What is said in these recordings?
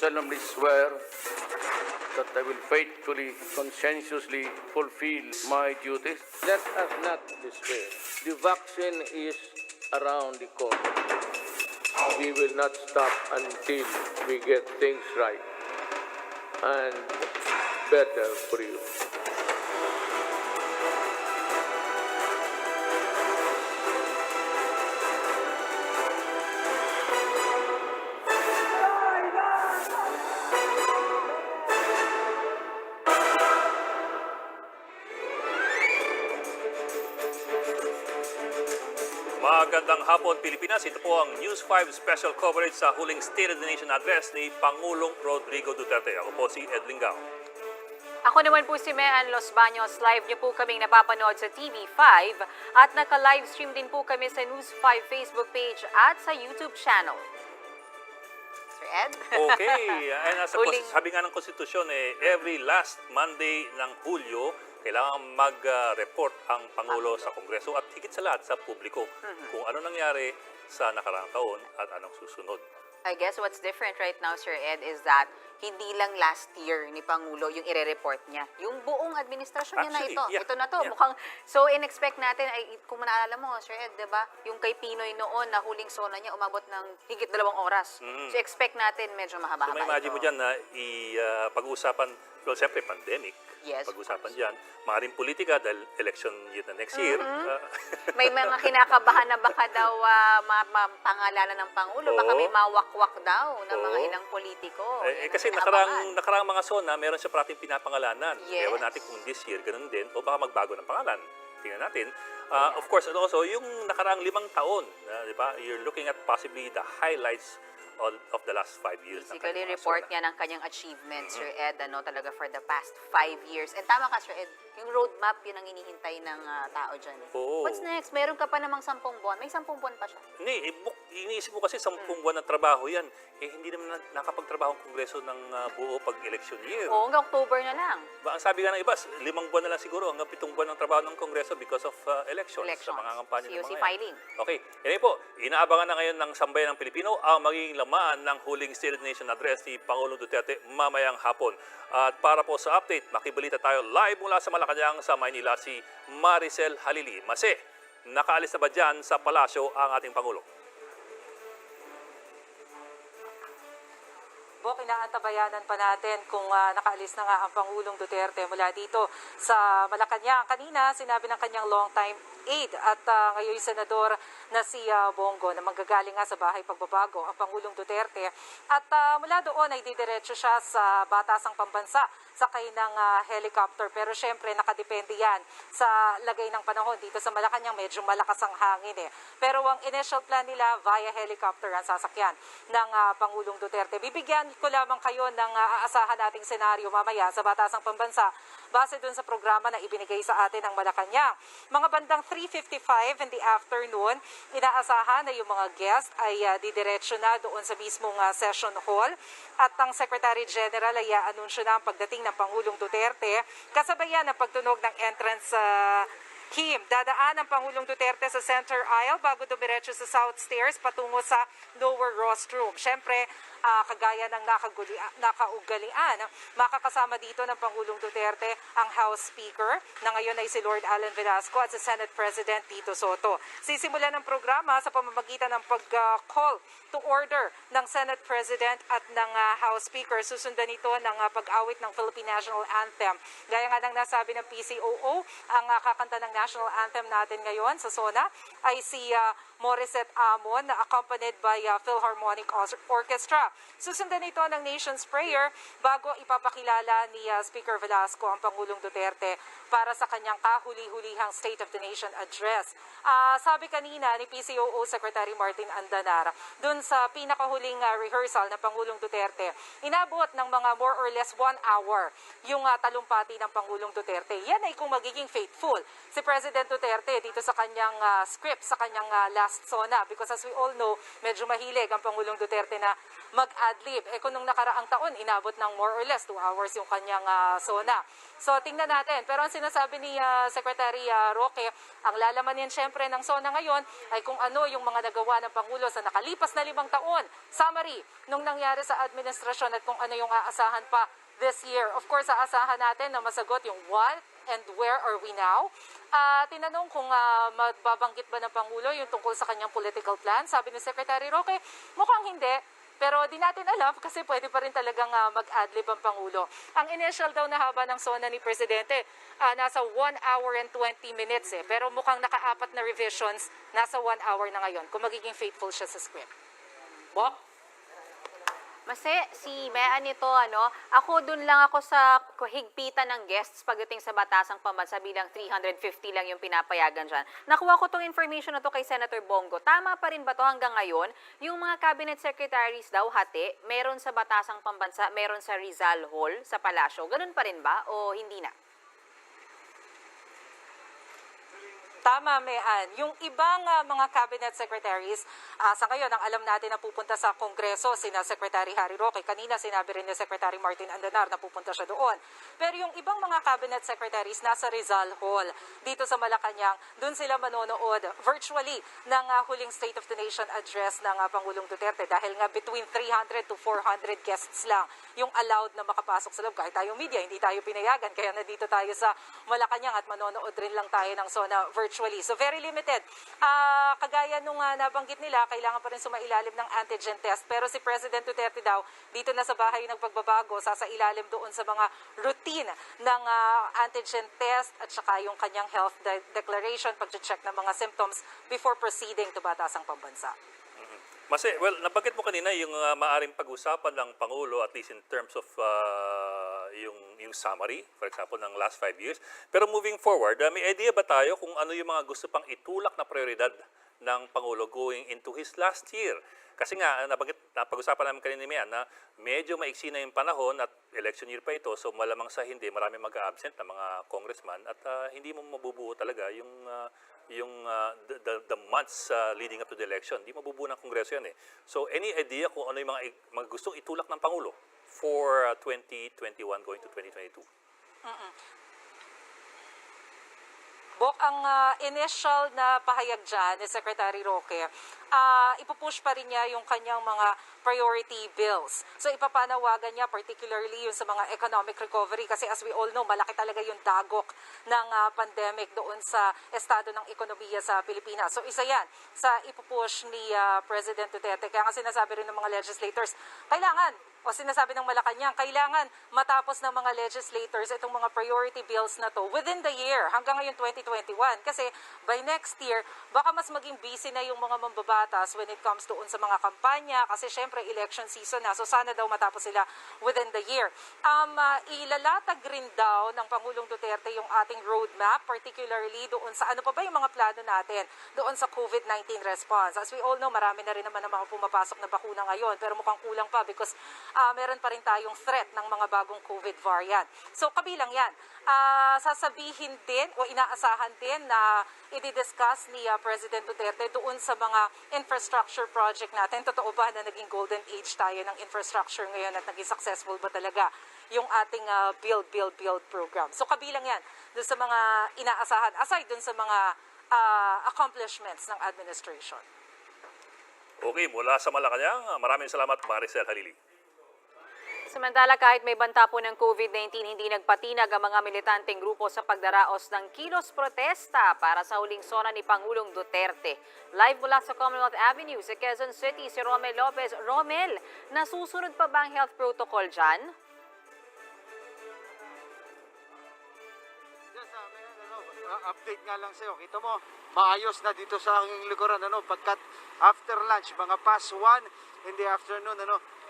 solemnly swear that I will faithfully, conscientiously fulfill my duties. Let us not despair. The vaccine is around the corner. We will not stop until we get things right and better for you. Magandang hapon, Pilipinas. Ito po ang News 5 special coverage sa huling State of the Nation address ni Pangulong Rodrigo Duterte. Ako po si Ed Lingao. Ako naman po si Mean Los Baños. Live niyo po kaming napapanood sa TV5 at naka-livestream din po kami sa News 5 Facebook page at sa YouTube channel. Sir Ed? Okay. And sabi nga ng konstitusyon, every last Monday ng Hulyo, kailangan mag-report ang Pangulo sa Kongreso at higit sa lahat sa publiko kung ano nangyari sa nakaraang taon at anong susunod. I guess what's different right now, Sir Ed, is that hindi lang last year ni Pangulo yung ire-report niya. Yung buong administrasyon niya na ito. Yeah, ito na to. yeah. Mukhang, so in-expect natin, ay, kung naalala mo, Sir Ed, diba? Yung kay Pinoy noon na huling sona niya, umabot ng higit 2 oras. So expect natin medyo mahaba-haba So may imagine ito. mo dyan na pag-uusapan, well, siyempre pandemic, Yes, pag-usapan dyan, maaaring politika dahil election yun na next year. May mga kinakabahan na baka daw pangalanan ng Pangulo, baka may mawakwak daw ng mga ilang politiko. Kasi nakaraang mga zona, meron siya parating pinapangalanan. Yes. Ewan natin kung this year, ganun din, o baka magbago ng pangalan. Tingnan natin. Of course, and also, yung nakaraang 5 taon, di ba? You're looking at possibly the highlights of the last 5 years. Basically, report niya ng kanyang achievements, Sir Ed, talaga for the past 5 years. And tama ka, Sir Ed, yung roadmap, yun ang hinihintay ng tao dyan. Oo. What's next? Meron ka pa namang 10 buwan. May 10 buwan pa siya. Hindi, iniisip mo kasi 10 buwan na trabaho yan. Hindi naman nakapagtrabaho ang Kongreso ng buo pag-election year. Oo, hanggang October na lang. Ang sabi nga ng iba, 5 buwan na lang siguro, hanggang 7 buwan ng trabaho ng Kongreso because of elections. Sa mga kampanya ng COC mga filing. Okay, yan po, inaabangan na ngayon ng sambayan ng Pilipino ang magiging laman ng huling State of the Nation address ni Pangulong Duterte mamayang hapon. At para po sa update, makibalita tayo live mula sa Malacanang sa Maynila si Maricel Halili. Mase, nakaalis na ba dyan sa palasyo ang ating Pangulo? Inaantabayanan pa natin kung nakaalis na nga ang Pangulong Duterte mula dito sa Malacanang. Kanina, sinabi ng kanyang long-time aide at ngayon senador na si Bongo na manggagaling nga sa bahay pagbabago ang Pangulong Duterte. At mula doon ay didiretso siya sa Batasang Pambansa sakay ng helicopter. Pero syempre, nakadepende yan sa lagay ng panahon. Dito sa Malacanang, medyo malakas ang hangin Pero ang initial plan nila, via helicopter ang sasakyan ng Pangulong Duterte. Bibigyan ko lamang kayo ng aasahan nating senaryo mamaya sa Batasang Pambansa base dun sa programa na ibinigay sa atin ng Malacanang. Mga bandang 3:55 in the afternoon, inaasahan na yung mga guest ay didiretso na doon sa mismong session hall at ang Secretary General ay anunsyo na ang pagdating ng Pangulong Duterte kasabayan ng pagtunog ng entrance hymn. Dadaan ang Pangulong Duterte sa center aisle bago dumiretso sa south stairs patungo sa lower rostrum. Siyempre, kagaya ng nakaugalian, makakasama dito ng Pangulong Duterte ang House Speaker na ngayon ay si Lord Alan Velasco at si Senate President Tito Soto. Sisimulan ang programa sa pamamagitan ng pag-call to order ng Senate President at ng House Speaker. Susundan ito ng pag-awit ng Philippine National Anthem. Gaya nga ng nasabi ng PCOO, ang kakanta ng National Anthem natin ngayon sa SONA ay si Morissette Amon, accompanied by Philharmonic Orchestra. Susundan ito ng Nation's Prayer bago ipapakilala ni Speaker Velasco ang Pangulong Duterte para sa kanyang kahuli-hulihang State of the Nation address. Sabi kanina ni PCOO Secretary Martin Andanar, dun sa pinakahuling rehearsal ng Pangulong Duterte, inabot ng mga more or less 1 hour yung talumpati ng Pangulong Duterte. Yan ay kung magiging faithful si President Duterte dito sa kanyang script, sa kanyang last SONA. Because as we all know, medyo mahilig ang Pangulong Duterte na mag-adlib. Kung nung nakaraang taon, inabot ng more or less 2 hours yung kanyang SONA. So tingnan natin. Pero ang sinasabi ni Secretary Roque, ang lalamanin syempre ng SONA ngayon ay kung ano yung mga nagawa ng Pangulo sa nakalipas na 5 taon. Summary nung nangyari sa administrasyon at kung ano yung aasahan pa this year. Of course, aasahan natin na masagot yung what and where are we now. Tinanong kung magbabanggit ba ng Pangulo yung tungkol sa kanyang political plan. Sabi ni Secretary Roque, mukhang hindi. Pero di natin alam kasi pwede pa rin talagang mag-adlib ang Pangulo. Ang initial daw na haba ng SONA ni Presidente, nasa 1 hour and 20 minutes Pero mukhang naka-4 na revisions, nasa 1 hour na ngayon kung magiging faithful siya sa script. Bok? Si Mean ito, ako dun lang ako sa higpitan ng guests pagdating sa batasang pambansa bilang 350 lang yung pinapayagan dyan. Nakuha ko tong information na to kay Senator Bongo. Tama pa rin ba to hanggang ngayon? Yung mga cabinet secretaries daw hati, meron sa batasang pambansa, meron sa Rizal Hall, sa Palasyo. Ganun pa rin ba o hindi na? Tama, Mean. Yung ibang mga cabinet secretaries, sa ngayon, ang alam natin na pupunta sa Kongreso, sina Secretary Harry Roque. Kanina sinabi rin ni Secretary Martin Andanar na pupunta siya doon. Pero yung ibang mga cabinet secretaries nasa Rizal Hall, dito sa Malacanang, doon sila manonood virtually ng huling State of the Nation address ng Pangulong Duterte. Dahil nga between 300 to 400 guests lang yung allowed na makapasok sa loob. Kahit tayo media, hindi tayo pinayagan. Kaya nandito tayo sa Malacanang at manonood rin lang tayo ng SONA virtually. So very limited. Kagaya nung nabanggit nila, kailangan pa rin sumailalim ng antigen test. Pero si President Duterte daw, dito na sa bahay ng pagbabago, sasailalim doon sa mga routine ng antigen test at saka yung kanyang health declaration, pag-check ng mga symptoms before proceeding to batasang pambansa. Nabanggit mo kanina yung maaring pag-usapan ng Pangulo at least in terms of yung summary, for example, ng last 5 years. Pero moving forward, may idea ba tayo kung ano yung mga gusto pang itulak na prioridad ng Pangulo going into his last year? Kasi nga, napag-usapan namin kanina niya na medyo maiksi na yung panahon at election year pa ito, so malamang sa hindi, marami mag-absent na mga congressman at hindi mo mabubuo talaga the months leading up to the election. Hindi mabubuo ng Kongreso yan So, any idea kung ano yung mga gustong itulak ng Pangulo for 2021 going to 2022? Bok, ang initial na pahayag dyan ni Secretary Roque, ipupush pa rin niya yung kanyang mga priority bills. So ipapanawagan niya particularly yung sa mga economic recovery kasi as we all know, malaki talaga yung dagok ng pandemic doon sa estado ng ekonomiya sa Pilipinas. So isa yan sa ipupush ni President Duterte. Kaya nga sinasabi rin ng mga legislators, sinasabi ng Malacanang, kailangan matapos ng mga legislators itong mga priority bills na to within the year, hanggang ngayon 2021. Kasi by next year, baka mas maging busy na yung mga mambabatas when it comes doon sa mga kampanya kasi syempre election season na. So sana daw matapos sila within the year. Ilalatag rin daw ng Pangulong Duterte yung ating roadmap, particularly doon sa ano pa ba yung mga plano natin doon sa COVID-19 response. As we all know, marami na rin naman ang mga pumapasok na bakuna ngayon pero mukhang kulang pa because meron pa rin tayong threat ng mga bagong COVID variant. So kabilang yan. Sasabihin din o inaasahan din na i-discuss ni President Duterte doon sa mga infrastructure project natin. Totoo ba na naging golden age tayo ng infrastructure ngayon at naging successful ba talaga yung ating build program? So kabilang yan doon sa mga inaasahan aside doon sa mga accomplishments ng administration. Okay, mula sa Malacanang, maraming salamat, Maricel Halili. Samantala, kahit may banta po ng COVID-19, hindi nagpatinag ang mga militanteng grupo sa pagdaraos ng kilos protesta para sa huling SONA ni Pangulong Duterte. Live mula sa Commonwealth Avenue sa Quezon City, si Romel Lopez. Romel, nasusunod pa ba ang health protocol dyan? Update nga lang sa'yo. Kita mo, maayos na dito sa aking likuran. Pagkat after lunch, mga past 1 in the afternoon,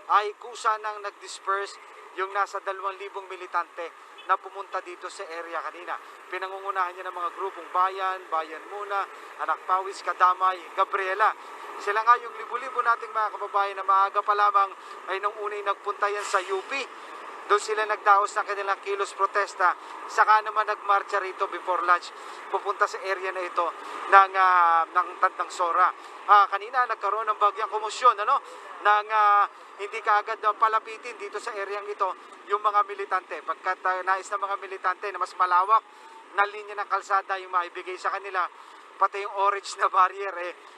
ay kusa nang nag-disperse yung nasa 2,000 militante na pumunta dito sa area kanina. Pinangungunahan niya ng mga grupong Bayan, Bayan Muna, Anak Pawis, Kadamay, Gabriela. Sila nga yung libu-libo nating mga kababayan na maaga pa lamang ay nung unay nagpunta yan sa UP Doon sila nagdaos ng kanilang kilos protesta. Saka naman nagmarcha rito before lunch. Pupunta sa area na ito ng Tandang Sora. Kanina nagkaroon ng bagyang komosyon, nang hindi kaagad palapitin dito sa area ito yung mga militante. Pagkat nais ng mga militante na mas malawak na linya ng kalsada yung maibigay sa kanila, pati yung orange na barrier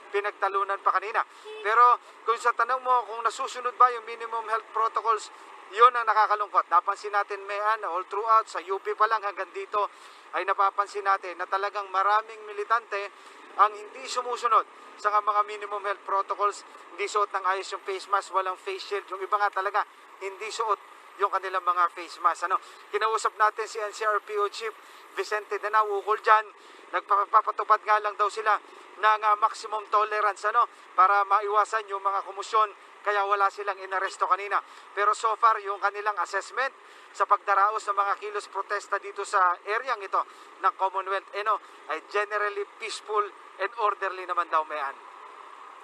pinagtalunan pa kanina. Pero kung sa tanong mo kung nasusunod ba yung minimum health protocols, yun ang nakakalungkot. Napansin natin, Mayan, all throughout, sa UP pa lang hanggang dito, ay napapansin natin na talagang maraming militante ang hindi sumusunod sa mga minimum health protocols. Hindi suot ng ayos yung face mask, walang face shield. Yung iba nga talaga, hindi suot yung kanilang mga face mask. Kinausap natin si NCRPO Chief Vicente Danao, ukol dyan. Nagpapatupad nga lang daw sila ng maximum tolerance para maiwasan yung mga komusyon, kaya wala silang inaresto kanina. Pero so far, yung kanilang assessment sa pagdaraos ng mga kilos protesta dito sa areang ito ng Commonwealth ay generally peaceful and orderly naman daw, Mayan.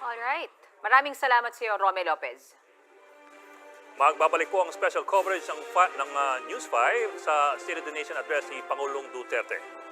Alright. Maraming salamat sa iyo, Romy Lopez. Magbabalik po ang special coverage ng News 5 sa State of the Nation Address ni Pangulong Duterte.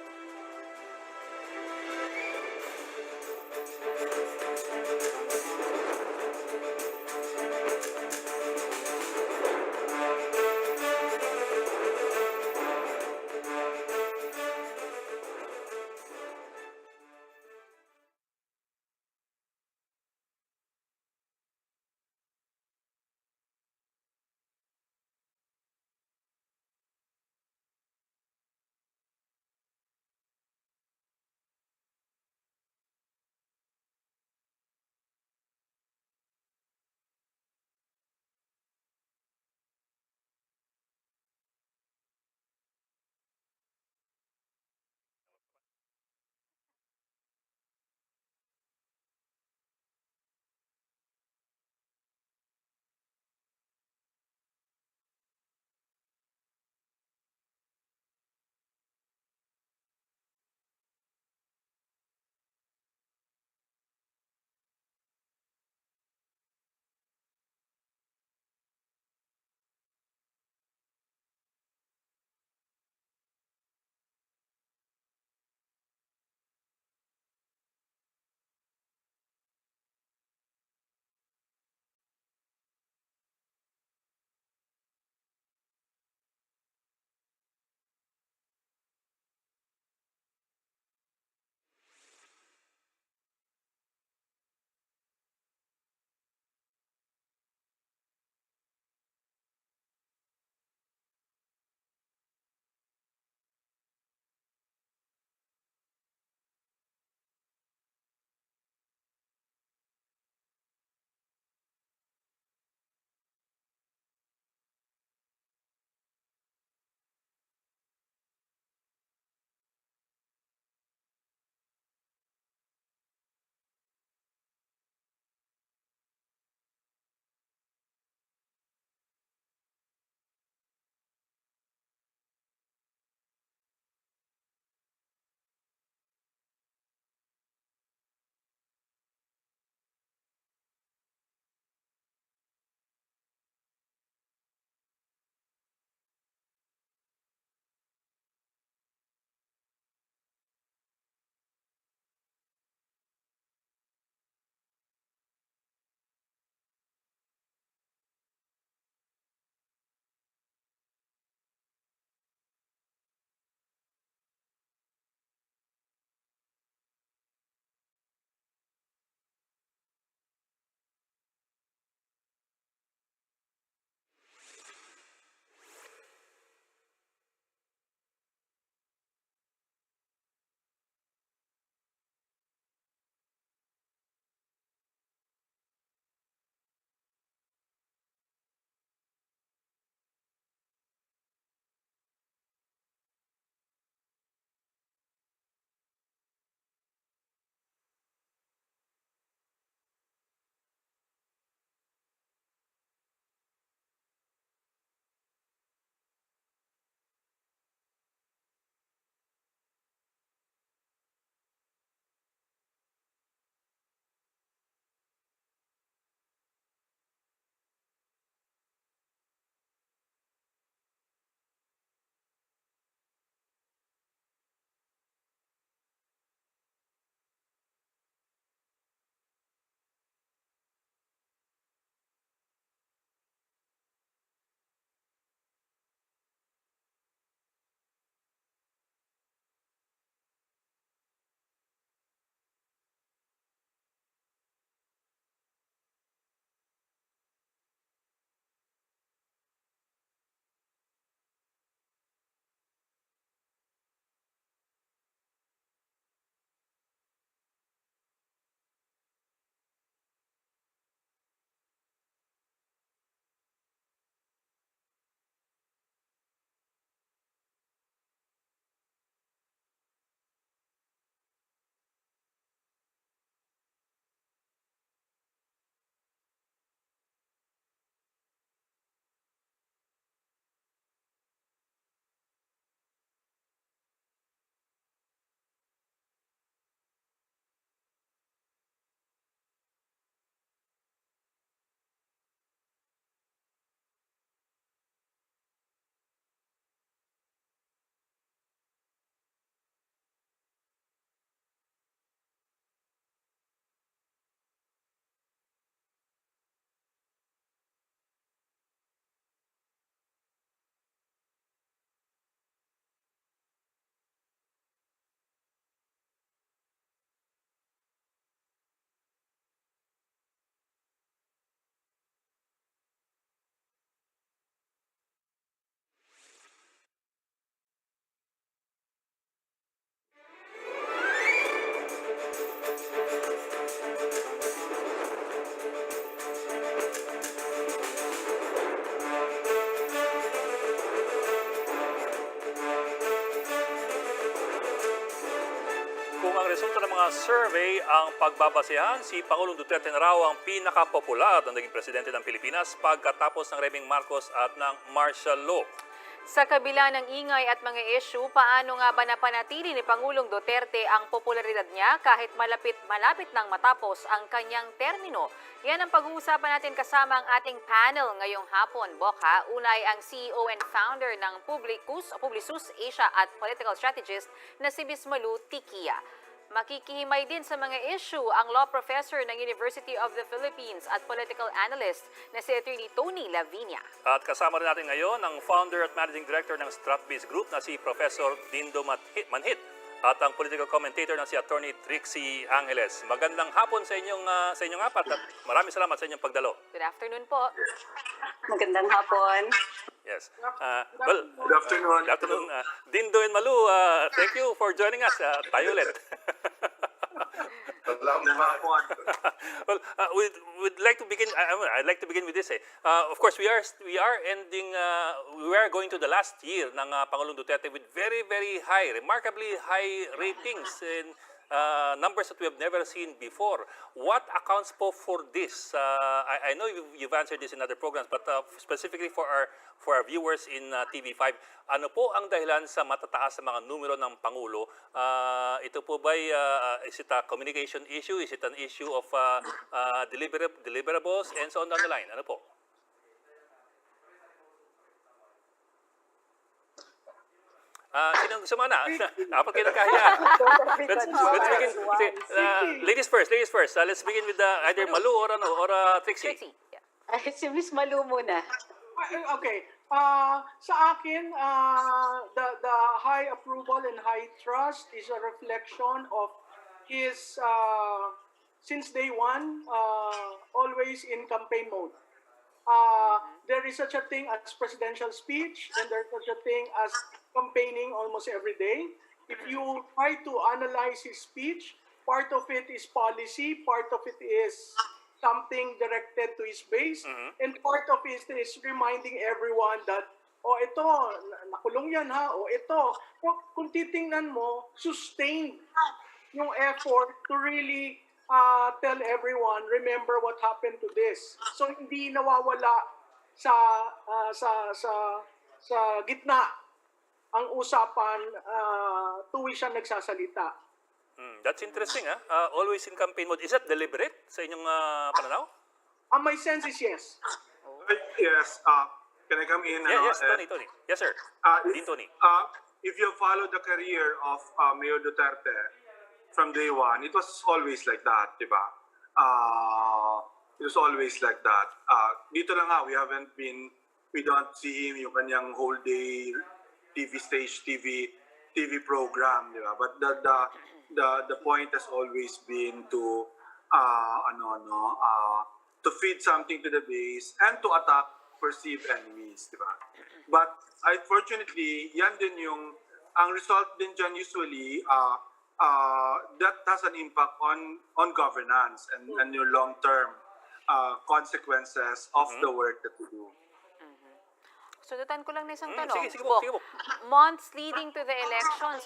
Kung ang resulta ng mga survey ang pagbabasehan, si Pangulong Duterte na raw ang pinakapopular na naging presidente ng Pilipinas pagkatapos ng Reming Marcos at ng martial law. Sa kabila ng ingay at mga issue, paano nga ba napanatili ni Pangulong Duterte ang popularidad niya kahit malapit nang matapos ang kanyang termino? Yan ang pag-uusapan natin kasama ang ating panel ngayong hapon. Boka, unay ang CEO and founder ng Publicis Asia at political strategist na si Ms. Malu Tikia. Makikihimay din sa mga issue ang law professor ng University of the Philippines at political analyst na si Attorney Tony Lavinia. At kasama rin natin ngayon ang founder at managing director ng Stratbase Group na si Professor Dindo Manhit at ang political commentator na si Attorney Trixie Angeles. Magandang hapon sa inyong apat at maraming salamat sa inyong pagdalo. Good afternoon po. Magandang hapon. Yes. Good afternoon. Good afternoon. Dindo and Malu, thank you for joining us. Tayo ulit. Well, we'd like to begin. I'd like to begin with this. Of course, we are ending. We are going to the last year ng Pangulong Duterte with very high, remarkably high ratings and numbers that we have never seen before. What accounts po for this? I know you've answered this in other programs, but specifically for our viewers in TV5, ano po ang dahilan sa matataas sa mga numero ng Pangulo? Ito po ba is it a communication issue? Is it an issue of deliverables and so on down the line? Ano po? Sino gusto mo na? Dapat kayo nagkahiya. Let's begin. Ladies first. Let's begin with either Malu or Trixie. Trixie. Yeah. Ay, si Miss Malu muna. Okay. Sa akin, the high approval and high trust is a reflection of his, since day one, always in campaign mode. There is such a thing as presidential speech, and there's such a thing as campaigning almost every day. If you try to analyze his speech, part of it is policy, part of it is something directed to his base, and part of it is reminding everyone that, oh, ito, nakulong yan ha, o ito. Kung titingnan mo, sustained yung effort to really tell everyone, remember what happened to this. So hindi nawawala sa gitna ang usapan tuwi siya nagsasalita. That's interesting, always in campaign mode. Is that deliberate sa inyong pananaw? My sense is yes. Yes. Can I come in? Yes, Tony. Yes, sir. Dean Tony. If you follow the career of Mayor Duterte from day one, it was always like that, di ba? It was always like that. Dito lang nga, we don't see him yung kanyang whole day TV stage, TV program, di ba? But the point has always been to to feed something to the base and to attack perceived enemies, di ba? But unfortunately, yan din ang result din dyan usually, that has an impact on governance and your long-term consequences of the work that you do. Sundutan ko lang na isang tanong. Sige po. Months leading to the elections,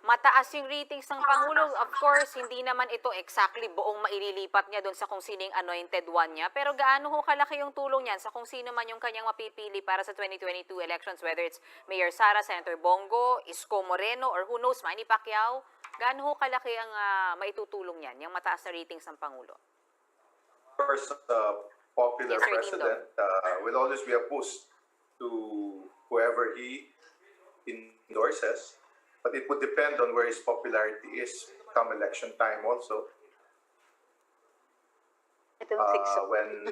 mataas yung ratings ng Pangulo. Of course, hindi naman ito exactly buong maililipat niya doon sa kung sining anointed one niya. Pero gaano ho kalaki yung tulong niyan sa kung sino man yung kanyang mapipili para sa 2022 elections, whether it's Mayor Sara, Senator Bongo, Isko Moreno, or who knows, Manny Pacquiao? Gaano ho kalaki ang maitutulong niyan, yung mataas na ratings ng Pangulo? First, popular Yes, sir, president will always be a boost to whoever he endorses, but it would depend on where his popularity is come election time also. I don't think so. When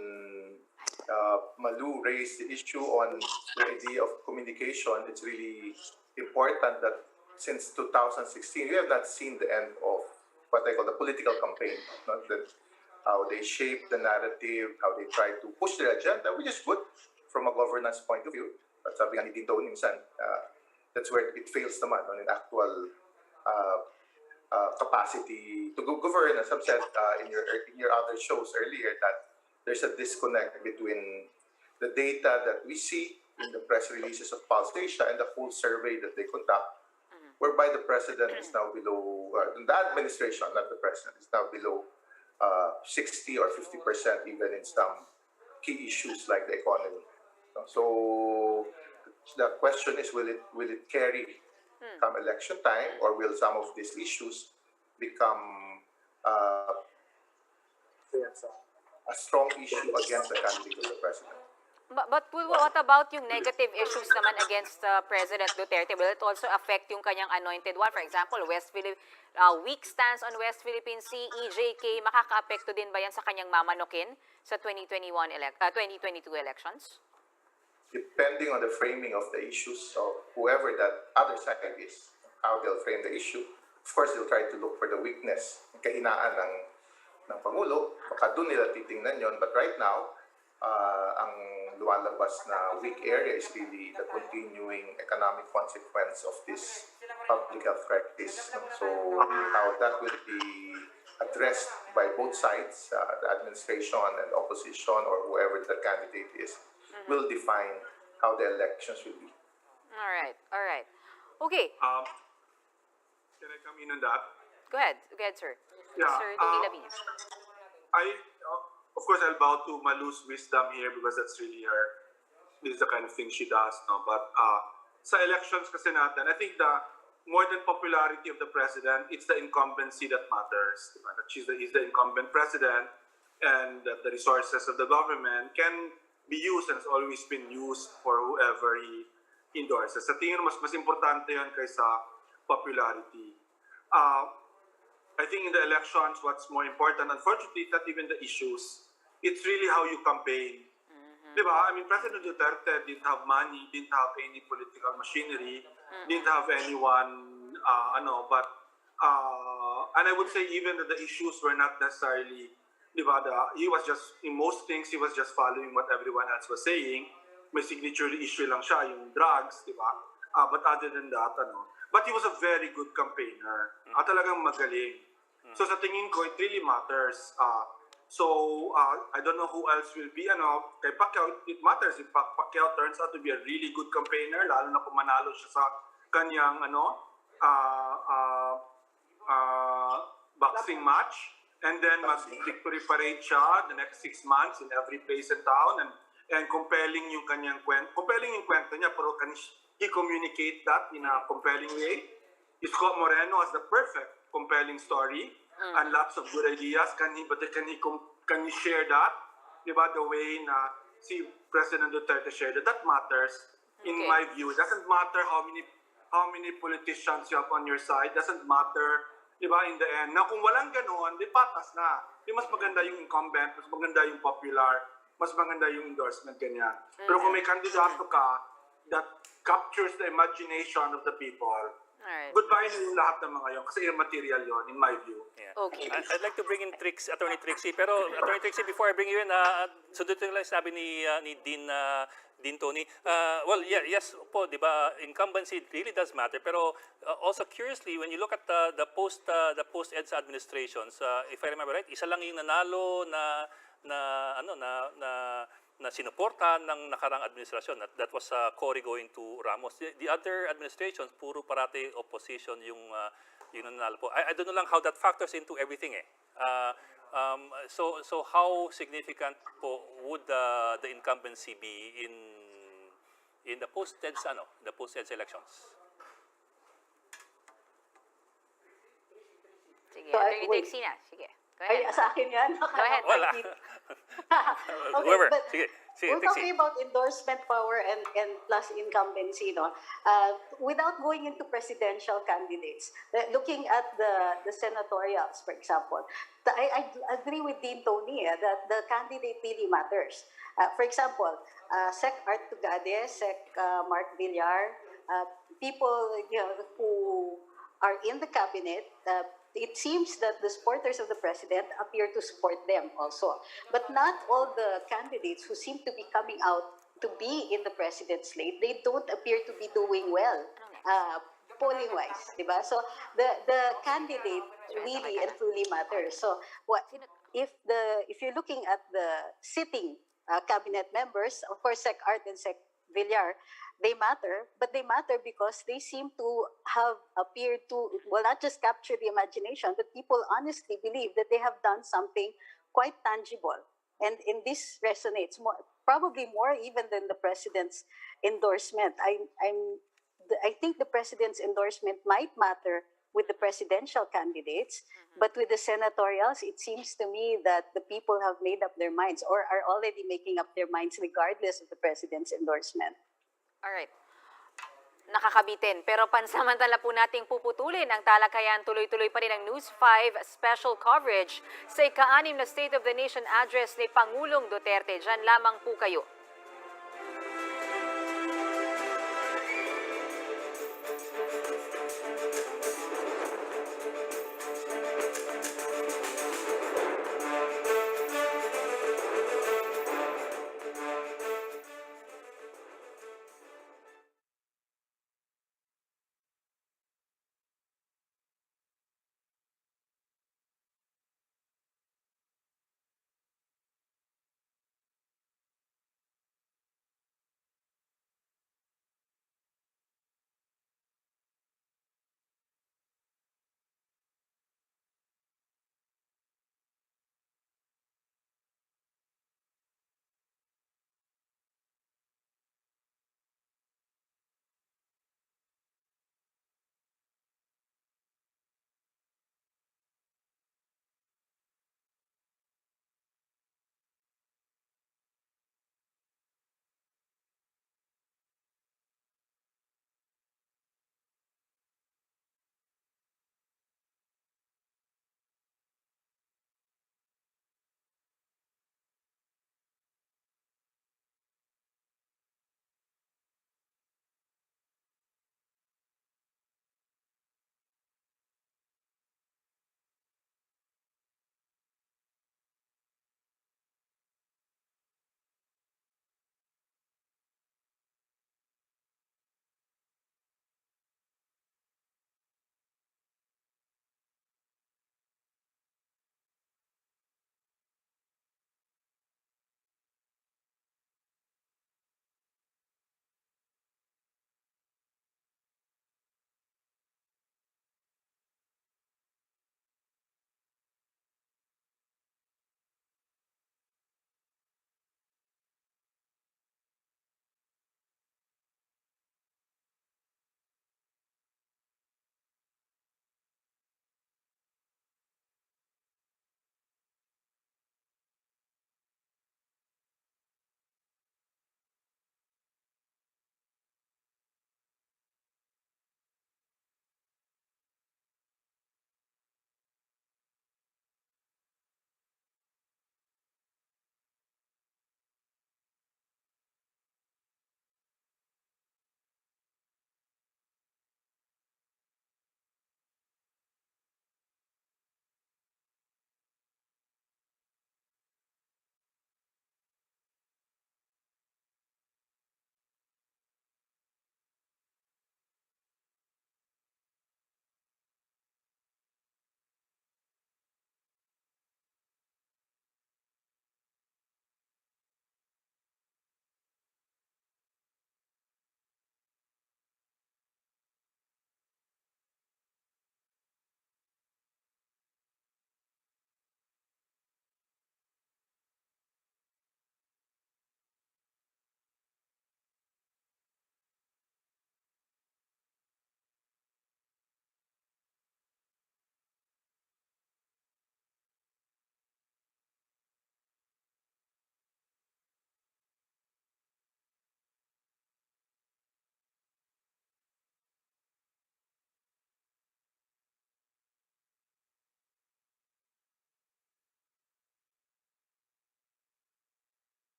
Malu raised the issue on the idea of communication, it's really important that since 2016, we have not seen the end of what I call the political campaign. Not that how they shape the narrative, how they try to push their agenda, which is good from a governance point of view. But sabi nga ni Dito minsan, that's where it fails naman on an actual capacity govern, as I've said in your other shows earlier, that there's a disconnect between the data that we see in the press releases of Pulse Asia and the full survey that they conduct, whereby the president is now below, the administration, not the president, is now below 60 or 50% even in some key issues like the economy. So the question is, will it carry come election time, or will some of these issues become a strong issue against the candidate of the president? But what about yung negative issues naman against President Duterte? Will it also affect yung kanyang anointed one? For example, weak stance on West Philippine Sea, EJK, makaka-apekto din ba yan sa kanyang mamanokin sa 2022 elections? Depending on the framing of the issues of whoever that other side is, how they'll frame the issue, of course, they'll try to look for the weakness, yung kahinaan ng Pangulo. Baka doon nila titingnan yon. But right now, ang lumalabas na weak area is really the continuing economic consequence of this public health crisis. So how that will be addressed by both sides, the administration and opposition, or whoever the candidate is, will define how the elections will be. All right. Okay, Can I come in on that? go ahead, sir. Yeah, Sir Tony Lavinia. Of course, I'll bow to Malu's wisdom here because that's really her. This is the kind of thing she does, no? But sa elections kasi natin, I think the more than popularity of the president, it's the incumbency that matters. Diba? That he's the incumbent president, and that the resources of the government can be used and has always been used for whoever he endorses. Sa tingin mas importante yan kaysa popularity. I think in the elections, what's more important, unfortunately, not even the issues. It's really how you campaign. Diba? I mean, President Duterte didn't have money, didn't have any political machinery, didn't have anyone, and I would say even that the issues were not necessarily, diba, he was just, in most things, he was just following what everyone else was saying. May signature issue lang siya, yung drugs, diba? But other than that, but he was a very good campaigner. Talagang magaling. So sa tingin ko, it really matters. I don't know who else will be. Kay Pacquiao, it matters. If Pacquiao turns out to be a really good campaigner, lalo na kung manalo siya sa kanyang boxing match, and then mag-victory parade siya the next 6 months in every place in town, and compelling yung kanyang kwento. Compelling yung kwento niya, pero he communicate that in a compelling way. Scott Moreno has the perfect compelling story and lots of good ideas. Can he share that? Diba, the way na si President Duterte shared that matters in my view. It doesn't matter how many politicians you have on your side. Doesn't matter, diba, in the end. Na kung walang ganon, di patas na. Di mas maganda yung incumbent, mas maganda yung popular, mas maganda yung endorsement kanya. Pero kung may kandidato ka that captures the imagination of the people, goodbye na yung lahat ng mga yun kasi immaterial yun, in my view. Yeah. Okay. I'd like to bring in Attorney Trixie, pero Attorney Trixie, before I bring you in, sundot ko lang sabi ni Dean Tony. Yes po, di ba, incumbency really does matter, pero also curiously, when you look at the post-EDSA administrations, if I remember right, isa lang yung nanalo na sinuportahan ng nakarang administrasyon. That was Cory going to Ramos. The other administrations, puro parati opposition yung nanalo po. I don't know lang how that factors into everything eh. So how significant po would the incumbency be in the post-EDSA elections? Sige, So, Attorney wait. Trixie na. Sige. Go Ay, ahead. sa akin yan. Go ahead. Wala. Whoever. but Sige, we're Trixie. talking about endorsement power and plus incumbency, no? Without going into presidential candidates, looking at the senatorials, for example, I agree with Dean Tony that the candidate really matters. For example, Sec. Art Tugade, Sec. Mark Villar, people who are in the cabinet. It seems that the supporters of the president appear to support them also. But not all the candidates who seem to be coming out to be in the president's slate, they don't appear to be doing well. polling wise, di ba? So the candidate really and truly matters. So what if you're looking at the sitting cabinet members, of course, Sec Art and Sec Villar, they matter, but they matter because they seem to have appeared to, well, not just capture the imagination, but people honestly believe that they have done something quite tangible. And in this resonates more, probably more even than the president's endorsement. I think the president's endorsement might matter with the presidential candidates, but with the senatorials, it seems to me that the people have made up their minds or are already making up their minds regardless of the president's endorsement. Alright. Nakakabitin. Pero pansamantala po nating puputulin ang talakayan. Tuloy-tuloy pa rin ang News 5 special coverage sa ika-6 na State of the Nation address ni Pangulong Duterte. Diyan lamang po kayo.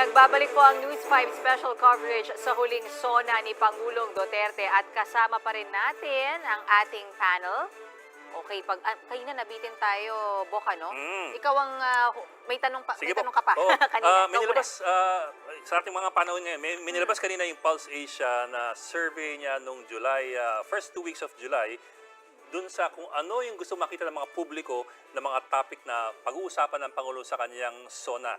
Nagbabalik po ang News 5 special coverage sa huling SONA ni Pangulong Duterte at kasama pa rin natin ang ating panel. Okay, kayo na nabitin tayo, Boka, no? Ikaw ang may tanong Sige may po. tanong ka pa Oo. kanina. May Ikaw muna. nilabas, sa ating mga panahon ngayon, may nilabas kanina yung Pulse Asia na survey niya nung July, first 2 weeks of July, dun sa kung ano yung gusto makita ng mga publiko na mga topic na pag-uusapan ng Pangulo sa kanyang SONA.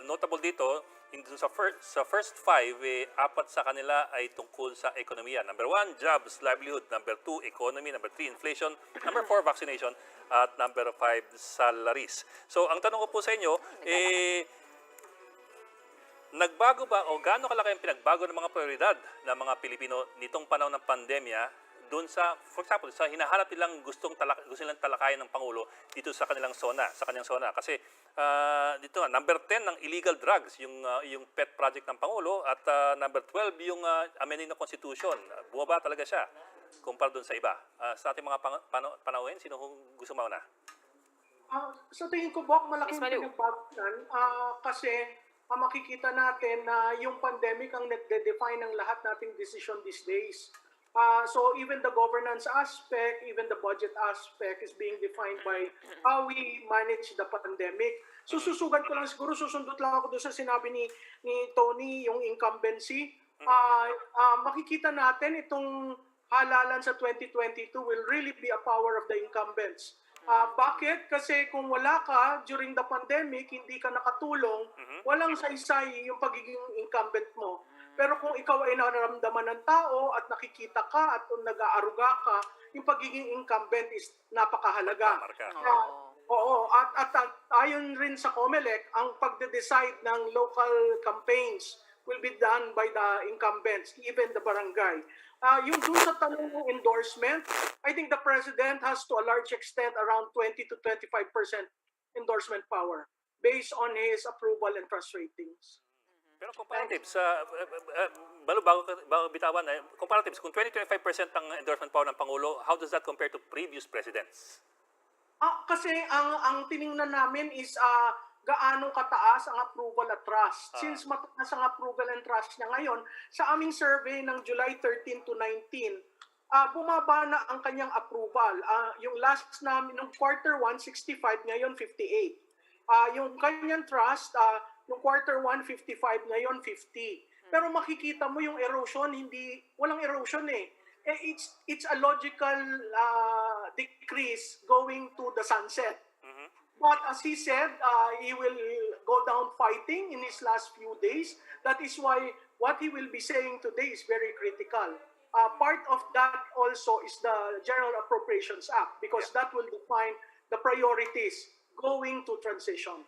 Notable dito, dun sa first 5, 4 sa kanila ay tungkol sa ekonomiya. Number 1, jobs, livelihood. Number 2, economy. Number 3, inflation. Number 4, vaccination. At number 5, salaries. So, ang tanong ko po sa inyo, nagbago ba o gaano kalaki ang pinagbago ng mga prioridad ng mga Pilipino nitong panahon ng pandemya doon sa, for example, sa hinahanap nilang gusto nilang talakayan ng Pangulo dito sa kanyang SONA. Kasi dito nga, number 10 ng illegal drugs, yung pet project ng Pangulo, at number 12 yung amending ng Constitution. Bumaba talaga siya kumpara doon sa iba. Sa ating mga panauhin, sino gusto mauna? Sa tingin ko, Bok, malaking Miss Malu. pinagbago yan kasi makikita natin na yung pandemic ang nagde-define ng lahat nating decision these days. So even the governance aspect, even the budget aspect is being defined by how we manage the pandemic. So susugat ko lang siguro, susundot lang ako doon sa sinabi ni Tony, yung incumbency. Makikita natin itong halalan sa 2022 will really be a power of the incumbents. Bakit? Kasi kung wala ka during the pandemic, hindi ka nakatulong, walang saysay yung pagiging incumbent mo. Pero kung ikaw ay nararamdaman ng tao at nakikita ka at nag-aaruga ka, yung pagiging incumbent is napakahalaga. Oo. At ayon rin sa COMELEC, ang pagde-decide ng local campaigns will be done by the incumbents, even the barangay. Yung dun sa tanong ng endorsement, I think the President has to a large extent around 20 to 25% endorsement power based on his approval and trust ratings. Pero comparatives, bago bitawan, comparatives, kung 20-25% ang endorsement power ng Pangulo, how does that compare to previous presidents? Kasi ang tiningnan namin is gaano kataas ang approval at trust. Since mataas ang approval and trust niya ngayon, sa aming survey ng July 13 to 19, bumaba na ang kanyang approval. Yung last namin, nung quarter 1, 65, ngayon 58. Yung kanyang trust, yung quarter 1, 55, ngayon 50. Pero makikita mo yung erosion, walang erosion eh. It's a logical decrease going to the sunset. But as he said, he will go down fighting in his last few days. That is why what he will be saying today is very critical. Part of that also is the General Appropriations Act because that will define the priorities going to transition.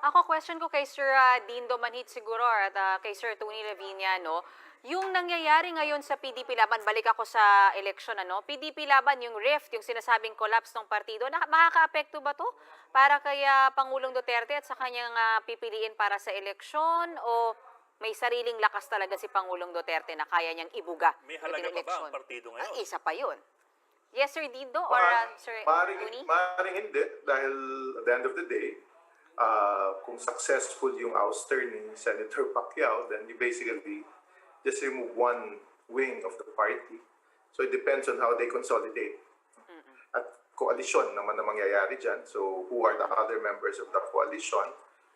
Ako, question ko kay Sir Dindo Manhit siguro at kay Sir Tony Lavinia, no? Yung nangyayari ngayon sa PDP Laban, balik ako sa election, ano? PDP Laban, yung rift, yung sinasabing collapse ng partido, makaka-apekto ba to? Para kaya Pangulong Duterte at sa kanyang pipiliin para sa eleksyon o may sariling lakas talaga si Pangulong Duterte na kaya niyang ibuga? May halaga pa ba ang partido ngayon? Isa pa yun. Yes, Sir Dindo or Sir Tony? Maaaring hindi dahil at the end of the day, kung successful yung ouster ni Senator Pacquiao, then you basically just remove one wing of the party. So it depends on how they consolidate. At coalition naman na mangyayari dyan. So who are the other members of the coalition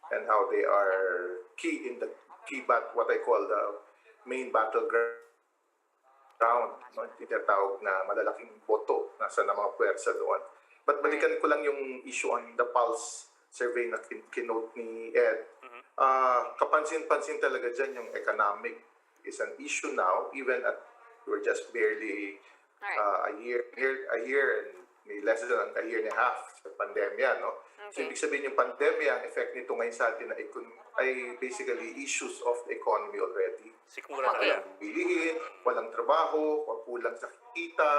and how they are key in the what I call the main battleground. No? Tinatawag na malalaking boto nasa na mga puwersa doon. But balikan ko lang yung issue on the Pulse survey na kinote ni Ed. Kapansin-pansin talaga dyan yung economic is an issue now, even at we're just barely a year and may less than a year and a half sa pandemya, no? Okay. So ibig sabihin yung pandemya, ang effect nito ngayon sa atin ay basically issues of the economy already. Sikmura na yan. Walang bilihin, walang trabaho, o kulang sa kita,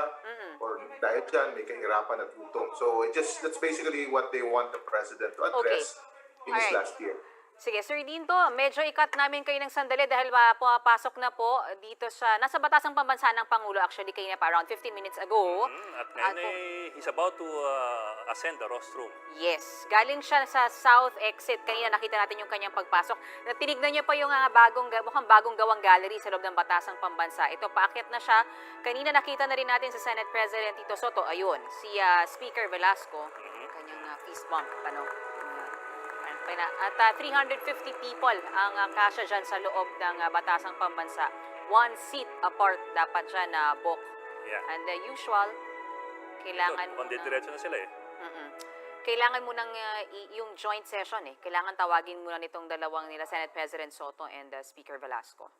or dahil dyan may kahirapan at gutom. So that's basically what they want the president to address in his last year. Sige, Sir Dinto, medyo ikat namin kayo ng sandali dahil pumapasok na po dito sa, nasa batasang pambansa ng Pangulo actually kanina pa around 15 minutes ago. At ngayon he's about to ascend the rostrum. Yes, galing siya sa South Exit. Kanina nakita natin yung kanyang pagpasok. Tinignan niyo pa yung mukhang bagong gawang gallery sa loob ng batasang pambansa. Ito, paakyat na siya. Kanina nakita na rin natin sa Senate President Tito Soto. Ayun, si Speaker Velasco. Kanyang fist bump, At 350 people ang kasya dyan sa loob ng batasang pambansa. 1 seat apart dapat siya na book. Yeah. And usual, kailangan mo Diretso na sila eh. kailangan mo ng yung joint session Kailangan tawagin muna nitong dalawang nila, Senate President Soto and Speaker Velasco.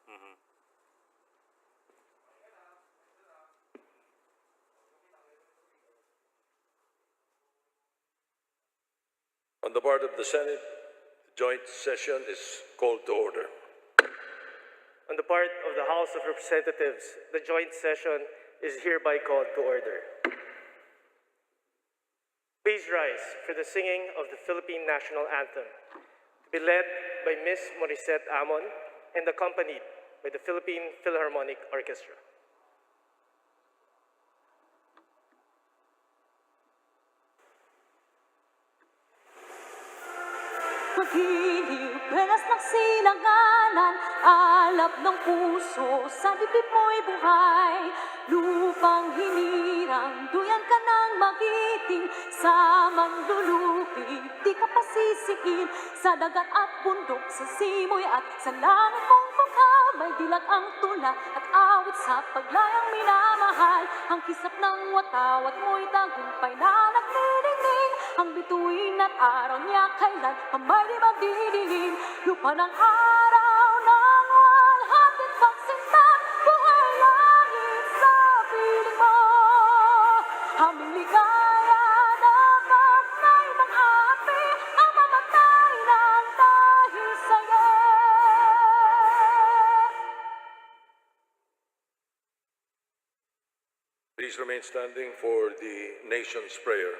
On the part of the Senate, the joint session is called to order. On the part of the House of Representatives, the joint session is hereby called to order. Please rise for the singing of the Philippine National Anthem, to be led by Ms. Morissette Amon and accompanied by the Philippine Philharmonic Orchestra. Magiliw, belas ng silanganan, alap ng puso, sa dibdib mo'y buhay. Lupang hinirang, duyan ka ng magiting, sa manlulupi, di ka pasisiin. Sa dagat at bundok, sa simoy at sa langit kong baka, may dilag ang tula at awit sa paglayang minamahal. Ang kisap ng watawat mo'y tagumpay na nagdidingding, ang bituin at araw niya kailan kamay di magdidilim. Lupa ng araw ng walhatit pagsinta, buhay langit sa piling mo. Aming ligaya dapat na'y mag-api, ang mamatay ng dahil sa'yo. Please remain standing for the nation's prayer.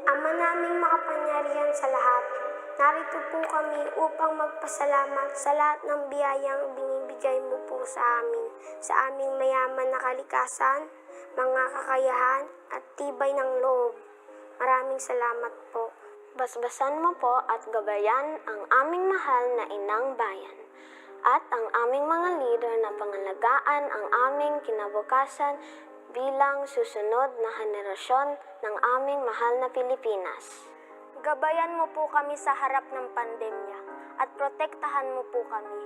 Ama naming makapangyarihan sa lahat, narito po kami upang magpasalamat sa lahat ng biyayang binibigay mo po sa aming mayaman na kalikasan, mga kakayahan at tibay ng loob. Maraming salamat po. Basbasan mo po at gabayan ang aming mahal na inang bayan at ang aming mga leader na pangalagaan ang aming kinabukasan bilang susunod na henerasyon ng aming mahal na Pilipinas. Gabayan mo po kami sa harap ng pandemya at protektahan mo po kami.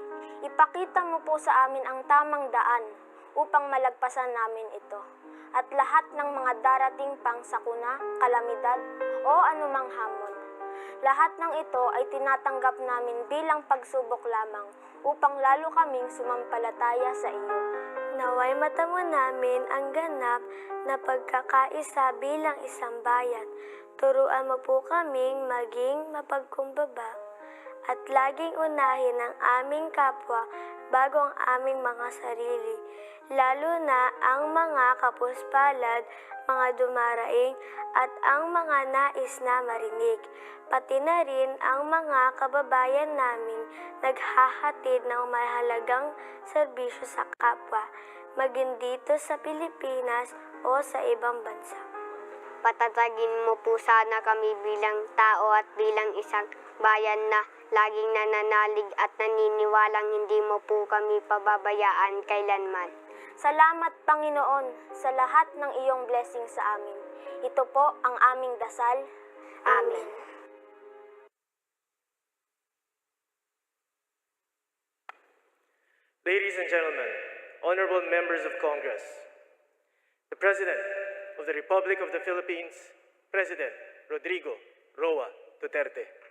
Ipakita mo po sa amin ang tamang daan upang malagpasan namin ito at lahat ng mga darating pang sakuna, kalamidad o anumang hamon. Lahat ng ito ay tinatanggap namin bilang pagsubok lamang upang lalo kaming sumampalataya sa iyo. Naway matamo namin ang ganap na pagkakaisa bilang isang bayan. Turuan mo po kaming maging mapagkumbaba at laging unahin ang aming kapwa bago ang aming mga sarili, lalo na ang mga kapuspalad, mga dumaraing at ang mga nais na marinig, pati na rin ang mga kababayan naming naghahatid ng mahalagang serbisyo sa kapwa, maging dito sa Pilipinas o sa ibang bansa. Patatagin mo po sana kami bilang tao at bilang isang bayan na laging nananalig at naniniwalang hindi mo po kami pababayaan kailanman. Salamat Panginoon sa lahat ng iyong blessing sa amin. Ito po ang aming dasal. Amen. Ladies and gentlemen, honorable members of Congress, the President of the Republic of the Philippines, President Rodrigo Roa Duterte.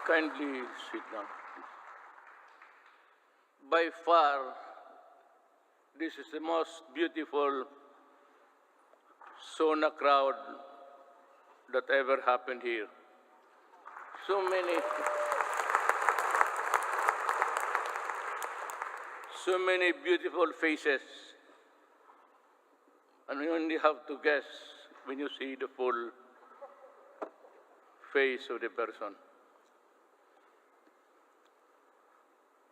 Kindly sit down. By far, this is the most beautiful sauna crowd that ever happened here. So many beautiful faces, and you only have to guess when you see the full face of the person.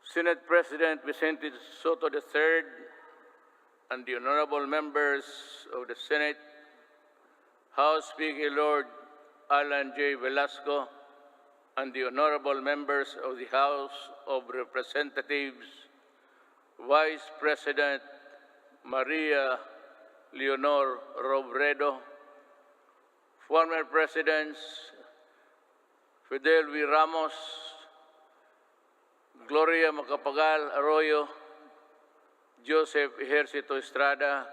Senate President Vicente Soto III and the honorable members of the Senate, House Speaker Lord Alan J. Velasco, and the honorable members of the House of Representatives, Vice President Maria Leonor Robredo, former Presidents Fidel V. Ramos, Gloria Macapagal Arroyo, Joseph Ejercito Estrada,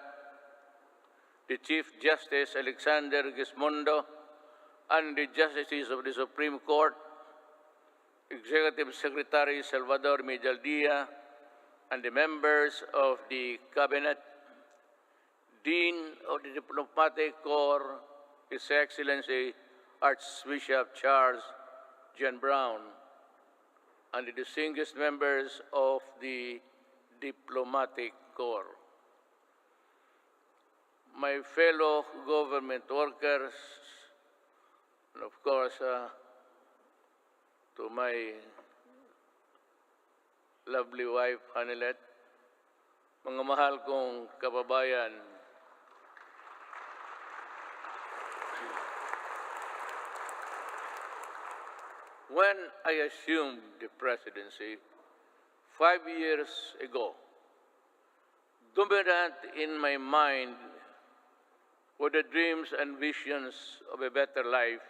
the Chief Justice Alexander Gismondo, and the Justices of the Supreme Court, Executive Secretary Salvador Medialdia, and the members of the Cabinet, Dean of the Diplomatic Corps, His Excellency Archbishop Charles John Brown, and the distinguished members of the Diplomatic Corps. My fellow government workers, and of course, to my lovely wife, Hanilet, mga mahal kong kababayan, when I assumed the presidency 5 years ago, dominant in my mind were the dreams and visions of a better life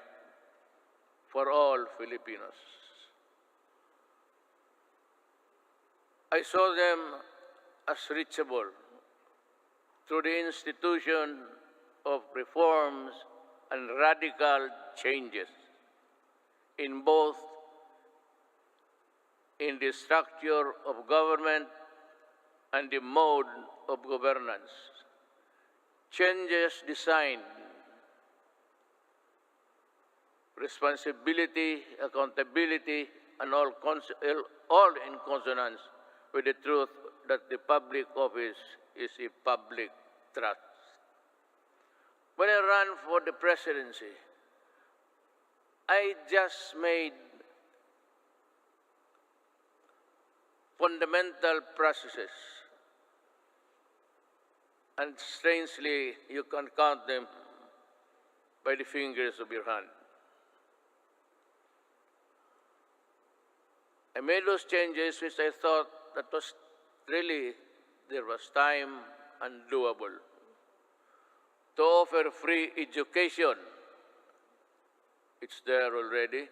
for all Filipinos. I saw them as reachable through the institution of reforms and radical changes in both in the structure of government and the mode of governance. Changes designed responsibility, accountability, and all in consonance with the truth that the public office is a public trust. When I ran for the presidency, I just made fundamental processes, and strangely, you can count them by the fingers of your hand. I made those changes which I thought that was really, there was time and doable. To offer free education, it's there already.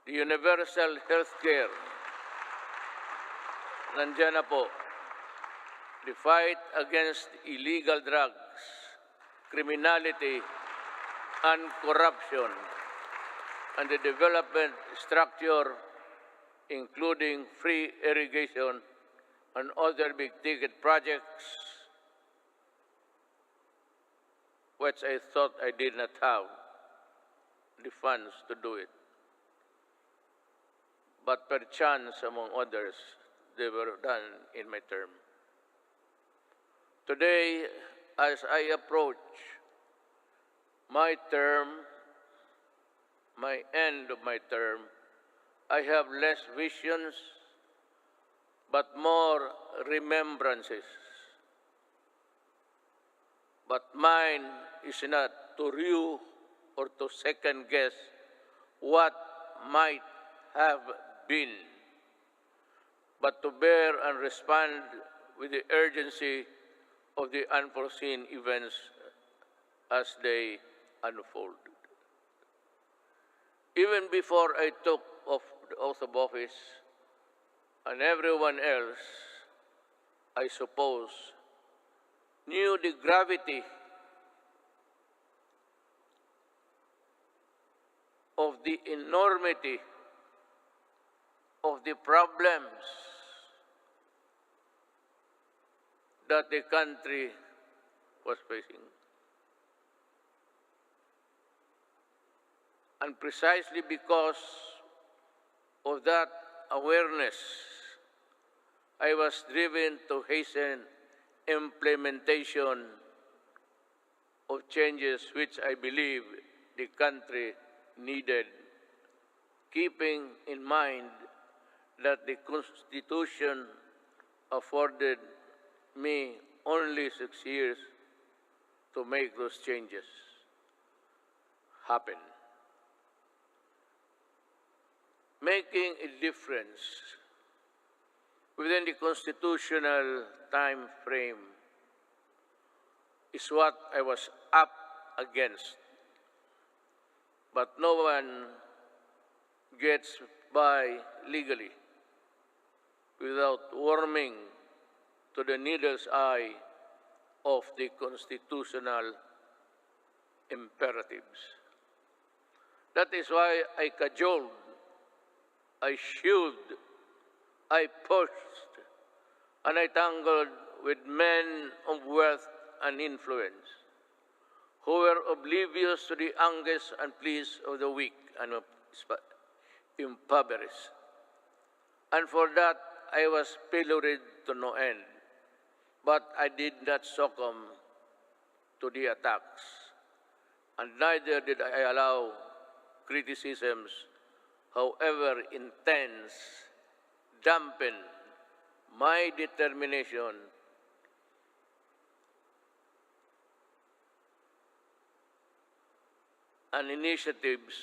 The universal health care, nandiyan na po. The fight against illegal drugs, criminality, and corruption, and the development structure, including free irrigation and other big-ticket projects, which I thought I did not have the funds to do it. But perchance, among others, they were done in my term. Today, as I approach my term, my end of my term, I have less visions, but more remembrances. But mine is not to rue or to second guess what might have been, but to bear and respond with the urgency of the unforeseen events as they unfold. Even before I took the oath of office, and everyone else, I suppose, knew the gravity of the enormity of the problems that the country was facing. And precisely because of that awareness, I was driven to hasten implementation of changes which I believe the country needed, keeping in mind that the Constitution afforded me only 6 years to make those changes happen. Making a difference within the constitutional time frame is what I was up against. But no one gets by legally without warming to the needle's eye of the constitutional imperatives. That is why I cajoled, I shewed, I pushed, and I tangled with men of wealth and influence who were oblivious to the angst and pleas of the weak and impoverished. And for that, I was pilloried to no end. But I did not succumb to the attacks, and neither did I allow criticisms, however intense, dampen my determination and initiatives,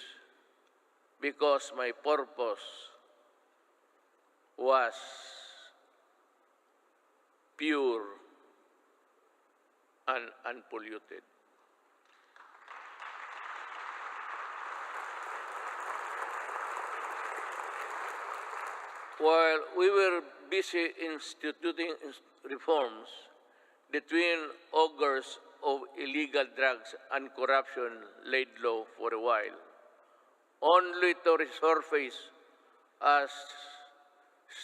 because my purpose was pure and unpolluted. While we were busy instituting reforms, the twin augurs of illegal drugs and corruption laid low for a while, only to resurface as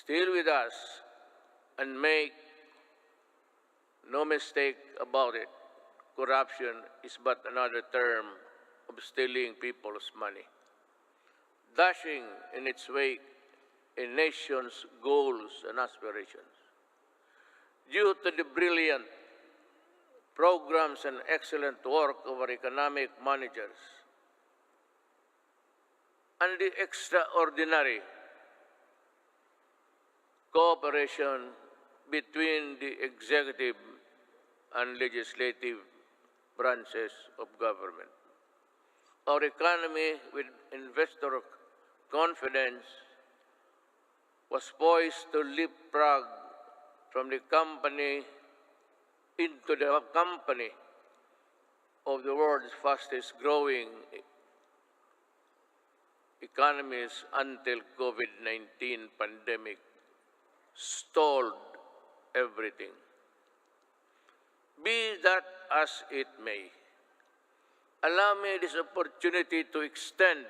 still with us. And make no mistake about it, corruption is but another term of stealing people's money, dashing in its wake a nation's goals and aspirations. Due to the brilliant programs and excellent work of our economic managers and the extraordinary cooperation between the executive and legislative branches of government, our economy, with investor confidence, was poised to leapfrog from the company into the company of the world's fastest growing economies until COVID-19 pandemic stalled everything. Be that as it may, allow me this opportunity to extend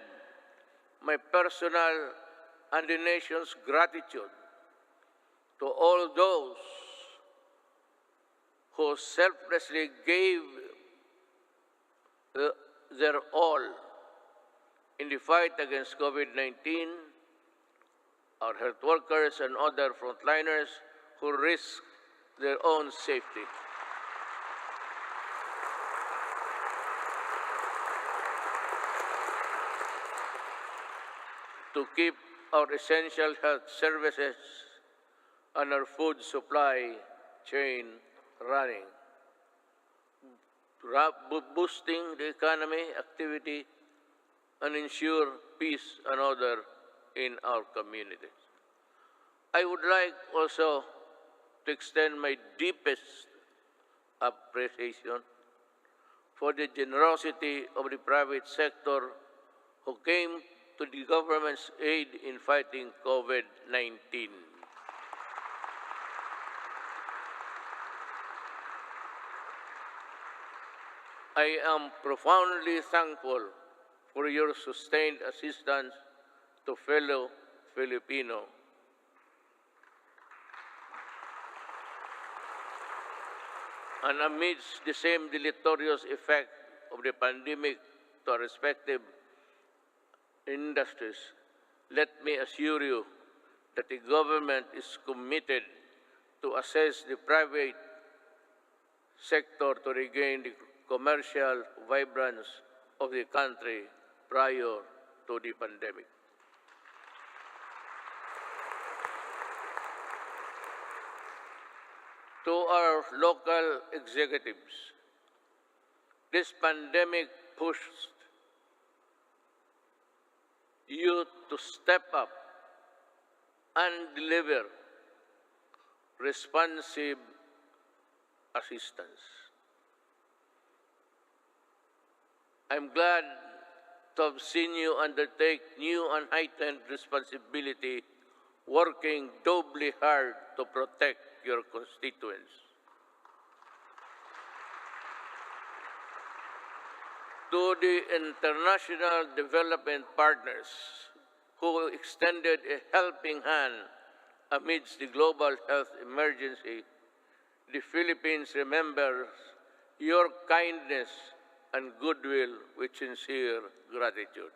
my personal and the nation's gratitude to all those who selflessly gave their all in the fight against COVID-19, our health workers and other frontliners who risk their own safety. To keep our essential health services and our food supply chain running, boosting the economy activity and ensure peace and order in our communities. I would like also to extend my deepest appreciation for the generosity of the private sector who came to the government's aid in fighting COVID-19. I am profoundly thankful for your sustained assistance to fellow Filipino And amidst the same deleterious effect of the pandemic to our respective industries, let me assure you that the government is committed to assess the private sector to regain the commercial vibrance of the country prior to the pandemic. To our local executives, this pandemic pushed you to step up and deliver responsive assistance. I'm glad to have seen you undertake new and heightened responsibility, working doubly hard to protect your constituents. To the international development partners who extended a helping hand amidst the global health emergency, the Philippines remembers your kindness and goodwill with sincere gratitude.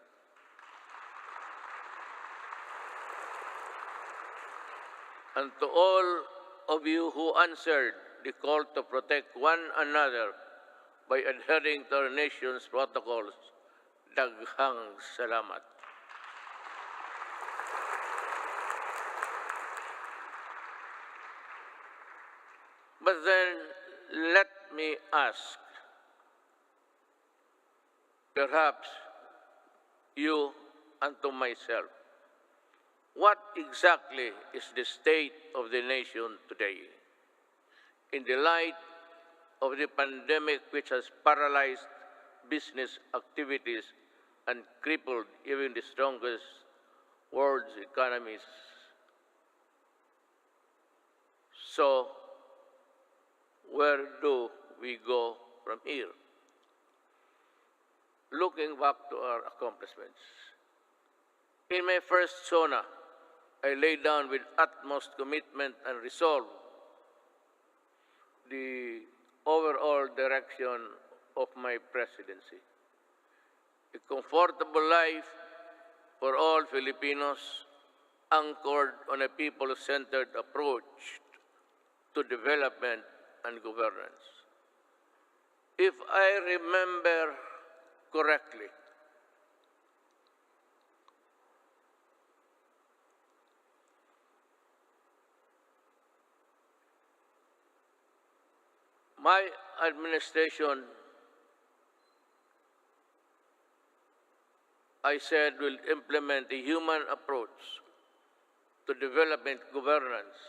And to all of you who answered the call to protect one another by adhering to our nation's protocols, daghang salamat. But then, let me ask, perhaps you and to myself, what exactly is the state of the nation today? In the light of the pandemic which has paralyzed business activities and crippled even the strongest world's economies. So, where do we go from here? Looking back to our accomplishments. In my first SONA, I laid down with utmost commitment and resolve the overall direction of my presidency. A comfortable life for all Filipinos anchored on a people-centered approach to development and governance. If I remember correctly, my administration, I said, will implement a human approach to development governance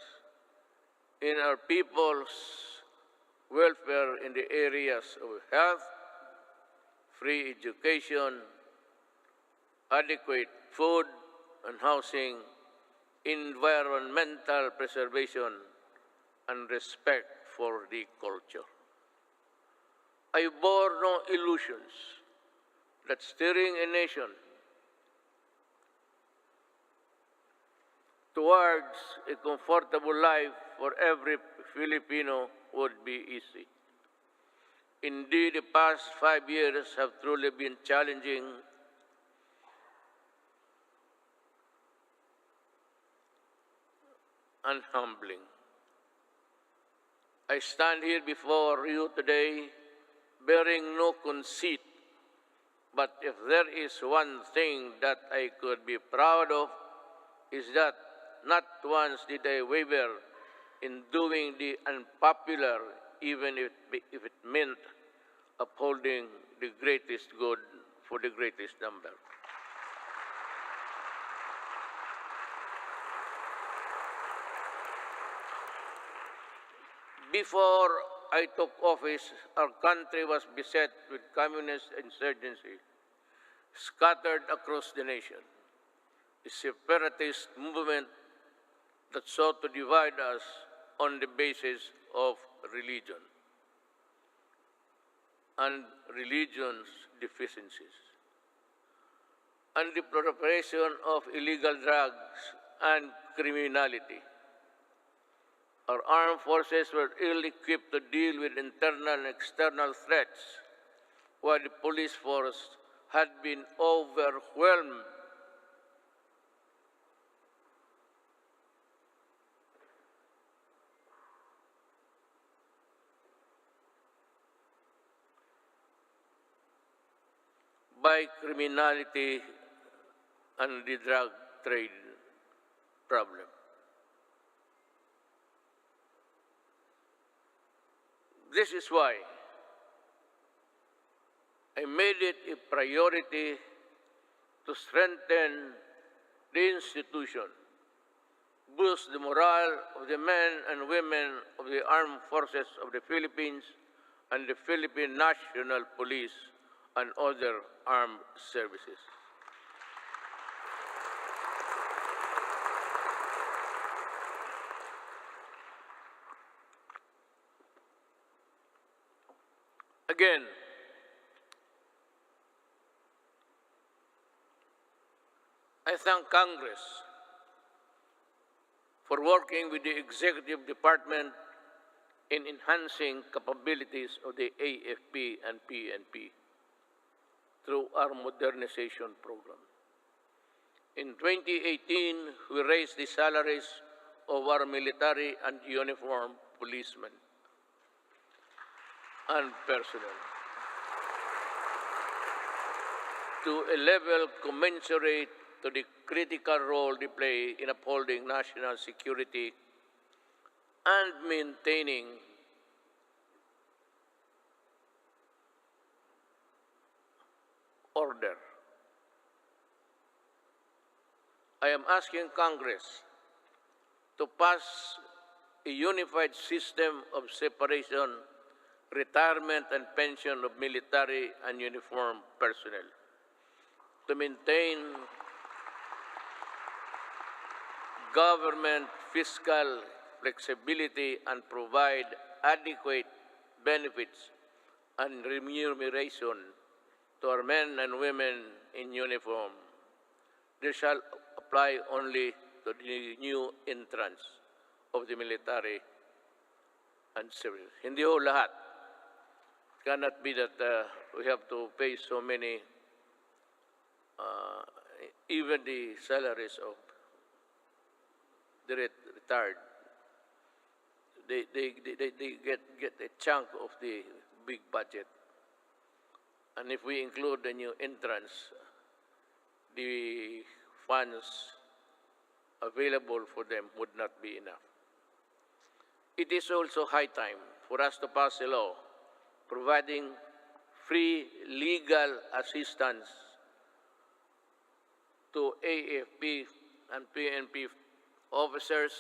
in our people's welfare in the areas of health, free education, adequate food and housing, environmental preservation, and respect for the culture. I bore no illusions that steering a nation towards a comfortable life for every Filipino would be easy. Indeed, the past 5 years have truly been challenging and humbling. I stand here before you today bearing no conceit, but if there is one thing that I could be proud of, is that not once did I waver in doing the unpopular, even if it meant upholding the greatest good for the greatest number. Before I took office, our country was beset with communist insurgency scattered across the nation. A separatist movement that sought to divide us on the basis of religion and religion's deficiencies, and the proliferation of illegal drugs and criminality. Our armed forces were ill-equipped to deal with internal and external threats, while the police force had been overwhelmed. By criminality and the drug trade problem. This is why I made it a priority to strengthen the institution, boost the morale of the men and women of the armed forces of the Philippines and the Philippine National Police and other armed services. Again, I thank Congress for working with the Executive Department in enhancing capabilities of the AFP and PNP through our modernization program. In 2018, we raised the salaries of our military and uniformed policemen and personnel to a level commensurate to the critical role they play in upholding national security and maintaining order. I am asking Congress to pass a unified system of separation, retirement, and pension of military and uniformed personnel to maintain government fiscal flexibility and provide adequate benefits and remuneration to our men and women in uniform. This shall apply only to the new entrants of the military and civil. Hindi ho lahat. It cannot be that we have to pay so many, even the salaries of the retired. They get a chunk of the big budget. And if we include the new entrants, the funds available for them would not be enough. It is also high time for us to pass a law providing free legal assistance to AFP and PNP officers,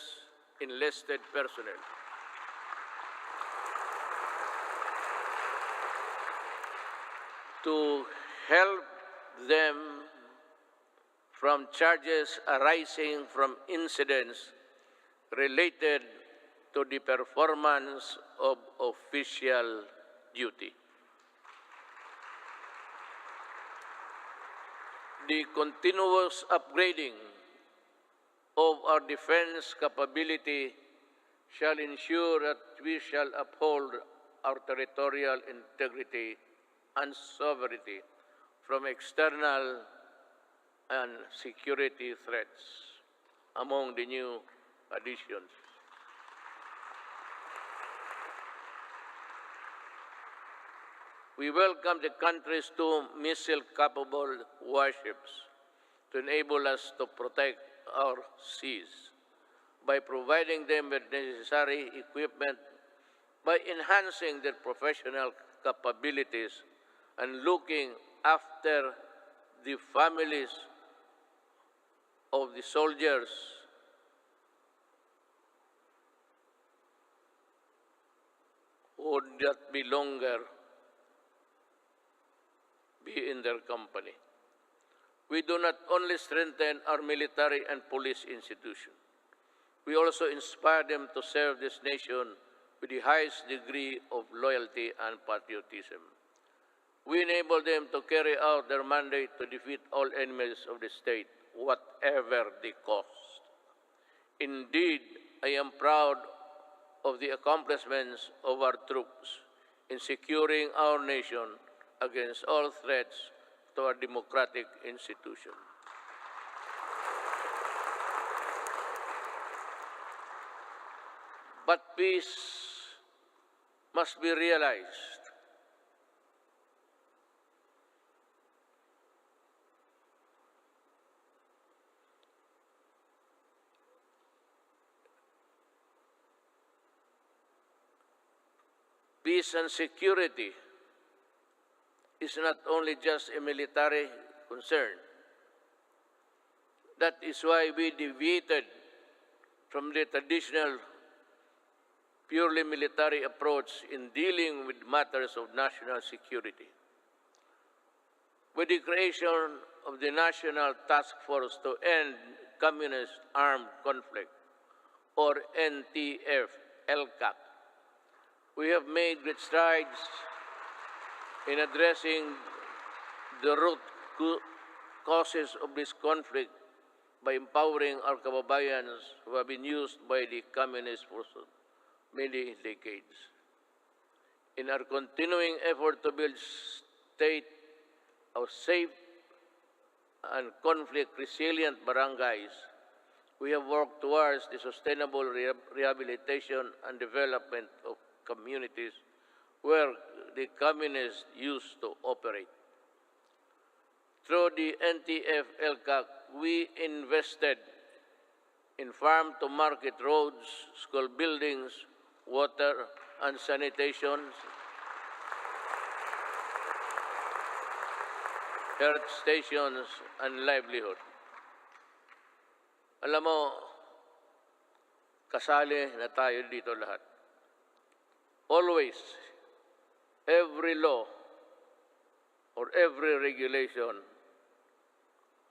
enlisted personnel. To help them from charges arising from incidents related to the performance of official duty. The continuous upgrading of our defense capability shall ensure that we shall uphold our territorial integrity and sovereignty from external and security threats among the new additions. We welcome the country's 2 missile-capable warships to enable us to protect our seas by providing them with necessary equipment, by enhancing their professional capabilities, and looking after the families of the soldiers who would not be longer be in their company. We do not only strengthen our military and police institutions, we also inspire them to serve this nation with the highest degree of loyalty and patriotism. We enable them to carry out their mandate to defeat all enemies of the state, whatever the cost. Indeed, I am proud of the accomplishments of our troops in securing our nation against all threats to our democratic institutions. But peace must be realized. Peace and security is not only just a military concern. That is why we deviated from the traditional purely military approach in dealing with matters of national security. With the creation of the National Task Force to End Communist Armed Conflict, or NTF-LCAC, we have made great strides in addressing the root causes of this conflict by empowering our kababayans who have been used by the communists for many decades. In our continuing effort to build state of safe and conflict-resilient barangays, we have worked towards the sustainable rehabilitation and development of communities where the communists used to operate. Through the NTF-LCAC, we invested in farm-to-market roads, school buildings, water and sanitation, health stations, and livelihood. Alam mo, kasali na tayo dito lahat. Always, every law or every regulation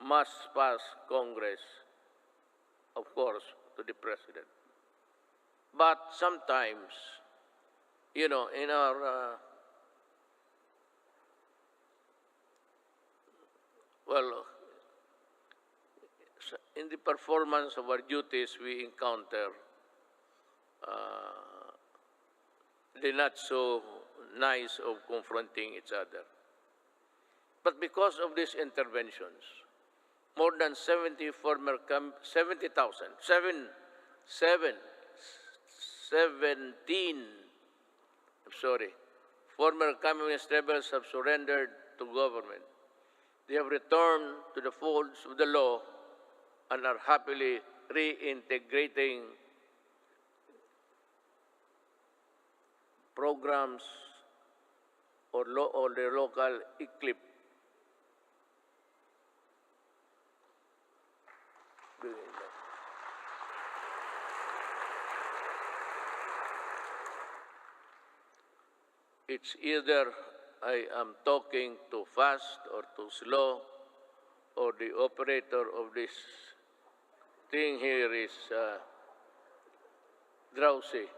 must pass Congress, of course, to the President. But sometimes, in our, in the performance of our duties, we encounter the not so nice of confronting each other. But because of these interventions, more than 17 former communist rebels have surrendered to government. They have returned to the folds of the law and are happily reintegrating programs or their local eclipse. It's either I am talking too fast or too slow, or the operator of this thing here is drowsy.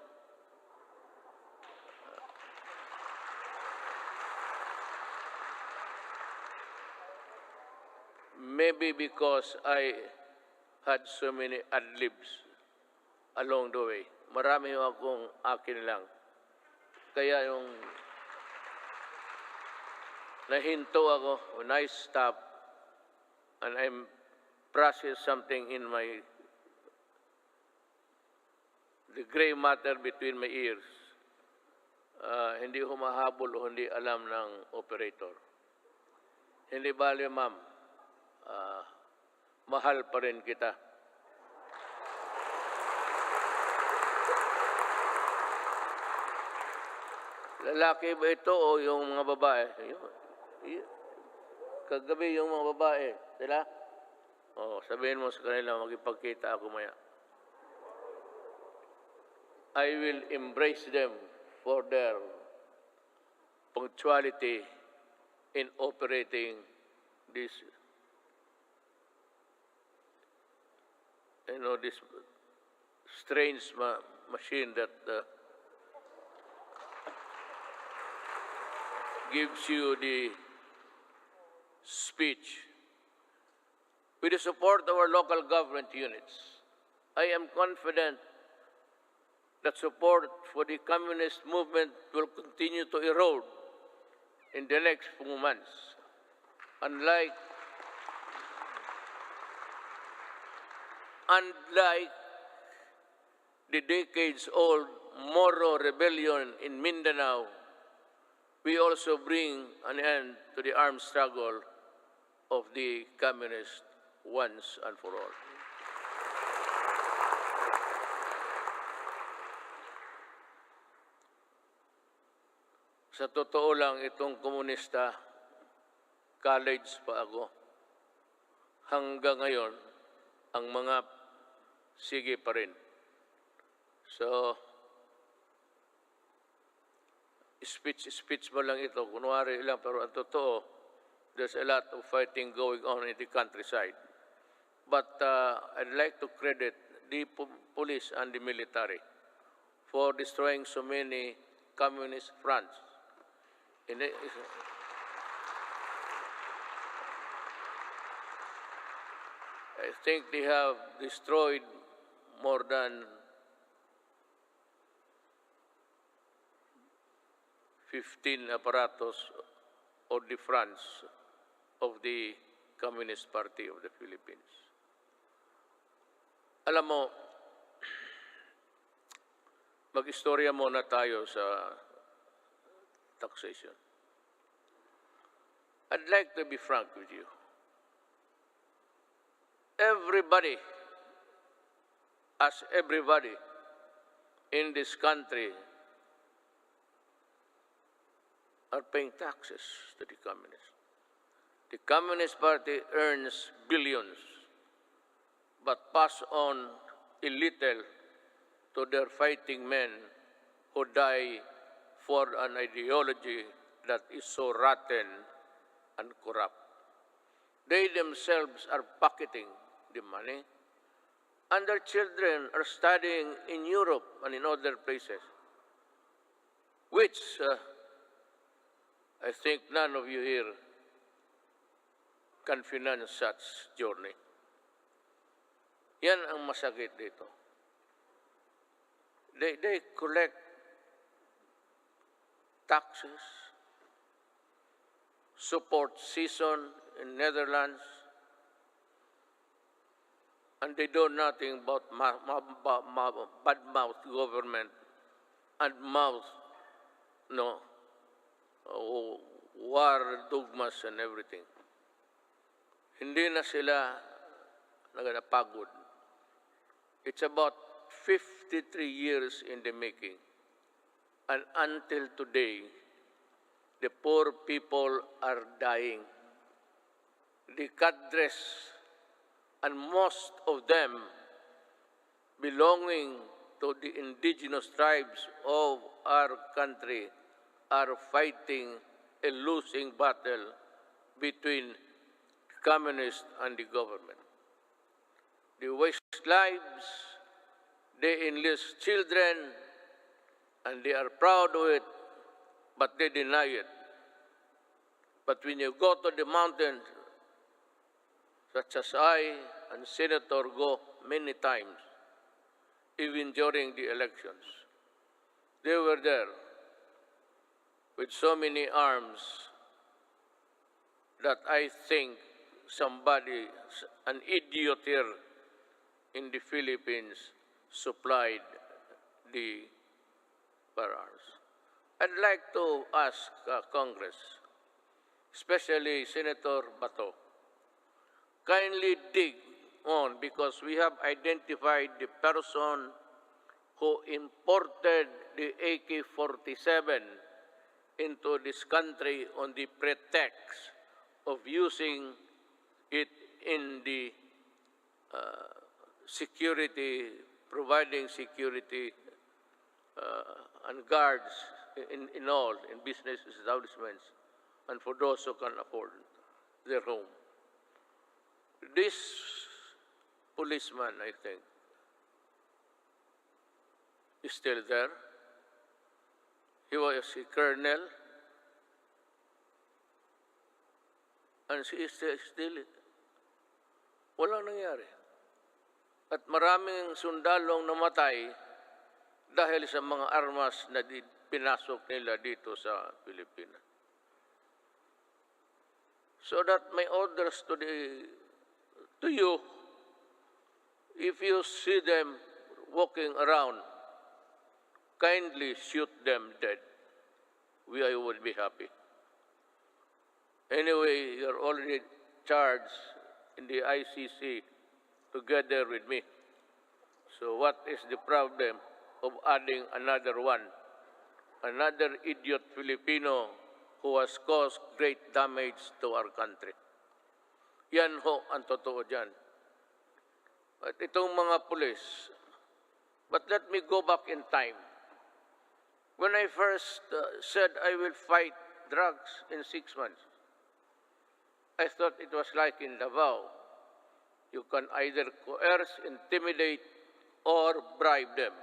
Maybe because I had so many ad-libs along the way. Marami akong akin lang. Kaya yung nahinto ako when I stop and I'm process something in the gray matter between my ears, hindi humahabol o hindi alam ng operator. Hindi bale, ma'am, mahal pa rin kita. Lalaki ba ito o yung mga babae? Kagabi yung mga babae, sila? Sabihin mo sa kanila, magipagkita ako maya. I will embrace them for their punctuality in operating this, this strange machine that gives you the speech. With the support of our local government units, I am confident that support for the communist movement will continue to erode in the next few months. Unlike the decades-old Moro rebellion in Mindanao, we also bring an end to the armed struggle of the communists once and for all. Sa totoo lang, itong komunista, college pa ako. Hanggang ngayon, ang mga sige pa rin. So, speech mo lang ito, kunwari lang, pero ang totoo, there's a lot of fighting going on in the countryside. But I'd like to credit the police and the military for destroying so many communist fronts. I think they have destroyed more than 15 apparatus or the fronts of the Communist Party of the Philippines. Alam mo, mag-istorya muna tayo sa taxation. I'd like to be frank with you. Everybody in this country are paying taxes to the communists. The Communist Party earns billions, but pass on a little to their fighting men who die for an ideology that is so rotten and corrupt. They themselves are pocketing the money, and their children are studying in Europe and in other places, which I think none of you here can finance such journey. Yan ang masakit dito. They collect taxes, support season in Netherlands, and they do nothing but bad-mouth government and mouth war dogmas and everything. Hindi na sila nagpagod. It's about 53 years in the making. And until today, the poor people are dying. The cadres, and most of them belonging to the indigenous tribes of our country, are fighting a losing battle between communists and the government. They waste lives, they enlist children, and they are proud of it, but they deny it. But when you go to the mountains, such as I and Senator go many times, even during the elections, they were there with so many arms that I think somebody, an idiot here in the Philippines, supplied the firearms. I'd like to ask Congress, especially Senator Bato, kindly dig on, because we have identified the person who imported the AK-47 into this country on the pretext of using it in the security, providing security and guards in business establishments and for those who can afford their home. This policeman, I think, is still there. He was a colonel, and she is still, walang nangyari. At maraming sundalong namatay dahil sa mga armas na pinasok nila dito sa Pilipinas. So that my orders to you, if you see them walking around, kindly shoot them dead. I would be happy. Anyway, you're already charged in the ICC together with me. So what is the problem of adding another one? Another idiot Filipino who has caused great damage to our country. Yan ho ang totoo dyan. At itong mga pulis, but let me go back in time. When I first said I will fight drugs in 6 months, I thought it was like in Davao. You can either coerce, intimidate, or bribe them,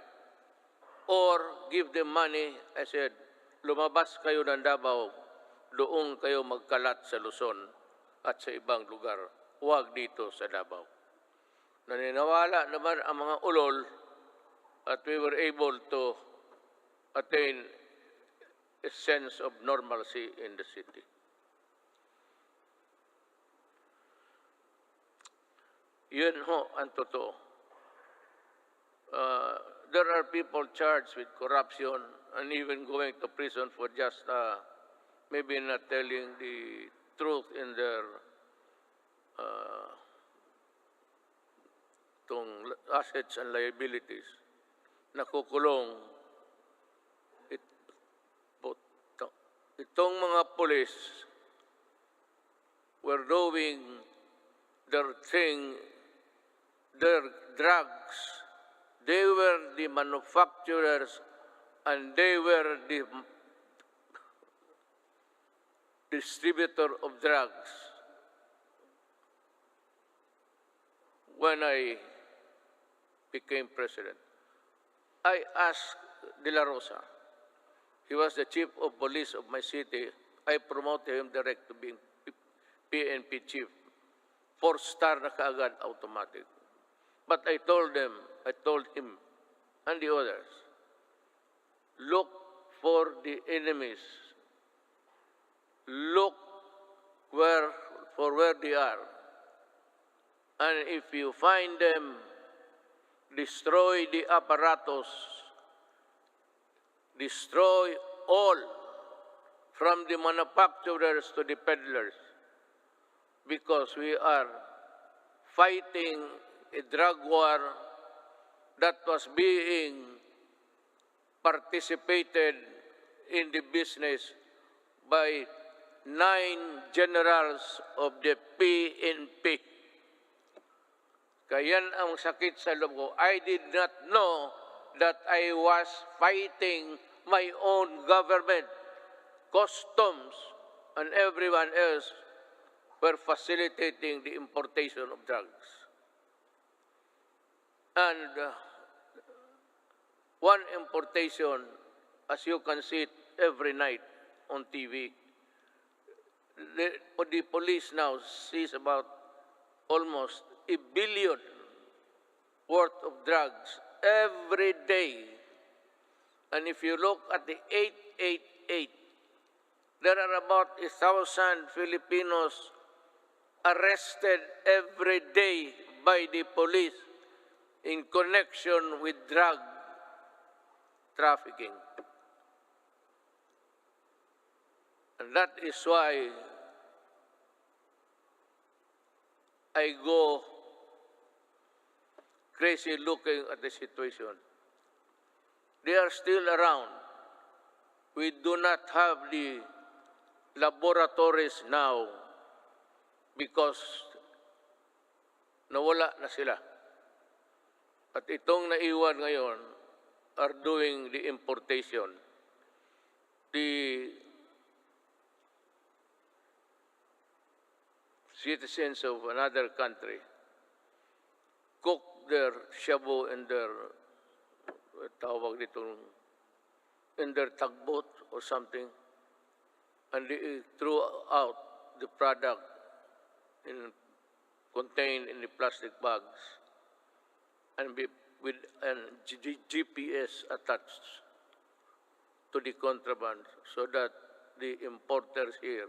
or give them money. I said, lumabas kayo ng Davao, doon kayo magkalat sa Luzon at sa ibang lugar. Huwag dito sa Davao. Naniniwala naman ang mga ulol at we were able to attain a sense of normalcy in the city. Yun ho ang totoo. There are people charged with corruption and even going to prison for just maybe not telling the truth in their assets and liabilities. Nakukulong. Itong mga pulis were doing their thing, their drugs. They were the manufacturers and they were the distributor of drugs. When I became president, I asked De La Rosa. He was the chief of police of my city. I promoted him direct to being PNP chief. 4-star na kaagad, automatic. But I told him and the others, look for the enemies. Look for where they are. And if you find them, destroy the apparatus. Destroy all, from the manufacturers to the peddlers, because we are fighting a drug war that was being participated in the business by 9 generals of the PNP. Kaya ang sakit sa loob ko. I did not know that I was fighting my own government. Customs and everyone else were facilitating the importation of drugs. And one importation, as you can see it every night on TV, the police now sees about almost $1 billion worth of drugs every day. And if you look at the 888, there are about 1,000 Filipinos arrested every day by the police in connection with drug trafficking. And that is why I go crazy looking at the situation. They are still around. We do not have the laboratories now because nawala na sila. At itong naiwan ngayon are doing the importation. The citizens of another country cook their shabu in their in their tugboat or something, and they threw out the product contained in the plastic bags and with an GPS attached to the contraband so that the importers here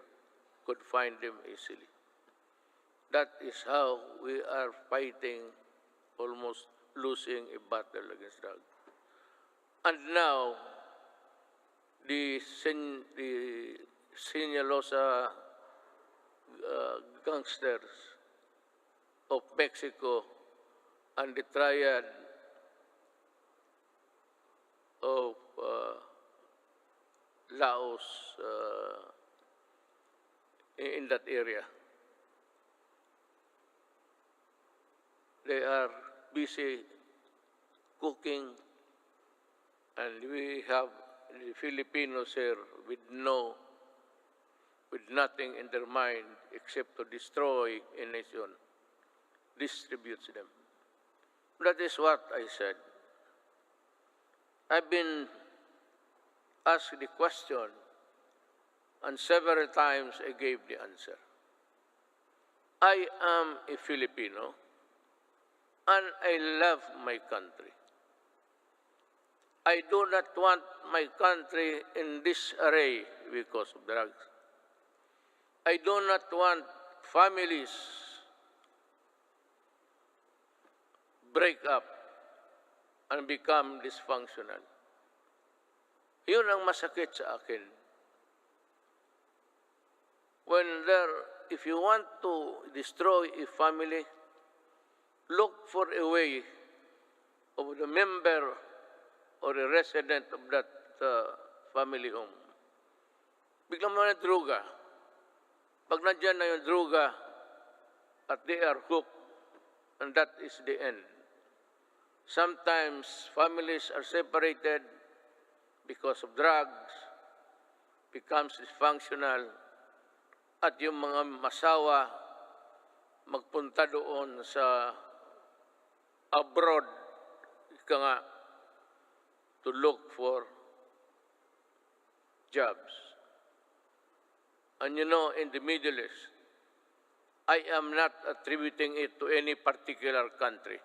could find them easily. That is how we are fighting, almost losing a battle against drugs. And now, the Sinaloa gangsters of Mexico and the triad of Laos in that area. They are busy cooking, and we have the Filipinos here with nothing in their mind except to destroy a nation, distributes them. That is what I said. I've been asked the question, and several times I gave the answer. I am a Filipino, and I love my country. I do not want my country in disarray because of drugs. I do not want families break up and become dysfunctional. Yun ang masakit sa akin. If you want to destroy a family, look for a way of the member or a resident of that family home. Biglang mo na droga. Pag nandyan na yung droga at they are hooked, and that is the end. Sometimes families are separated because of drugs, becomes dysfunctional, at yung mga masawa magpunta doon sa abroad, ika nga, to look for jobs. And you know, in the Middle East, I am not attributing it to any particular country,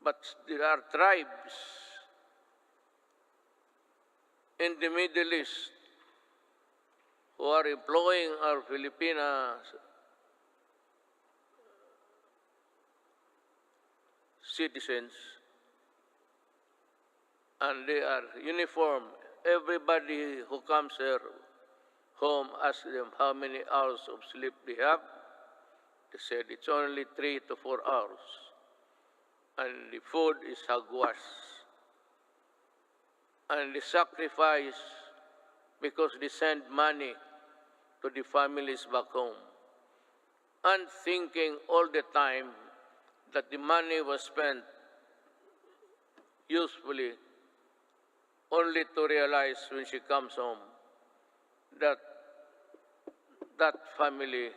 but there are tribes in the Middle East who are employing our Filipina citizens, and they are uniform. Everybody who comes here home asks them how many hours of sleep they have. They said it's only 3 to 4 hours. And the food is hogwash. And the sacrifice, because they send money to the families back home, and thinking all the time that the money was spent usefully, only to realize when she comes home that that family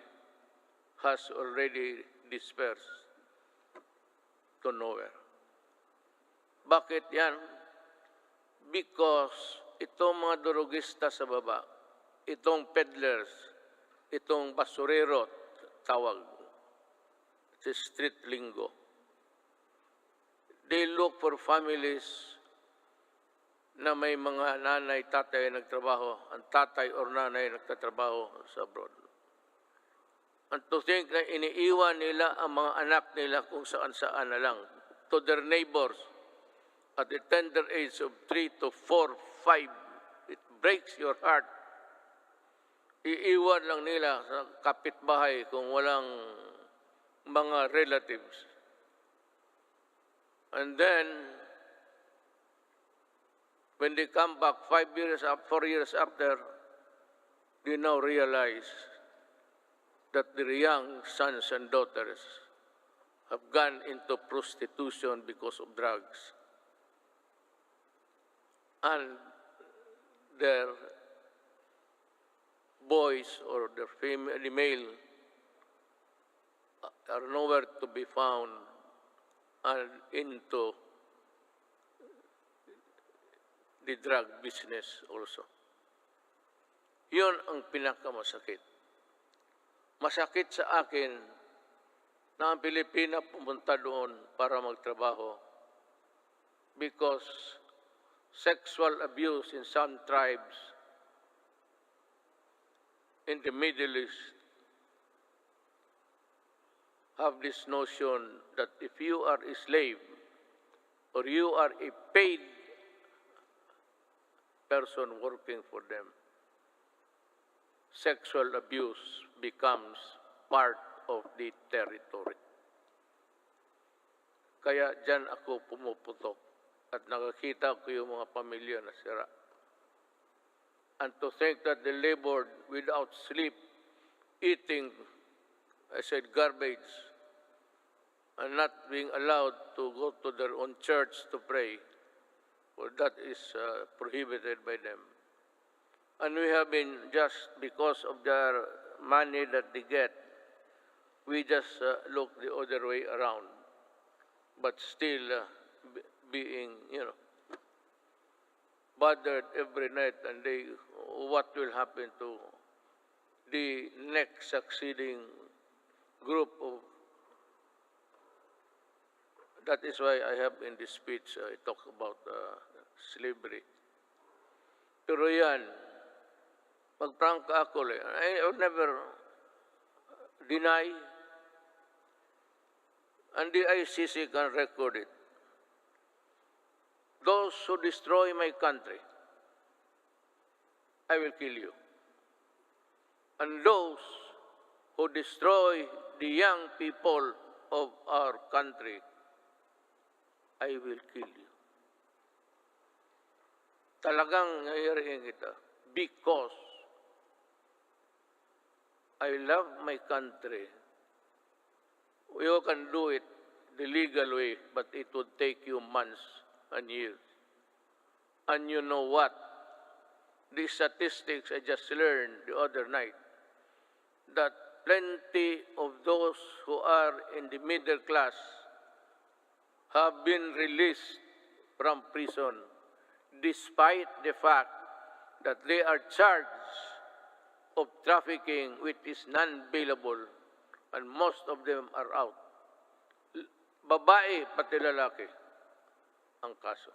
has already dispersed to nowhere. Bakit yan? Because itong mga durugista sa baba, itong peddlers, itong basurero, tawag, it's street lingo. They look for families na may mga nanay, tatay nagtrabaho, ang tatay or nanay nagtatrabaho sa abroad. And to think na iniiwan nila ang mga anak nila kung saan-saan na lang, to their neighbors at the tender age of 3 to 4, 5, it breaks your heart. Iiwan lang nila sa kapitbahay kung walang mga relatives. And then, when they come back 4 years after, they now realize that their young sons and daughters have gone into prostitution because of drugs. And their boys or their the male are nowhere to be found and into the drug business also. Yun ang pinakamasakit. Masakit sa akin na ang Pilipina pumunta doon para magtrabaho because sexual abuse in some tribes in the Middle East have this notion that if you are a slave or you are a paid person working for them, sexual abuse becomes part of the territory. Kaya dyan ako pumuputok at nakakita ko yung mga pamilya na sira. And to think that they labored without sleep, eating, I said, garbage, and not being allowed to go to their own church to pray, well, that is prohibited by them. And we have been, just because of their money that they get, we just look the other way around, but still being, bothered every night and day, what will happen to the next succeeding group of. That is why I have in this speech, I talk about slavery. Pero yan, magprangka ako, I will never deny, and the ICC can record it. Those who destroy my country, I will kill you. And those who destroy the young people of our country, I will kill you. Talagang nangyayariin ito because I love my country. You can do it the legal way, but it would take you months and years. And you know what? The statistics I just learned the other night, that plenty of those who are in the middle class have been released from prison despite the fact that they are charged of trafficking which is non-bailable, and most of them are out. Babae pati lalaki ang kaso.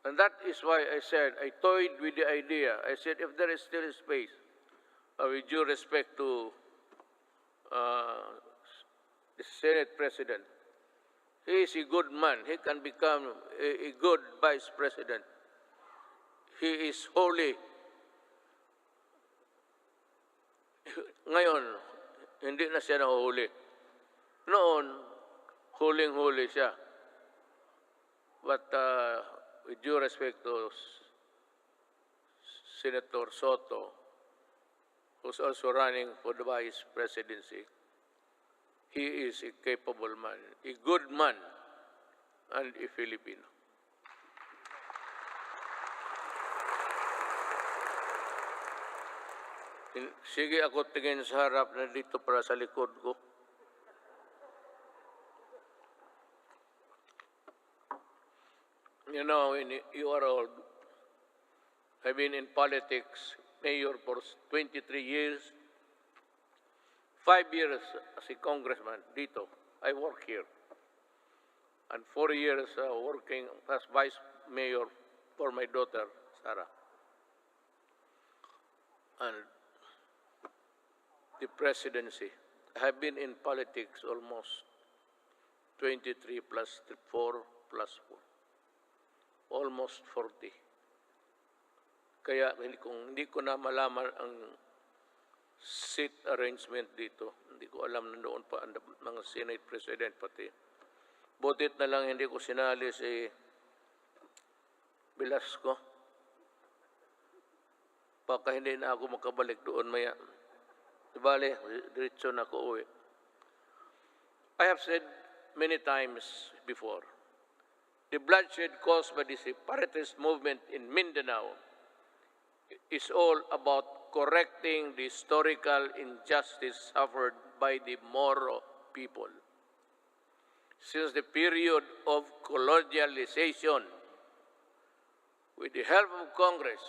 And that is why I said, I toyed with the idea. I said, if there is still space, with due respect to the Senate President, he is a good man. He can become a good Vice President. He is holy. Ngayon, hindi na siya nahuhuli. Noon, huling-huli siya. But with due respect to Senator Soto, who's also running for the Vice Presidency, he is a capable man, a good man, and a Filipino. Sige ako tingin sa harap na dito para sa likod ko. You know, you are old. I've been in politics, mayor for 23 years. 5 years as a congressman dito. I work here. And 4 years working as vice mayor for my daughter, Sarah. And the presidency. I have been in politics almost 23 plus 4 plus 4. Almost 40. Kaya hindi ko na malaman ang seat arrangement dito. Hindi ko alam na noon pa ang mga Senate President pati. Butit na lang hindi ko sinali si Velasco. Baka hindi na ako makabalik doon maya. Bale, diretso na ako uwi. I have said many times before, the bloodshed caused by the separatist movement in Mindanao is all about correcting the historical injustice suffered by the Moro people. Since the period of colonialization, with the help of Congress,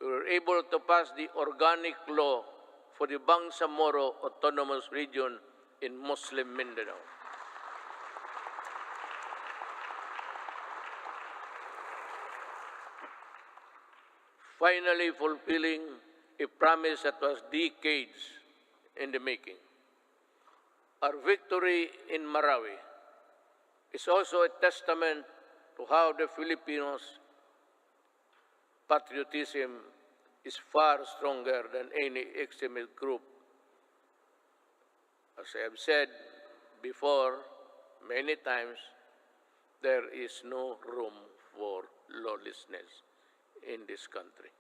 we were able to pass the organic law for the Bangsamoro Autonomous Region in Muslim Mindanao. finally fulfilling a promise that was decades in the making. Our victory in Marawi is also a testament to how the Filipinos' patriotism is far stronger than any extremist group. As I have said before many times, there is no room for lawlessness in this country.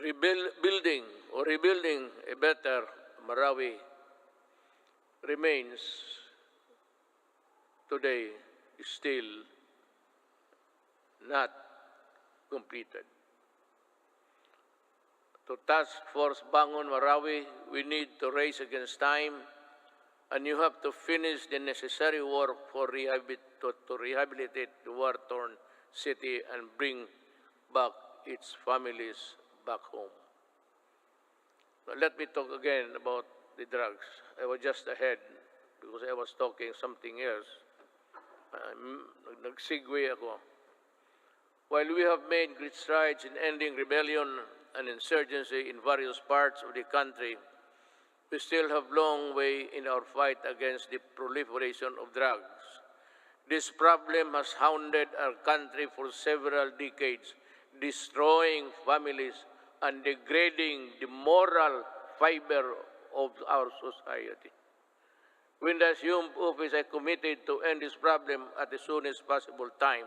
Rebuilding a better Marawi remains today still not completed. To Task Force Bangon Marawi, we need to race against time, and you have to finish the necessary work for to rehabilitate the war-torn city and bring back its families back home. Now, let me talk again about the drugs. I was just ahead because I was talking something else. Nag-segue ako. While we have made great strides in ending rebellion and insurgency in various parts of the country, we still have a long way in our fight against the proliferation of drugs. This problem has hounded our country for several decades, destroying families and degrading the moral fiber of our society. When the assumed office, I committed to end this problem at the soonest possible time.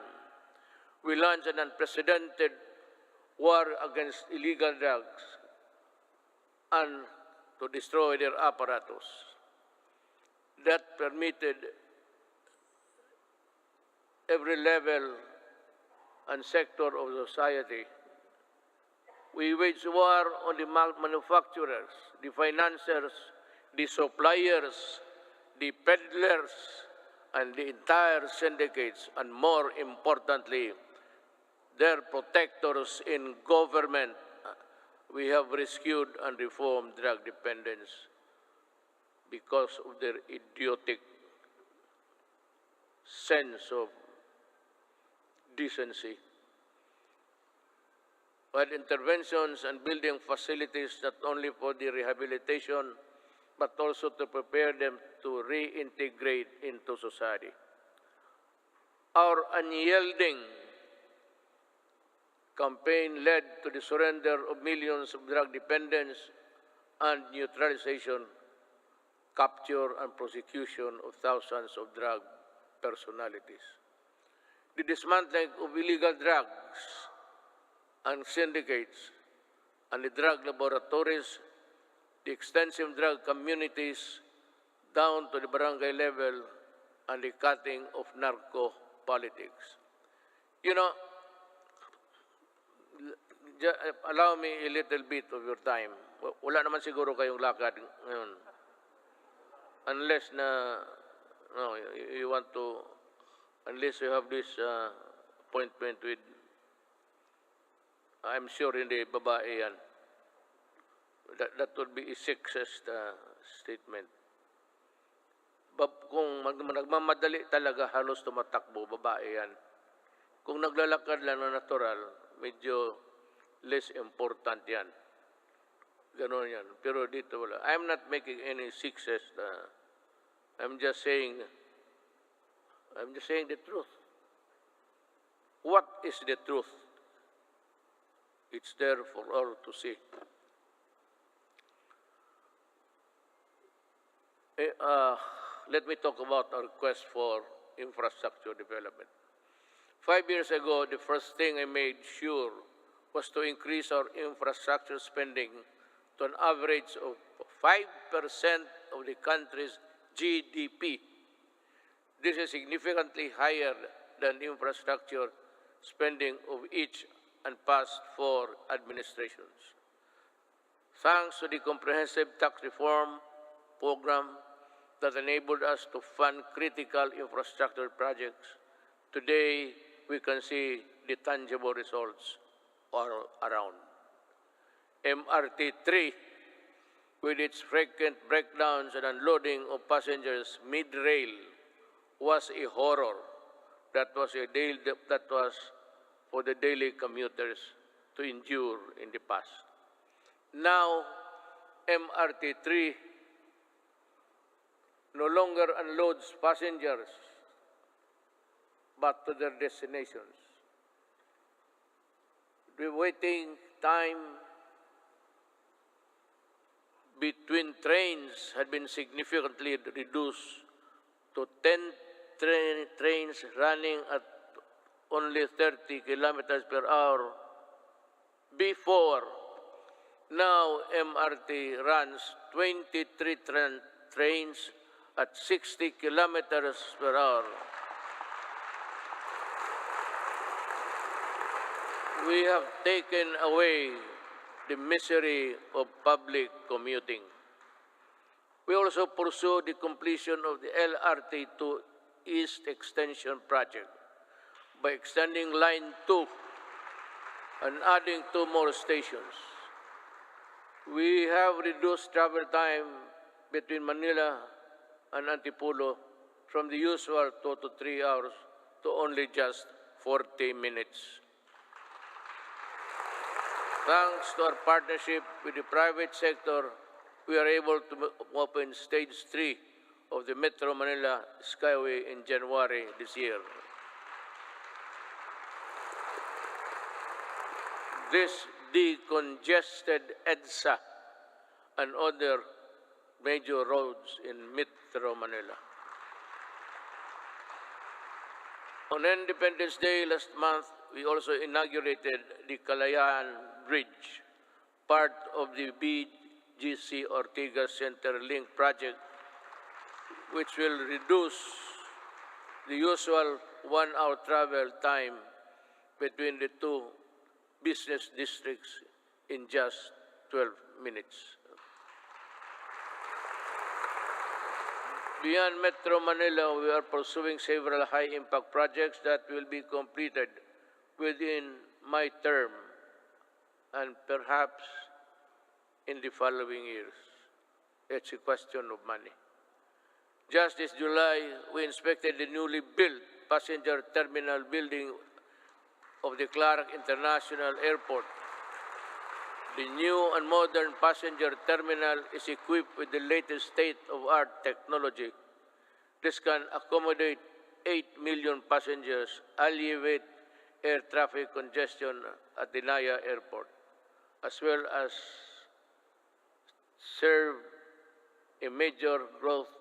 We launched an unprecedented war against illegal drugs and to destroy their apparatus. That permitted every level and sector of society. We waged war on the manufacturers, the financiers, the suppliers, the peddlers, and the entire syndicates, and more importantly, their protectors in government. We have rescued and reformed drug dependence because of their idiotic sense of decency. While interventions and building facilities not only for the rehabilitation, but also to prepare them to reintegrate into society. Our unyielding campaign led to the surrender of millions of drug dependents and neutralization, capture, and prosecution of thousands of drug personalities. The dismantling of illegal drugs and syndicates and the drug laboratories, the extensive drug communities down to the barangay level, and the cutting of narco politics. You know, allow me a little bit of your time. Wala naman siguro kayong lakad ngayon. Unless you want to, unless you have this appointment with, I'm sure hindi babae yan. That would be a sexist statement. Kung nagmamadali talaga, halos tumatakbo, babae yan. Kung naglalakad lang na natural, medyo less important yan. Ganon yan. Pero dito wala. I'm not making any sexist. I'm just saying the truth. What is the truth? It's there for all to see. Let me talk about our quest for infrastructure development. 5 years ago, the first thing I made sure was to increase our infrastructure spending to an average of 5% of the country's GDP. This is significantly higher than infrastructure spending of each and past 4 administrations. Thanks to the comprehensive tax reform program that enabled us to fund critical infrastructure projects, today we can see the tangible results all around. MRT 3, with its frequent breakdowns and unloading of passengers mid-rail, was a horror. That was for the daily commuters to endure in the past. Now, MRT3 no longer unloads passengers but to their destinations. The waiting time between trains had been significantly reduced to 10 trains running at only 30 kilometers per hour before. Now MRT runs 23 trains at 60 kilometers per hour. We have taken away the misery of public commuting. We also pursue the completion of the LRT to East Extension project by extending Line 2 and adding 2 more stations. We have reduced travel time between Manila and Antipolo from the usual 2 to 3 hours to only just 40 minutes. Thanks to our partnership with the private sector, we are able to open Stage 3 of the Metro Manila Skyway in January this year. This decongested EDSA and other major roads in Metro Manila. On Independence Day last month, we also inaugurated the Kalayaan Bridge, part of the BGC Ortigas Center Link project, which will reduce the usual 1-hour travel time between the two business districts in just 12 minutes. Beyond Metro Manila, we are pursuing several high-impact projects that will be completed within my term and perhaps in the following years. It's a question of money. Just this July, we inspected the newly built passenger terminal building of the Clark International Airport. The new and modern passenger terminal is equipped with the latest state-of-art technology. This can accommodate 8 million passengers, alleviate air traffic congestion at the Naya Airport, as well as serve a major growth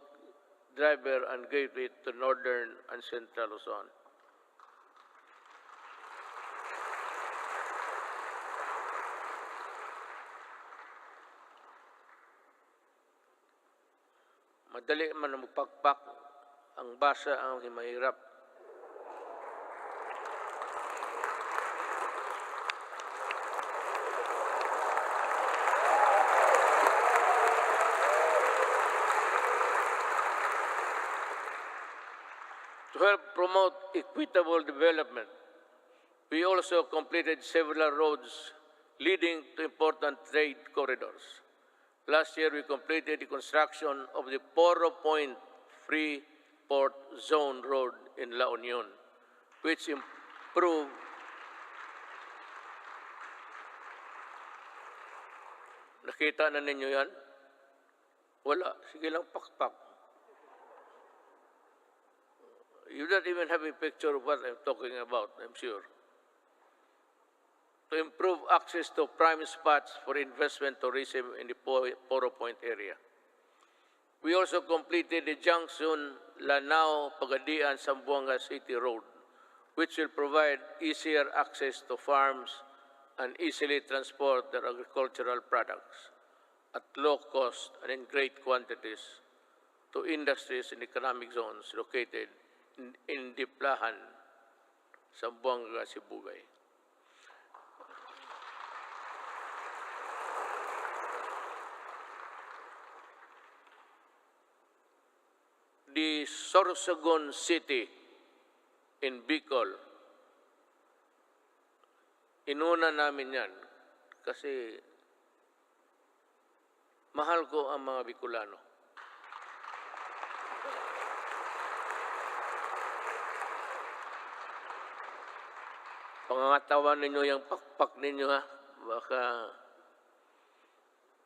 driver and gateway to Northern and Central Luzon. Madali man magpakpak, ang basa ang mahirap. To help promote equitable development, we also completed several roads leading to important trade corridors. Last year, we completed the construction of the Poro Point Free Port Zone Road in La Union, which improved nakita na ninyo yan? Wala. Sige lang pakpak. You don't even have a picture of what I'm talking about, I'm sure. To improve access to prime spots for investment tourism in the Poro Point area. We also completed the junction Lanao-Pagadian-Zamboanga City Road, which will provide easier access to farms and easily transport their agricultural products at low cost and in great quantities to industries and economic zones located in Diplahan, Zamboanga, Sibugay. The Sorsogon City in Bicol, inuna namin yan kasi Mahal ko ang mga Bicolano. Pangangatawan ninyo yung pakpak ninyo, ha? Baka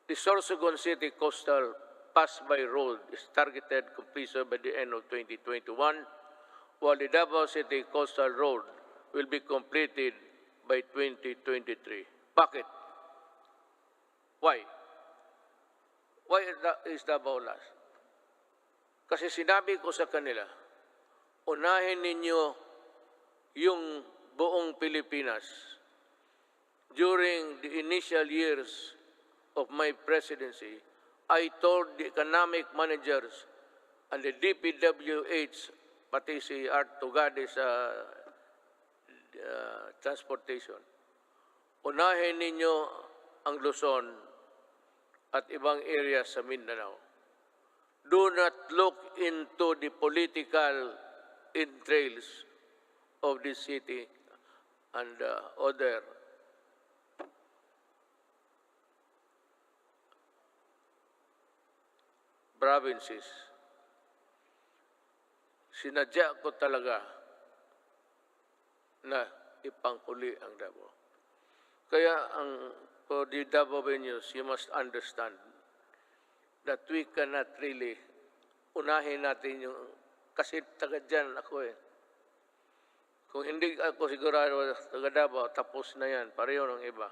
the Sorsogon City Coastal Pass-by Road is targeted completion by the end of 2021, while the Davao City Coastal Road will be completed by 2023. Bakit? Why? Why is Davao last? Kasi sinabi ko sa kanila, unahin ninyo yung buong Pilipinas. During the initial years of my presidency, I told the economic managers and the DPWH, pati si Art Tugade sa transportation, unahin ninyo ang Luzon at ibang areas sa Mindanao. Do not look into the political entrails of this city and other provinces. Sinadya ko talaga na ipanghuli ang Davao. Kaya for the Davaoenos, you must understand that we cannot really unahin natin yung, kasi taga dyan ako eh. Kung hindi ako sigurado taga Davao, tapos na yan, pareho ng iba.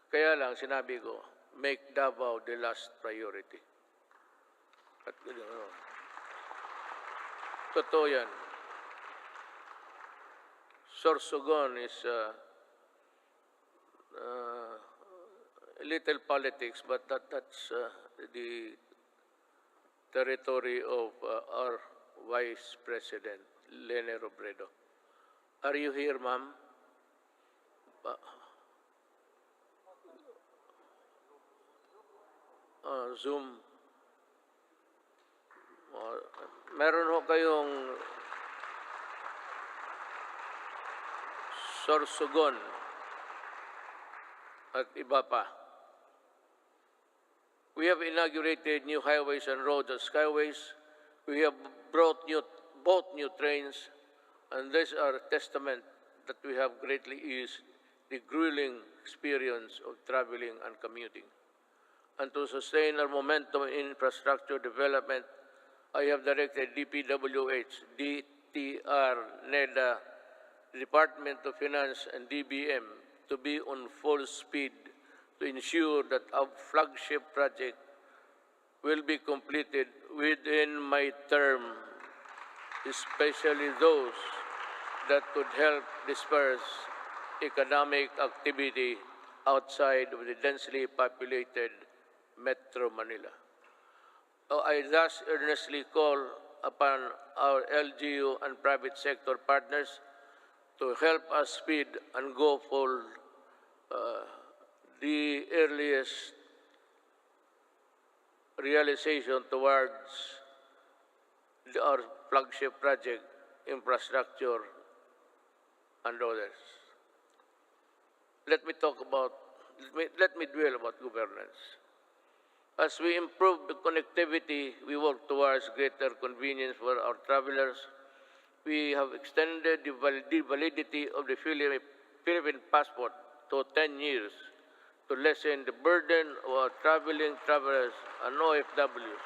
Kaya lang sinabi ko, make Davao the last priority. At totoo yan. Sorsogon is a little politics, but that's the territory of our Vice President, Lene Robredo. Are you here, ma'am? Zoom. Meron ho kayong Sorsogon at iba pa. We have inaugurated new highways and roads and skyways. We have bought new trains, and these are a testament that we have greatly eased the grueling experience of traveling and commuting. And to sustain our momentum in infrastructure development, I have directed DPWH, DTR, NEDA, Department of Finance, and DBM to be on full speed to ensure that our flagship project will be completed within my term, especially those that could help disperse economic activity outside of the densely populated Metro Manila. I thus earnestly call upon our LGU and private sector partners to help us speed and go for the earliest realization towards our flagship project, infrastructure, and others. Let me dwell about governance. As we improve the connectivity, we work towards greater convenience for our travelers. We have extended the validity of the Philippine passport to 10 years to lessen the burden of our traveling travelers and OFWs.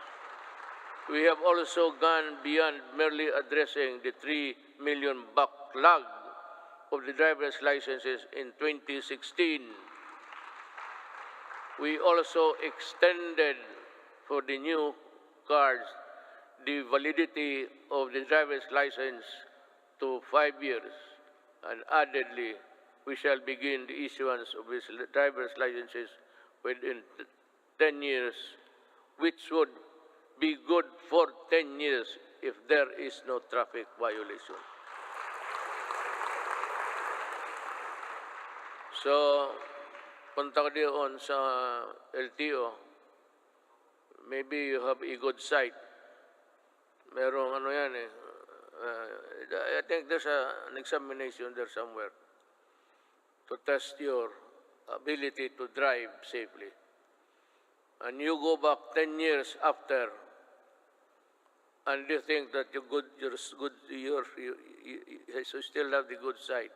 We have also gone beyond merely addressing the 3 million backlog of the driver's licenses in 2016. We also extended for the new cars the validity of the driver's license to 5 years, and addedly, we shall begin the issuance of these driver's licenses within 10 years, which would be good for 10 years if there is no traffic violation. So, punta ka doon sa LTO, maybe you have a good sight. Merong ano yan eh. I think there's an examination there somewhere to test your ability to drive safely. and you go back 10 years after, and you think that you still have the good side,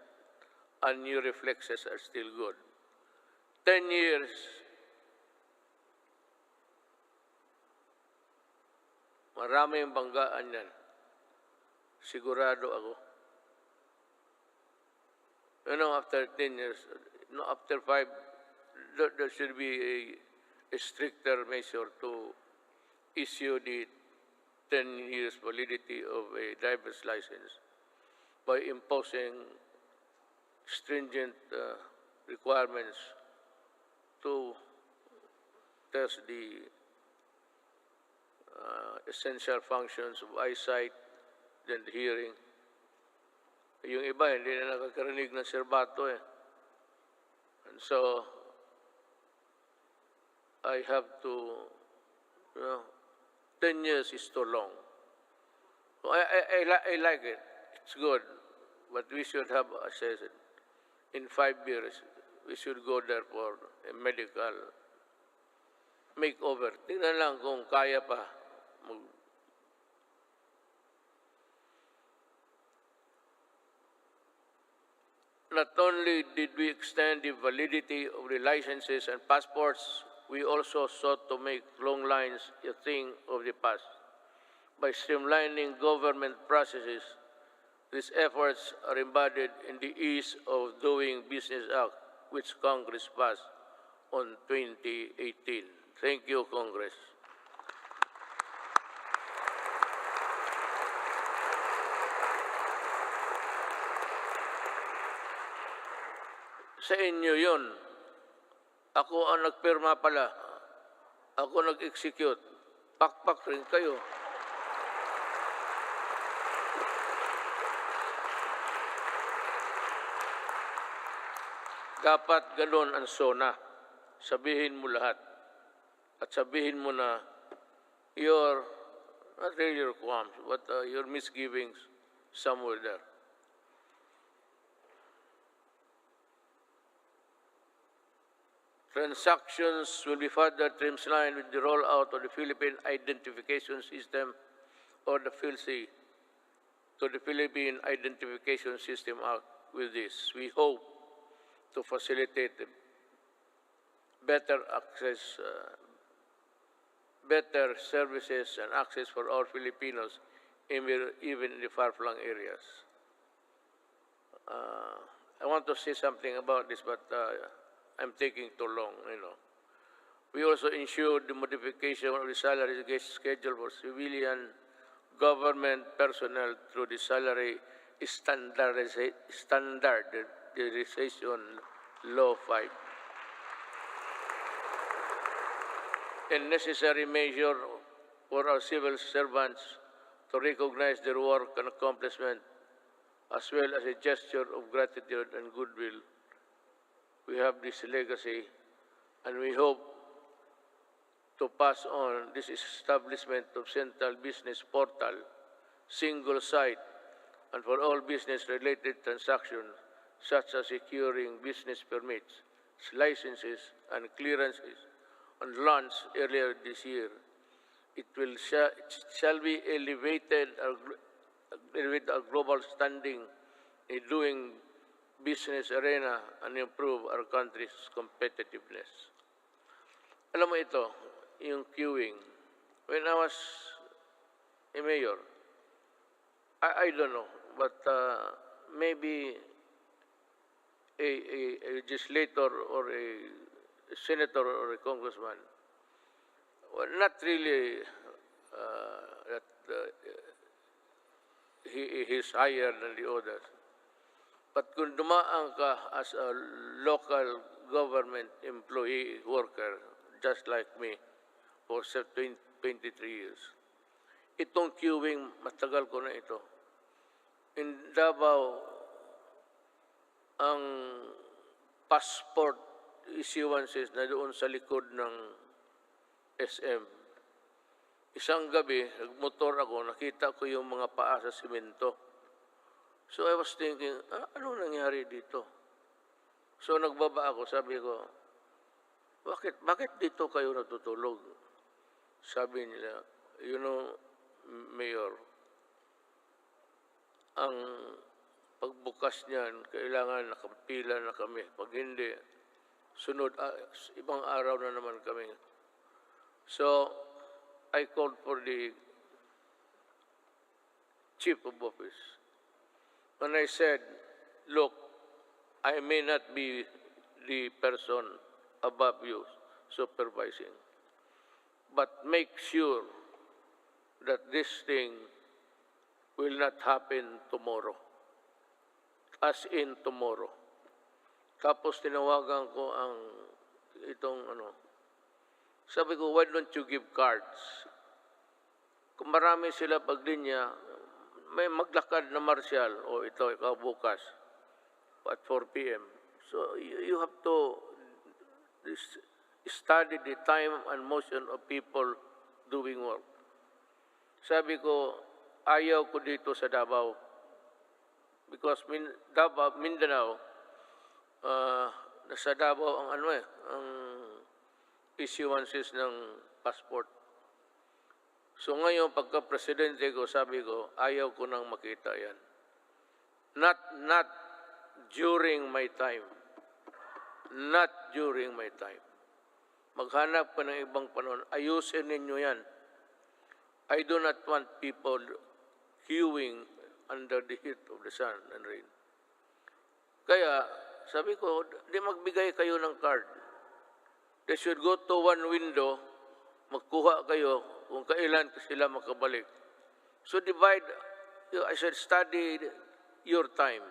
and your reflexes are still good. 10 years, maraming banggaan yan. Sigurado ako. You know, after 10 years, no, after 5, there should be a stricter measure to issue the 10 years validity of a driver's license by imposing stringent requirements to test the essential functions of eyesight, then the hearing. Yung iba, hindi na nakakarinig ng serbato eh. And so, I have to, 10 years is too long. So I like it. It's good. But we should have, as I said, in 5 years, we should go there for a medical makeover. Tingnan lang kung kaya pa. Not only did we extend the validity of the licenses and passports, we also sought to make long lines a thing of the past. By streamlining government processes, these efforts are embodied in the Ease of Doing Business Act, which Congress passed on 2018. Thank you, Congress. Sa inyo yun. Ako ang nagpirma pala. Ako nag-execute. Pakpak rin kayo. Dapat ganun ang SONA. Sabihin mo lahat. At sabihin mo na your, not really your qualms, but your misgivings somewhere there. Transactions will be further streamlined with the rollout of the Philippine Identification System, or the PhilSy, to the Philippine Identification System Act. With this, we hope to facilitate better access, better services and access for all Filipinos, even in the far-flung areas. I want to say something about this, but I'm taking too long, We also ensured the modification of the salary schedule for civilian government personnel through the salary standardization law 5. A necessary measure for our civil servants to recognize their work and accomplishment, as well as a gesture of gratitude and goodwill. We have this legacy, and we hope to pass on this establishment of Central Business Portal, single site, and for all business-related transactions, such as securing business permits, licenses, and clearances, and launched earlier this year. It shall be elevated with a global standing in doing business arena and improve our country's competitiveness. Alam mo ito, yung queuing. When I was a mayor, I don't know, but maybe a legislator or a senator or a congressman, well, not really that he is higher than the others. But kung dumaan ka as a local government employee worker, just like me, for 23 years, itong queuing, matagal ko na ito. In Davao, ang passport issuances na doon sa likod ng SM, isang gabi, nagmotor ako, nakita ko yung mga paa sa simento. So I was thinking, ano nangyari dito? So nagbaba ako, sabi ko, bakit dito kayo natutulog? Sabi nila, you know, Mayor, ang pagbukas niyan, kailangan nakapila na kami. Pag hindi, sunod, ibang araw na naman kami. So, I called for the chief of office. And I said, look, I may not be the person above you supervising, but make sure that this thing will not happen tomorrow. As in tomorrow. Tapos tinawagan ko ang sabi ko, why don't you give cards? Kung marami sila paglinya, may maglakad na martial, o ito, ikaw bukas, at 4 p.m. So you have to study the time and motion of people doing work. Sabi ko, ayaw ko dito sa Davao. Because Mindanao, nasa Davao ang ang issuances ng passport. So ngayon, pagka-presidente ko, sabi ko, ayaw ko nang makita yan. Not during my time. Not during my time. Maghanap ka ng ibang panahon. Ayusin ninyo yan. I do not want people queuing under the heat of the sun and rain. Kaya, sabi ko, di magbigay kayo ng card. They should go to one window, magkuha kayo kung kailan sila makabalik. So divide, I said, study your time.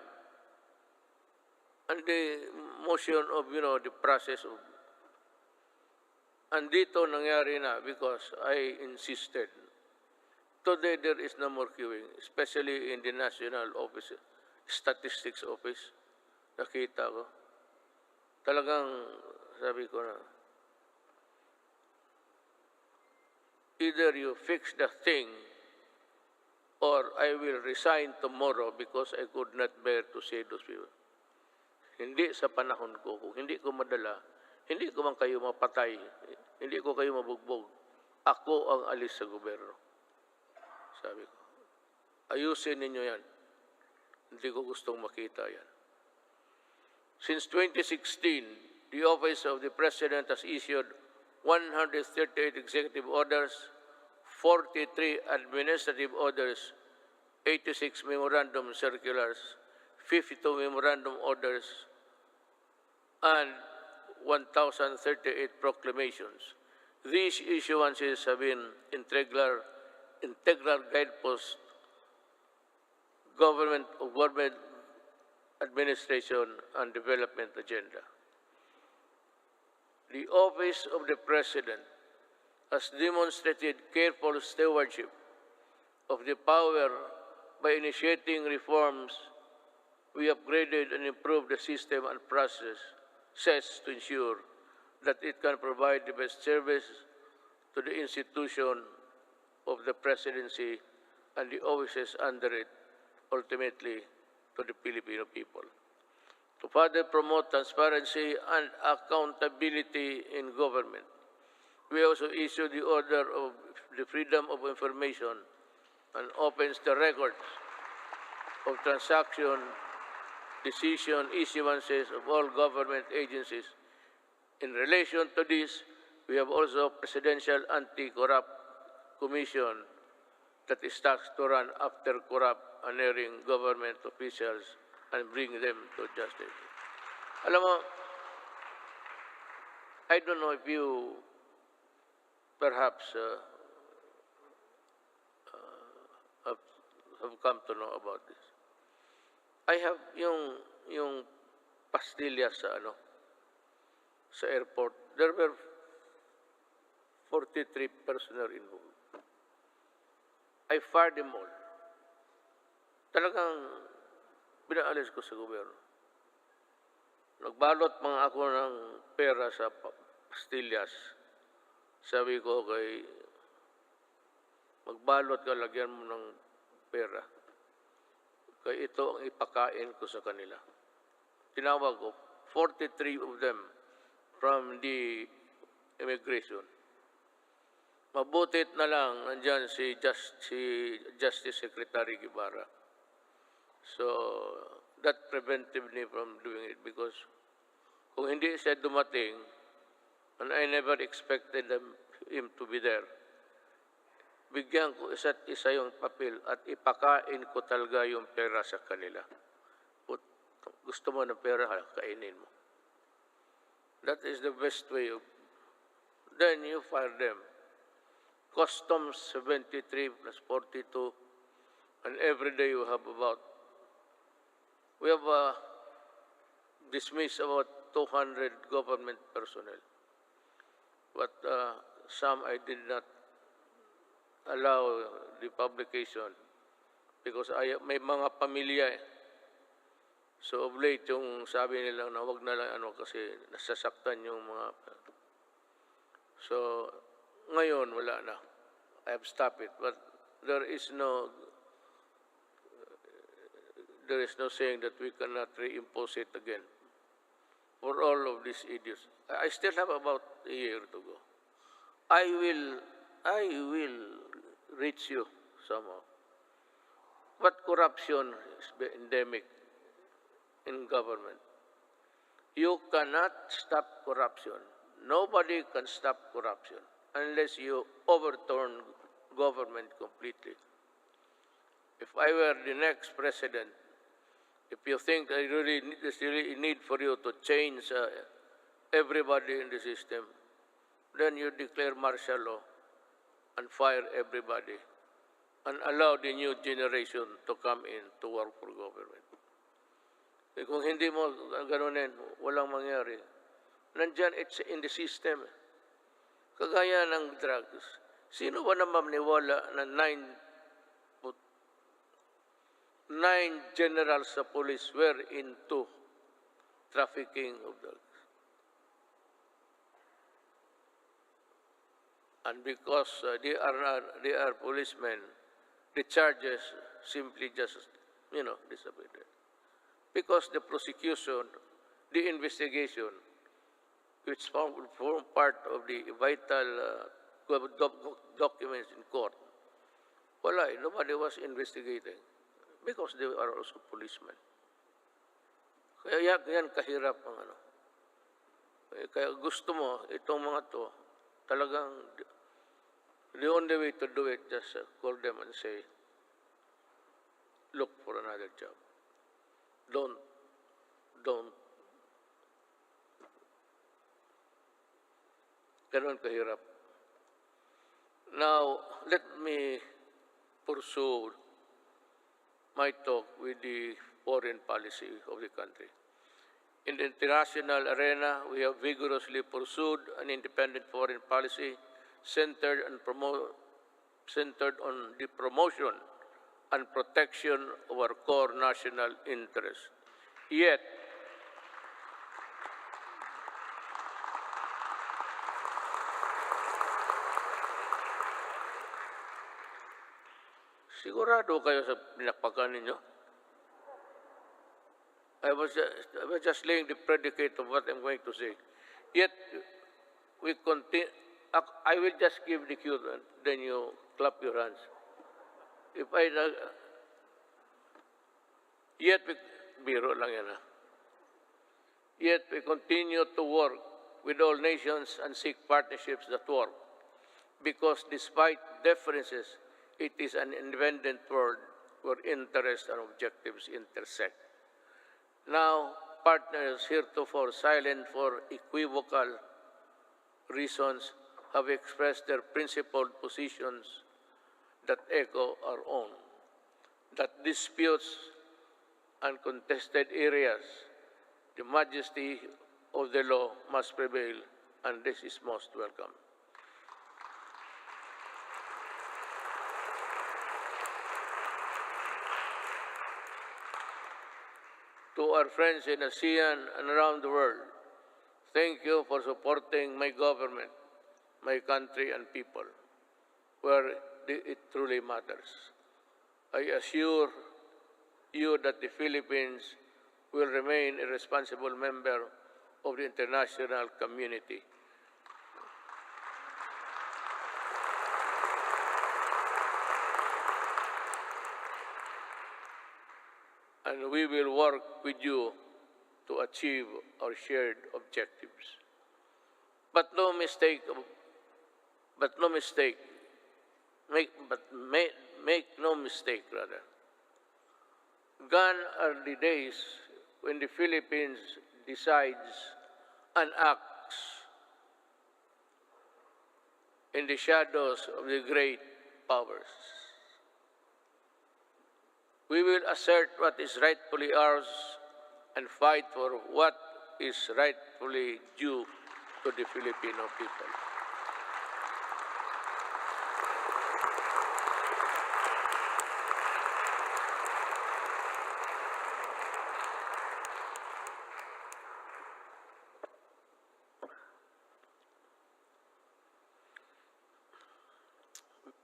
And the motion of, the process of. And dito nangyari na because I insisted. Today, there is no more queuing, especially in the National Office, Statistics Office. Nakita ko. Talagang, sabi ko na, either you fix the thing or I will resign tomorrow because I could not bear to see those people. Hindi sa panahon ko. Kung hindi ko madala, hindi ko man kayo mapatay. Hindi ko kayo mabugbog. Ako ang alis sa gobyerno. Sabi ko, ayusin ninyo yan. Hindi ko gustong makita yan. Since 2016, the Office of the President has issued 138 executive orders, 43 administrative orders, 86 memorandum circulars, 52 memorandum orders, and 1,038 proclamations. These issuances have been integral guidepost government administration and development agenda. The Office of the President has demonstrated careful stewardship of the power by initiating reforms. We upgraded and improved the system and processes to ensure that it can provide the best service to the institution of the presidency and the offices under it, ultimately to the Filipino people. To further promote transparency and accountability in government, we also issued the Order of the Freedom of Information and opens the records of transaction, decision, issuances of all government agencies. In relation to this, we have also Presidential Anti-Corrupt Commission that is tasked to run after corrupt and erring government officials and bring them to justice. Alam mo, I don't know if you perhaps have come to know about this. I have yung pastillas sa airport. There were 43 personnel involved. I fired them all. Talagang pinaalis ko sa gobyerno. Nagbalot mga ako ng pera sa pastillas. Sabi ko magbalot ka, lagyan mo ng pera. Kaya ito ang ipakain ko sa kanila. Tinawag ko, 43 of them from the immigration. Mabutit na lang nandyan si Justice Secretary Guevara. So, that prevented me from doing it because kung hindi siya dumating, and I never expected him to be there, bigyan ko isa't isa yung papel at ipakain ko talaga yung pera sa kanila. Gusto mo ng pera, kainin mo. That is the best way of, then you fire them. Customs 73 plus 42, and every day you have we have dismissed about 200 government personnel. But some I did not allow the publication because may mga pamilya eh. So of late yung sabi nila na wag na lang kasi nasasaktan yung mga. So ngayon wala na. I have stopped it, but there is no saying that we cannot reimpose it again for all of these idiots. I still have about a year to go. I will reach you somehow. But corruption is endemic in government. You cannot stop corruption. Nobody can stop corruption unless you overturn government completely. If I were the next president, if you think there's really a need for you to change everybody in the system, then you declare martial law and fire everybody and allow the new generation to come in to work for government. Eh, kung hindi mo ganunin, walang mangyari. Nandyan, it's in the system. Kagaya ng drugs. Sino ba naman niwala na 9 generals sa police were into trafficking of drugs? And because they are policemen, the charges simply just, disappeared. Because the prosecution, the investigation, which form part of the vital documents in court, wala, nobody was investigating because they are also policemen. Kaya yan kahirap ang Kaya gusto mo, itong mga to, talagang the only way to do it, just call them and say, look for another job. Don't. Ganun kahirap. Now, let me pursue my talk with the foreign policy of the country. In the international arena, we have vigorously pursued an independent foreign policy centered on the promotion and protection of our core national interests. Yet, sigurado kayo sa pinakpakan ninyo? I was just laying the predicate of what I'm going to say. Yet, we continue. I will just give the cue, then you clap your hands. Biro lang yan. Yet we continue to work with all nations and seek partnerships that work. Because despite differences, it is an independent world where interests and objectives intersect. Now, partners heretofore silent for equivocal reasons have expressed their principled positions that echo our own, that disputes and contested areas, the majesty of the law must prevail, and this is most welcome. To our friends in ASEAN and around the world, thank you for supporting my government, my country and people, where it truly matters. I assure you that the Philippines will remain a responsible member of the international community. and we will work with you to achieve our shared objectives. But no mistake, make no mistake, rather. Gone are the days when the Philippines decides and acts in the shadows of the great powers. We will assert what is rightfully ours and fight for what is rightfully due to the Filipino people.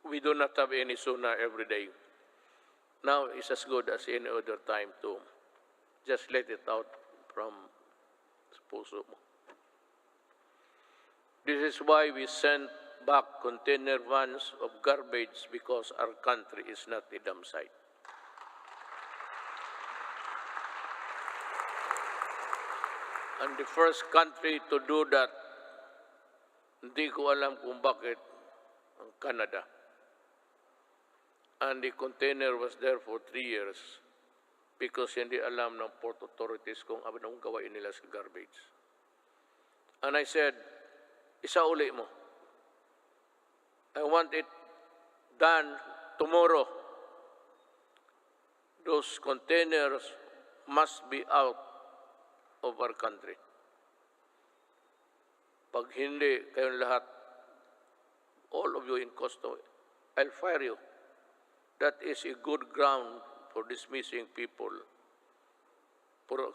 We do not have any sooner every day. Now is as good as any other time to just let it out from puso mo. This is why we send back container vans of garbage, because our country is not a dump site. And the first country to do that, hindi ko alam kung bakit, ang Canada. And the container was there for 3 years because hindi alam ng port authorities kung anong gawain nila sa garbage. And I said, isauli mo. I want it done tomorrow. Those containers must be out of our country. Pag hindi, kayong lahat, all of you in custody, I'll fire you. That is a good ground for dismissing people, for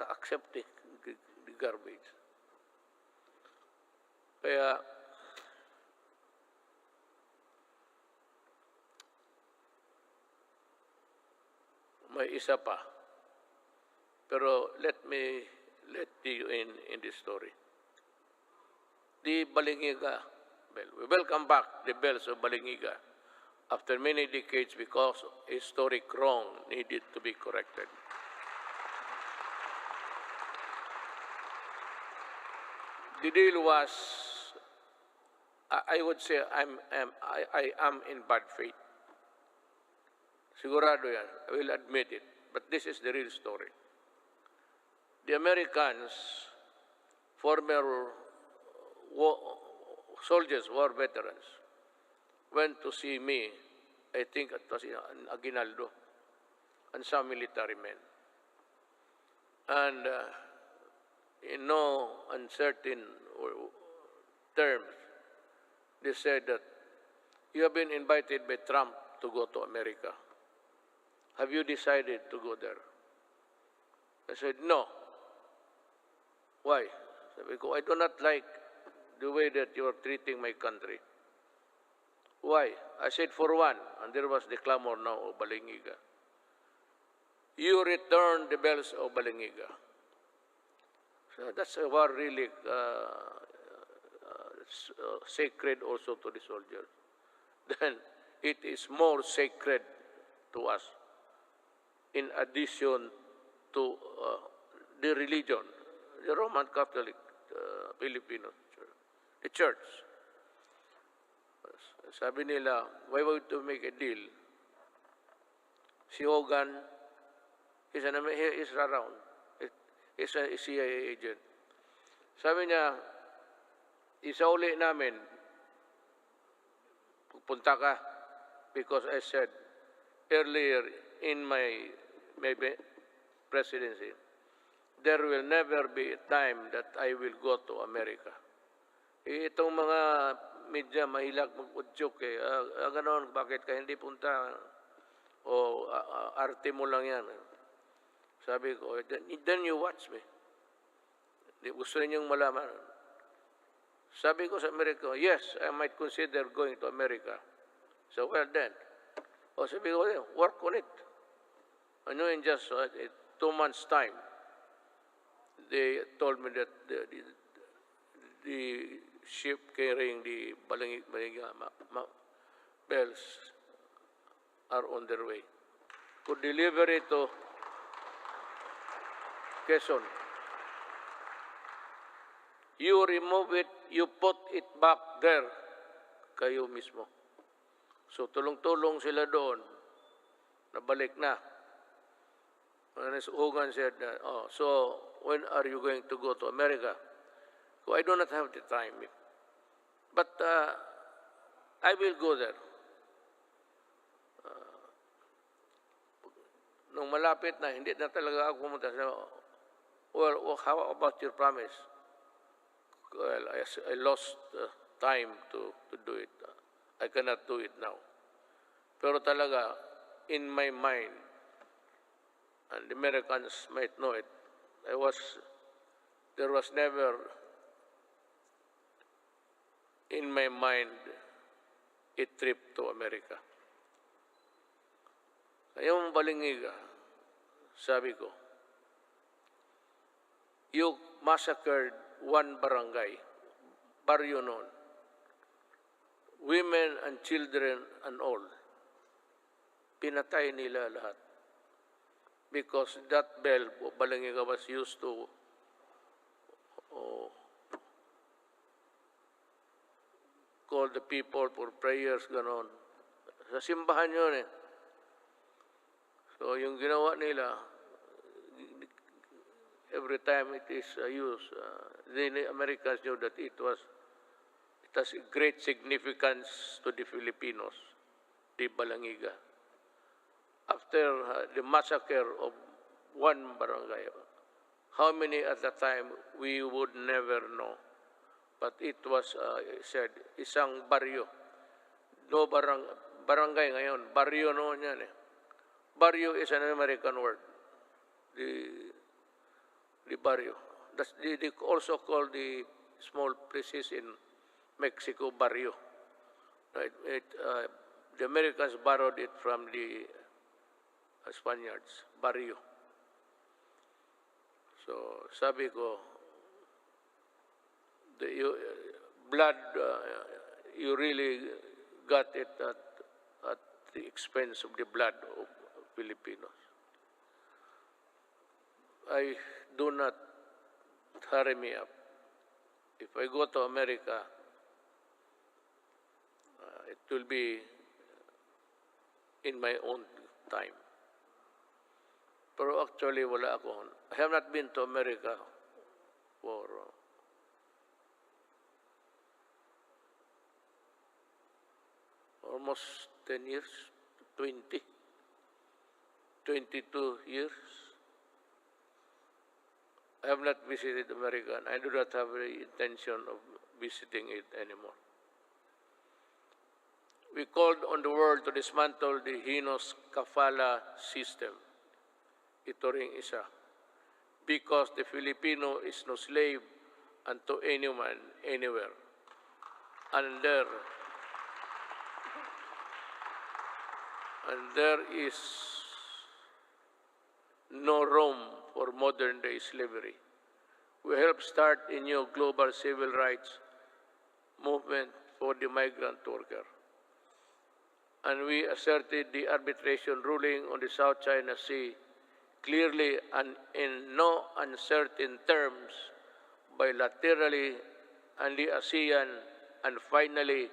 accepting the garbage. Kaya, may isa pa. Pero let you in this story. The Balingiga bell. We welcome back the bells of Balingiga after many decades because a historic wrong needed to be corrected. The deal was, I would say, I am in bad faith. Sigurado yan, I will admit it, but this is the real story. The Americans, former soldiers, war veterans, went to see me, I think it was in Aguinaldo, and some military men. And in no uncertain terms, they said that you have been invited by Trump to go to America. Have you decided to go there? I said, no. Why? Because I do not like the way that you are treating my country. Why? I said, for one, and there was the clamor now of Balingiga. You return the bells of Balingiga. So that's a war really sacred also to the soldiers. Then it is more sacred to us in addition to the religion, the Roman Catholic Filipino Church, the church. Sabi nila, why would to make a deal? Si Hogan, he is around. He's a CIA agent. Sabi niya, isauli namin, pupunta ka, because I said earlier in my presidency, there will never be a time that I will go to America. Itong mga media mahilag mag-udyok ganon, bakit ka hindi punta? O arte mo lang yan. Sabi ko, then you watch me. Gusto ninyong malaman. Sabi ko sa Amerika, yes, I might consider going to America. So, well then. O sabi ko, work on it. Ano in just 2 months' time, they told me that the ship carrying the Balingiga bells are on their way. could deliver it to Quezon. You remove it, you put it back there, kayo mismo. So tulong-tulong sila doon, nabalik na. And Hogan said, so when are you going to go to America? So I do not have the time. But I will go there. Nung malapit na, hindi na talaga ako pumunta. Well, how about your promise? Well, I lost time to do it. I cannot do it now. Pero talaga, in my mind, and the Americans might know it, there was never in my mind a trip to America. Yung Balingiga, sabi ko, you massacred one barangay, baryo noon, women and children and all. Pinatay nila lahat. Because that bell, Balingiga, was used to call the people for prayers, ganon. Sa simbahan yun eh. So yung ginawa nila, every time it is used, the Americans knew that it has a great significance to the Filipinos, the Balangiga. After the massacre of one barangay, how many at the time we would never know. But it was said, isang baryo. No barangay ngayon, baryo noon yan eh. Barrio is an American word. The barrio. They also call the small places in Mexico barrio. Right? The Americans borrowed it from the Spaniards, barrio. So sabi ko, blood, you really got it at the expense of the blood of Filipinos. Do not hurry me up. If I go to America, it will be in my own time. Pero actually, wala ako. I have not been to America for almost 10 years, 22 years. I have not visited America, and I do not have the intention of visiting it anymore. We called on the world to dismantle the heinous kafala system. Ito ring isa. Because the Filipino is no slave unto anyone, anywhere. And there is no room for modern-day slavery. We helped start a new global civil rights movement for the migrant worker. And we asserted the arbitration ruling on the South China Sea clearly and in no uncertain terms, bilaterally, and the ASEAN, and finally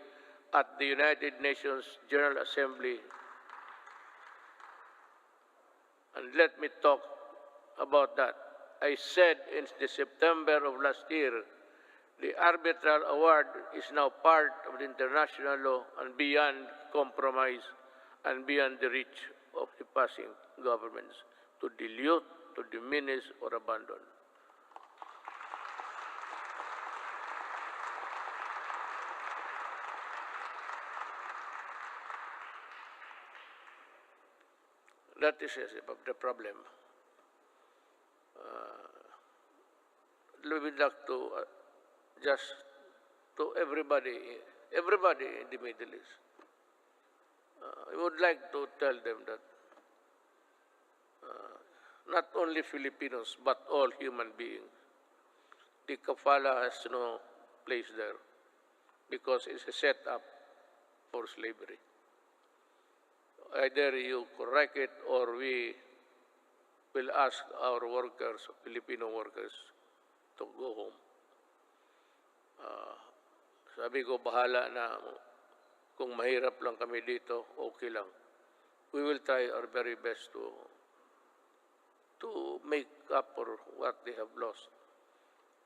at the United Nations General Assembly. And let me talk about that. I said in the September of last year, the arbitral award is now part of the international law and beyond compromise and beyond the reach of the passing governments to dilute, to diminish, or abandon. That is the problem. We would like to just to everybody in the Middle East. I would like to tell them that not only Filipinos, but all human beings, the kafala has no place there because it's a setup for slavery. either you correct it or we will ask our workers, Filipino workers, to go home. Sabi ko, bahala na. Kung mahirap lang kami dito, okay lang. We will try our very best to make up for what they have lost,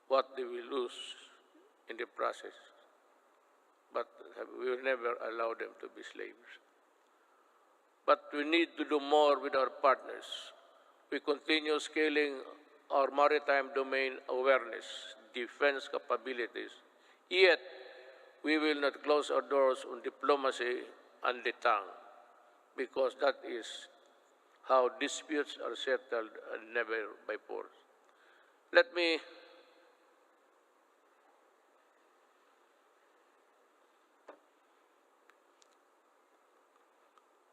what they will lose in the process. But we will never allow them to be slaves. But we need to do more with our partners. We continue scaling our maritime domain awareness, defense capabilities. Yet, we will not close our doors on diplomacy and the tongue, because that is how disputes are settled and never by force. Let me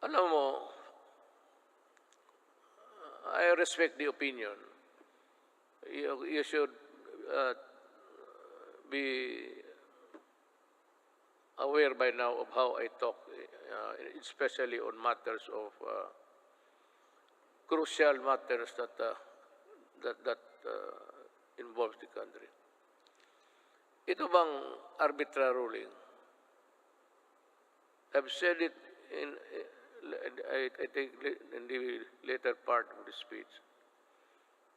alam mo, I respect the opinion. You should be aware by now of how I talk, especially on matters of crucial matters that involves the country. Ito bang arbitral ruling? I've said it I think in the later part of the speech.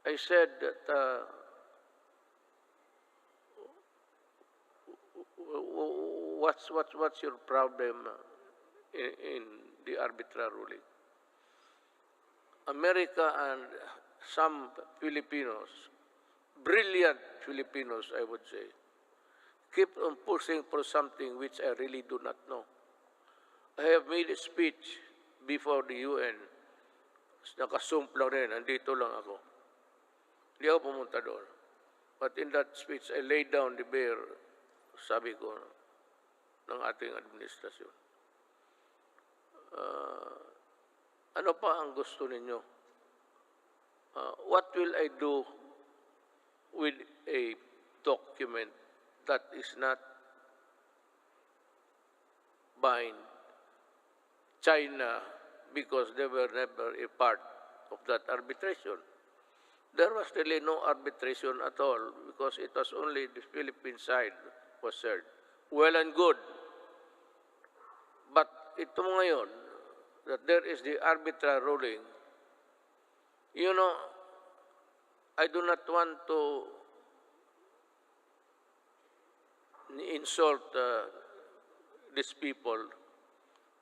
I said that what's your problem in the arbitral ruling? America and some Filipinos, brilliant Filipinos, I would say, keep on pushing for something which I really do not know. I have made a speech before the UN. Nakasump lang rin, nandito lang ako. Hindi ako pumunta doon. But in that speech, I laid down the bare, sabi ko, ng ating administrasyon. Ano pa ang gusto ninyo? What will I do with a document that is not bind China because they were never a part of that arbitration? There was really no arbitration at all because it was only the Philippine side was heard. Well and good. But ito ngayon, that there is the arbitral ruling, you know, I do not want to insult these people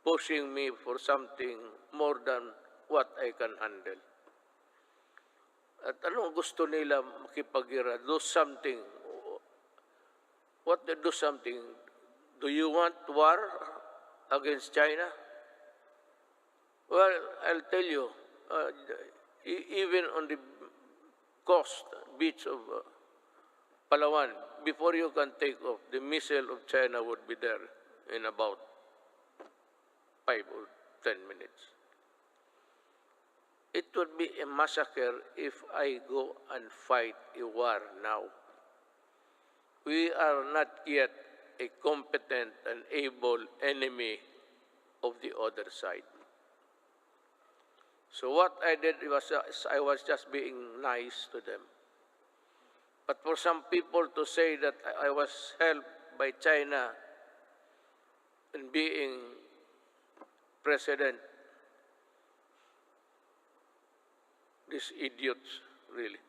pushing me for something more than what I can handle. At anong gusto nila makipagira? Do something. What they do something? Do you want war against China? Well, I'll tell you, even on the coast beach of Palawan, before you can take off, the missile of China would be there in about 5 or 10 minutes. It would be a massacre if I go and fight a war now. We are not yet a competent and able enemy of the other side. So what I did was I was just being nice to them. But for some people to say that I was helped by China in being president, these idiots, really.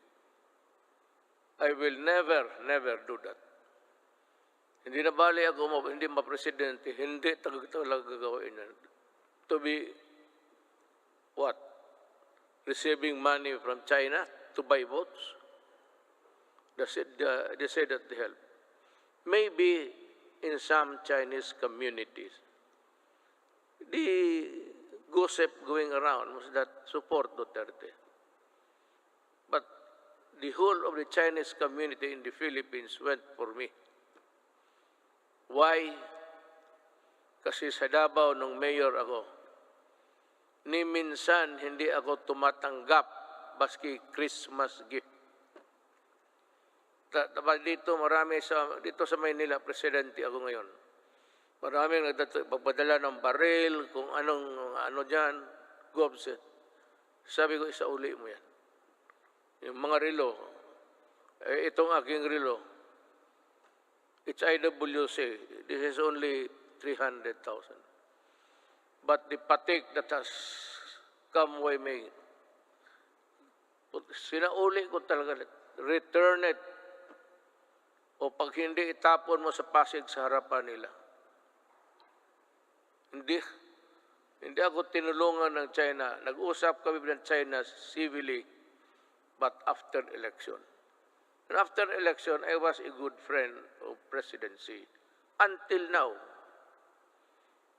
I will never do that. Hindi na bali ako, hindi ma-presidente, hindi talaga gagawin yan. To be, what? Receiving money from China to buy votes? They said that they help. Maybe in some Chinese communities, the gossip going around was that support Duterte. But the whole of the Chinese community in the Philippines went for me. Why? Kasi sa Davao nung mayor ako, ni minsan hindi ako tumatanggap baski Christmas gift. Dito marami dito sa Maynila, presidente ako ngayon. Maraming pagpadala ng baril, kung anong ano dyan, go upset. Sabi ko, isa uli mo yan. Yung mga relo, itong aking relo, it's IWC, this is only 300,000. But the patik that has come way me, sinauli ko talaga, return it. O pag hindi, itapon mo sa Pasig sa harapan nila. Hindi ako tinulungan ng China. Nag-usap kami ng China civilly, but after election. And after election, I was a good friend of presidency. Until now,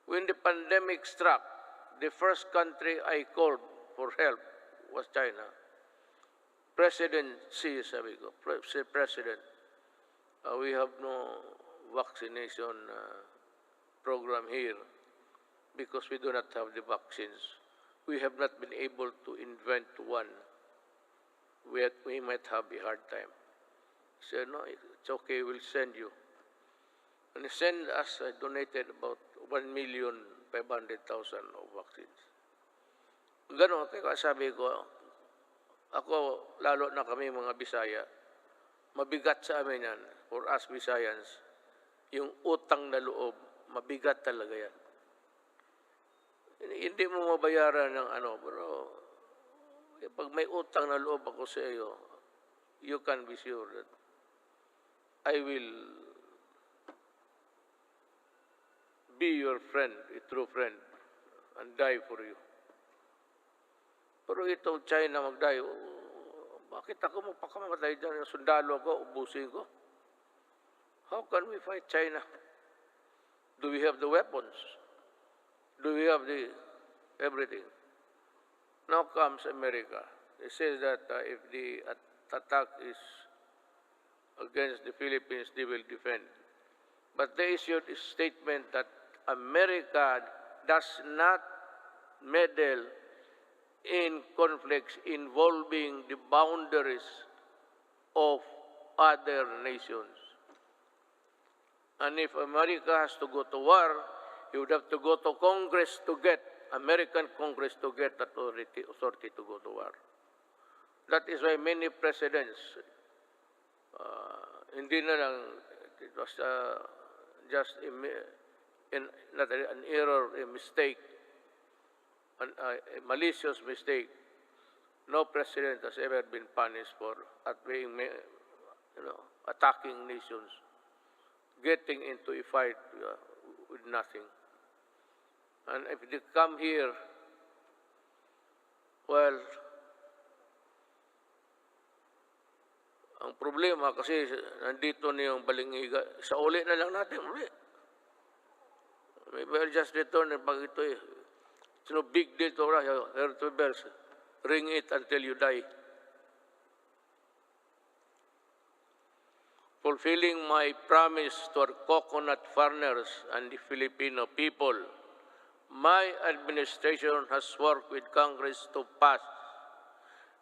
when the pandemic struck, the first country I called for help was China. President Xi, sabi ko, President, we have no vaccination program here because we do not have the vaccines. We have not been able to invent one. We might have a hard time. He said, no, it's okay, we'll send you. And he sent us, I donated about 1,500,000 of vaccines. Ganon, kaya sabi ko, ako, lalo na kami mga Bisaya, mabigat sa amin yan, for us Bisayans, yung utang na loob, mabigat talaga yan. Hindi mo mabayaran ng ano, pero pag may utang na loob ako sa iyo, you can be sure that I will be your friend, a true friend, and die for you. Pero itong China mag-die, bakit ako magpakamatay dyan? Sundalo ko, ubusin ko. How can we fight China? Do we have the weapons? Do we have the everything? Now comes America. It says that if the attack is against the Philippines, they will defend. But they issued a statement that America does not meddle in conflicts involving the boundaries of other nations. And if America has to go to war, you would have to go to Congress to get, American Congress to get authority to go to war. That is why many presidents, hindi na lang, it was just not an error, a mistake, a malicious mistake. No president has ever been punished for attacking nations, getting into a fight with nothing. And if they come here, well, ang problema kasi nandito na yung balingiga, sa uli na lang natin, uli. Maybe I'll just return and pag ito it's no big deal to hear to bells. Ring it until you die. Fulfilling my promise to our coconut farmers and the Filipino people, my administration has worked with Congress to pass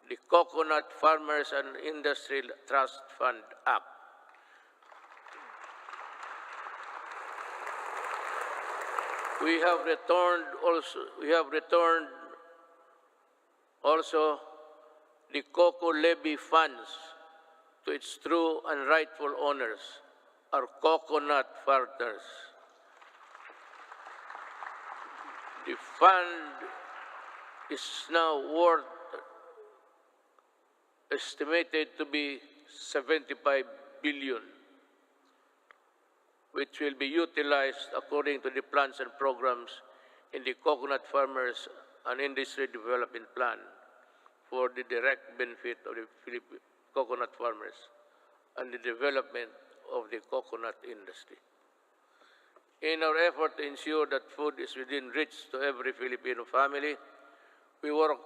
the Coconut Farmers and Industry Trust Fund Act. We have returned also the cocoa levy funds to its true and rightful owners, our coconut farmers. The fund is now worth estimated to be 75 billion, which will be utilized according to the plans and programs in the Coconut Farmers and Industry Development Plan for the direct benefit of the coconut farmers and the development of the coconut industry. In our effort to ensure that food is within reach to every Filipino family, we work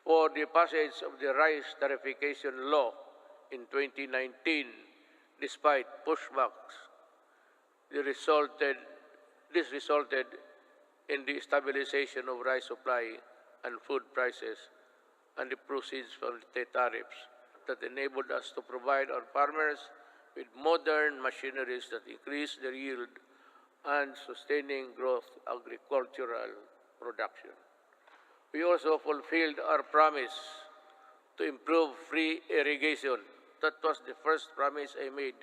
for the passage of the rice tariffication law in 2019, despite pushbacks. This resulted in the stabilization of rice supply and food prices and the proceeds from the tariffs that enabled us to provide our farmers with modern machineries that increase their yield and sustaining growth agricultural production. We also fulfilled our promise to improve free irrigation. That was the first promise I made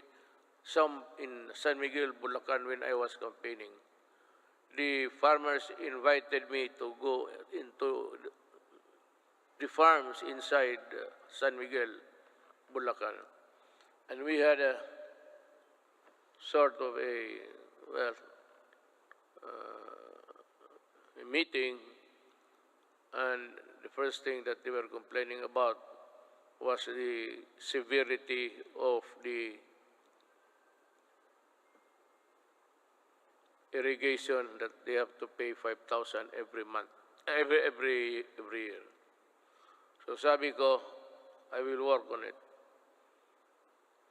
in San Miguel, Bulacan when I was campaigning. The farmers invited me to go into the farms inside San Miguel, Bulacan. And we had a sort of a meeting, and the first thing that they were complaining about was the severity of the irrigation, that they have to pay 5,000 every month, every year. So sabi ko, I will work on it.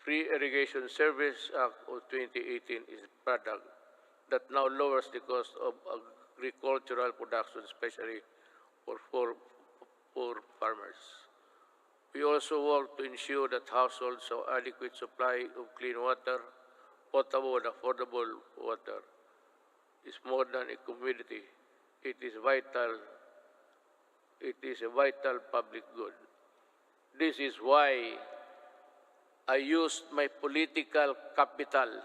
Free Irrigation Service Act of 2018 is a product that now lowers the cost of agricultural production, especially for farmers. We also work to ensure that households have adequate supply of clean water, potable and affordable water. Is more than a commodity. It is vital. It is a vital public good. This is why I used my political capital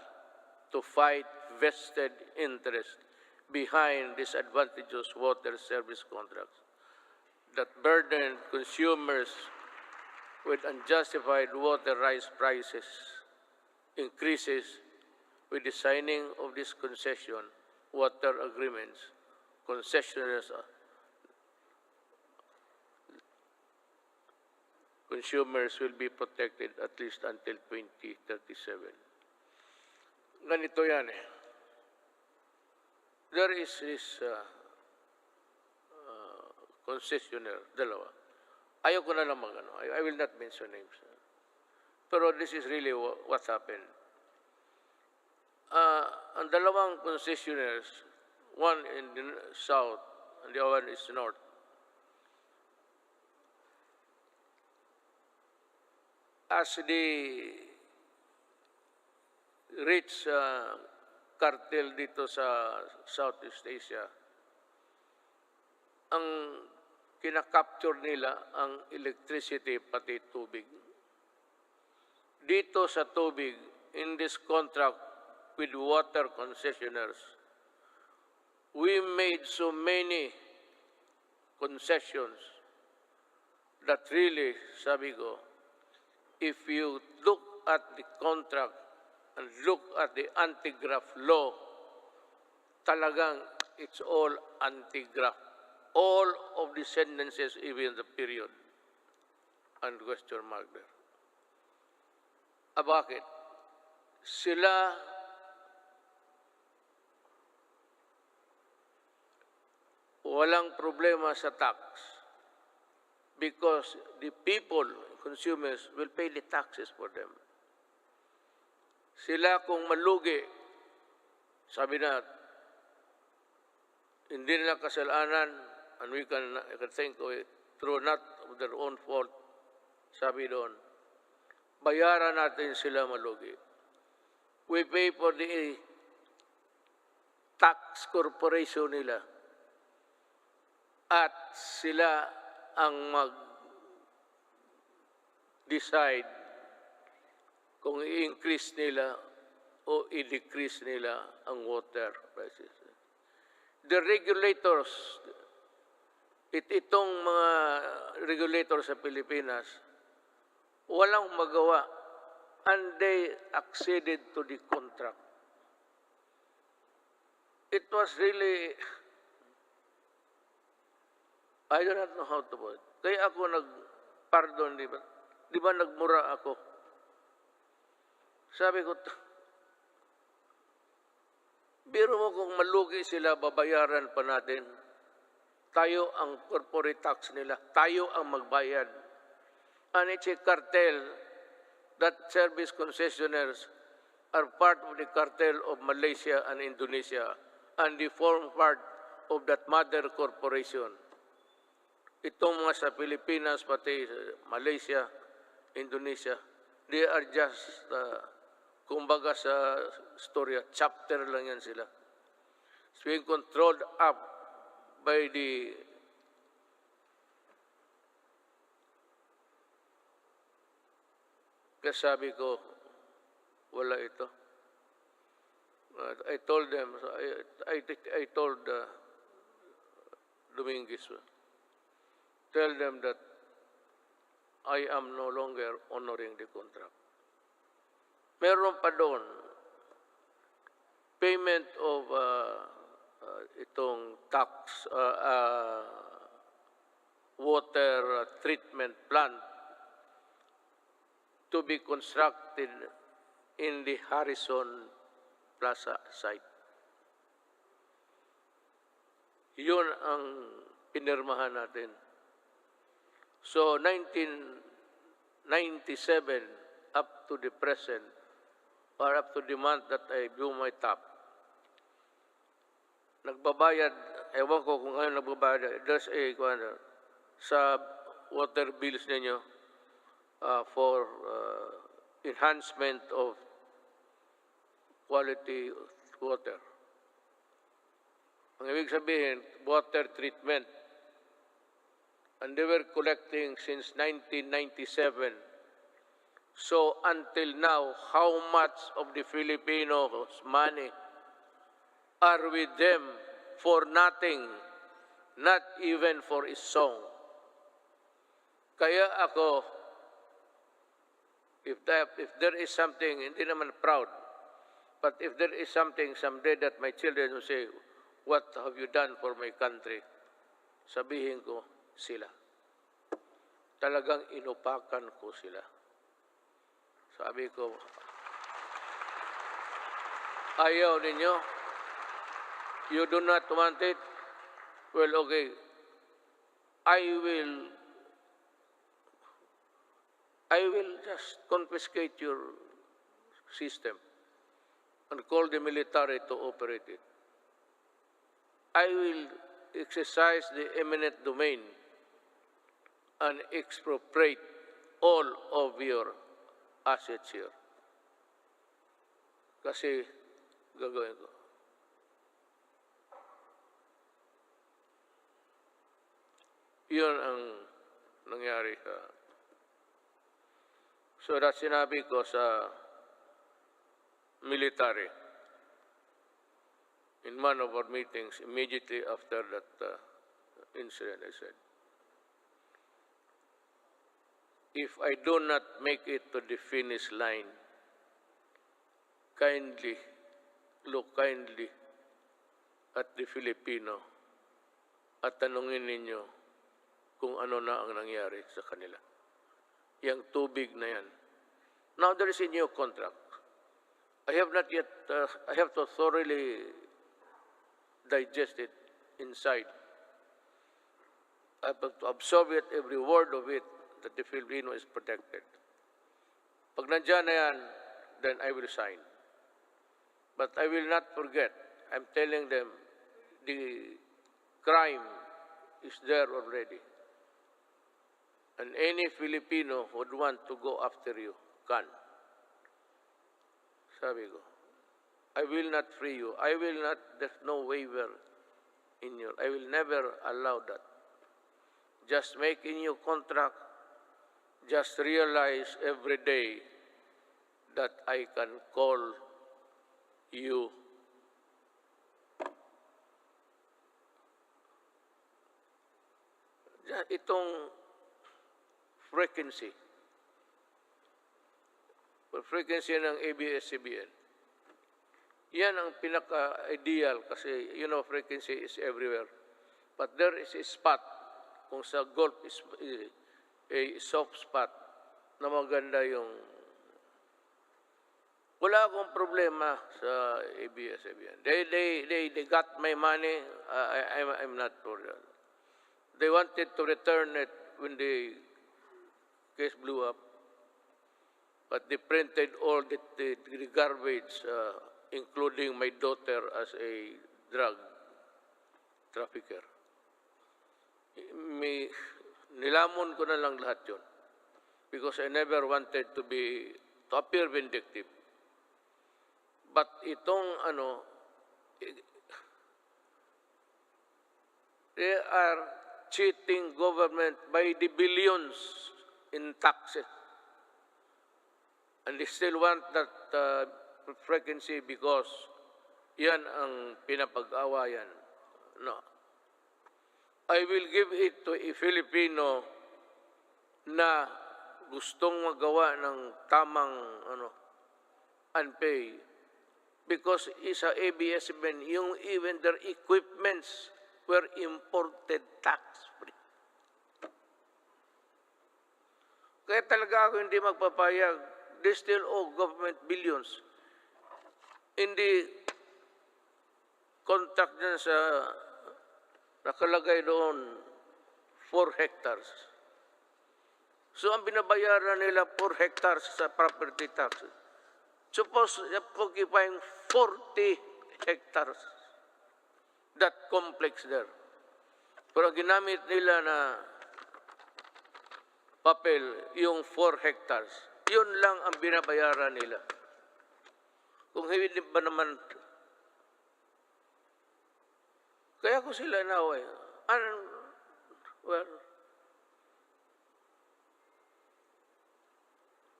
to fight vested interest behind disadvantageous water service contracts that burden consumers with unjustified water prices increases. With the signing of this concession water agreements, concessionaires, consumers will be protected at least until 2037. Ganito yan eh. There is this concessionaire, dalawa. Ayoko na lang magano. I will not mention names. Pero this is really what happened. Ang dalawang concessionaires, one in the south and the other is north, as the rich cartel dito sa Southeast Asia, ang kinakapture nila ang electricity pati tubig. Dito sa tubig, in this contract with water concessionaires, we made so many concessions that really, sabi ko, if you look at the contract and look at the anti-graft law, talagang it's all anti-graft. All of the sentences, even the period, and question mark there. Bakit? Sila walang problema sa tax because the people, consumers, will pay the taxes for them. Sila kung malugi, sabi na, hindi nila kasalanan, and I can think of it, through not of their own fault, sabi doon, bayaran natin sila malugi. We pay for the tax corporation nila. At sila ang mag-decide kung i-increase nila o i-decrease nila ang water prices. The regulators, itong mga regulators sa Pilipinas, walang magawa, and they acceded to the contract. It was really, I do not know how to put it. Kaya ako nag-pardon, di ba? Di ba nagmura ako? Sabi ko, biro mo kung malugi sila, babayaran pa natin. Tayo ang corporate tax nila. Tayo ang magbayad. And it's a cartel that service concessionaires are part of the cartel of Malaysia and Indonesia, and they form part of that mother corporation. Itong mga sa Pilipinas, pati Malaysia, Indonesia, they are just kumbaga sa storya, chapter lang yan sila. It's being controlled up by the kasabi ko, wala ito. I told them, I told Dominguez, tell them that I am no longer honoring the contract. Meron pa doon, payment of itong tax, water treatment plant to be constructed in the Harrison Plaza site. Yun ang pinirmahan natin. So, 1997 up to the present, or up to the month that I blew my top, nagbabayad, ewan ko kung ano nagbabayad, there's a, sa water bills ninyo for enhancement of quality water. Ang ibig sabihin, water treatment. And they were collecting since 1997. So until now, how much of the Filipinos' money are with them for nothing, not even for a song? Kaya ako, if there is something, hindi naman proud, but if there is something someday that my children will say, what have you done for my country? Sabihin ko, sila. Talagang inupakan ko sila. Sabi ko, ayaw ninyo? You do not want it? Well, okay. I will just confiscate your system and call the military to operate it. I will exercise the eminent domain and expropriate all of your assets here. Kasi gagawin ko. Yun ang nangyari sa... So that sinabi ko sa military in one of our meetings immediately after that incident. I said, if I do not make it to the finish line, kindly, look kindly at the Filipino at tanungin ninyo kung ano na ang nangyari sa kanila. Yang tubig na yan. Now there is a new contract. I have not yet, I have to thoroughly digest it inside. I have to absorb it, every word of it, that the Filipino is protected. Pag nandyan na yan, then I will sign. But I will not forget. I'm telling them, the crime is there already. And any Filipino would want to go after you, can. Sabi ko, I will not free you. I will not, there's no waiver in your, I will never allow that. Just make a new contract. Just realize every day that I can call you itong frequency ng ABS-CBN. Yan ang pinaka-ideal kasi, you know, frequency is everywhere. But there is a spot, kung sa Gulf is a soft spot, na maganda yung... Wala akong problema sa ABS-CBN. They got my money, I'm not for that. They wanted to return it when the case blew up. But they printed all the garbage, including my daughter as a drug trafficker. Nilamon ko na lang lahat yun. Because I never wanted to appear vindictive. But itong they are cheating government by the billions in taxes. And they still want that frequency because yan ang pinapag-awayan. No. I will give it to a Filipino na gustong magawa ng tamang unpay because isa ABS-CBN, yung even their equipments were imported tax-free. Kaya talaga ako hindi magpapayag. They still owe government billions. In the contract dyan sa nakalagay doon 4 hectares. So ang binabayaran nila 4 hectares sa property tax. Suppose occupying 40 hectares. That complex there. Pero ginamit nila na papel yung 4 hectares. Yun lang ang binabayaran nila. Kung hindi ba naman, kaya ko sila inaway. Well,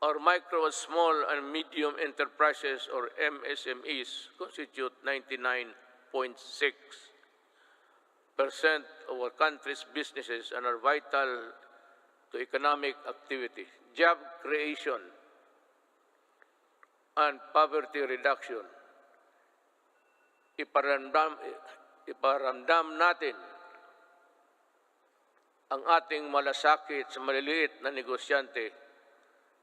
our micro, small, and medium enterprises, or MSMEs, constitute 99.6% of our country's businesses and are vital to economic activity, job creation, and poverty reduction. Iparamdam natin ang ating malasakit sa maliliit na negosyante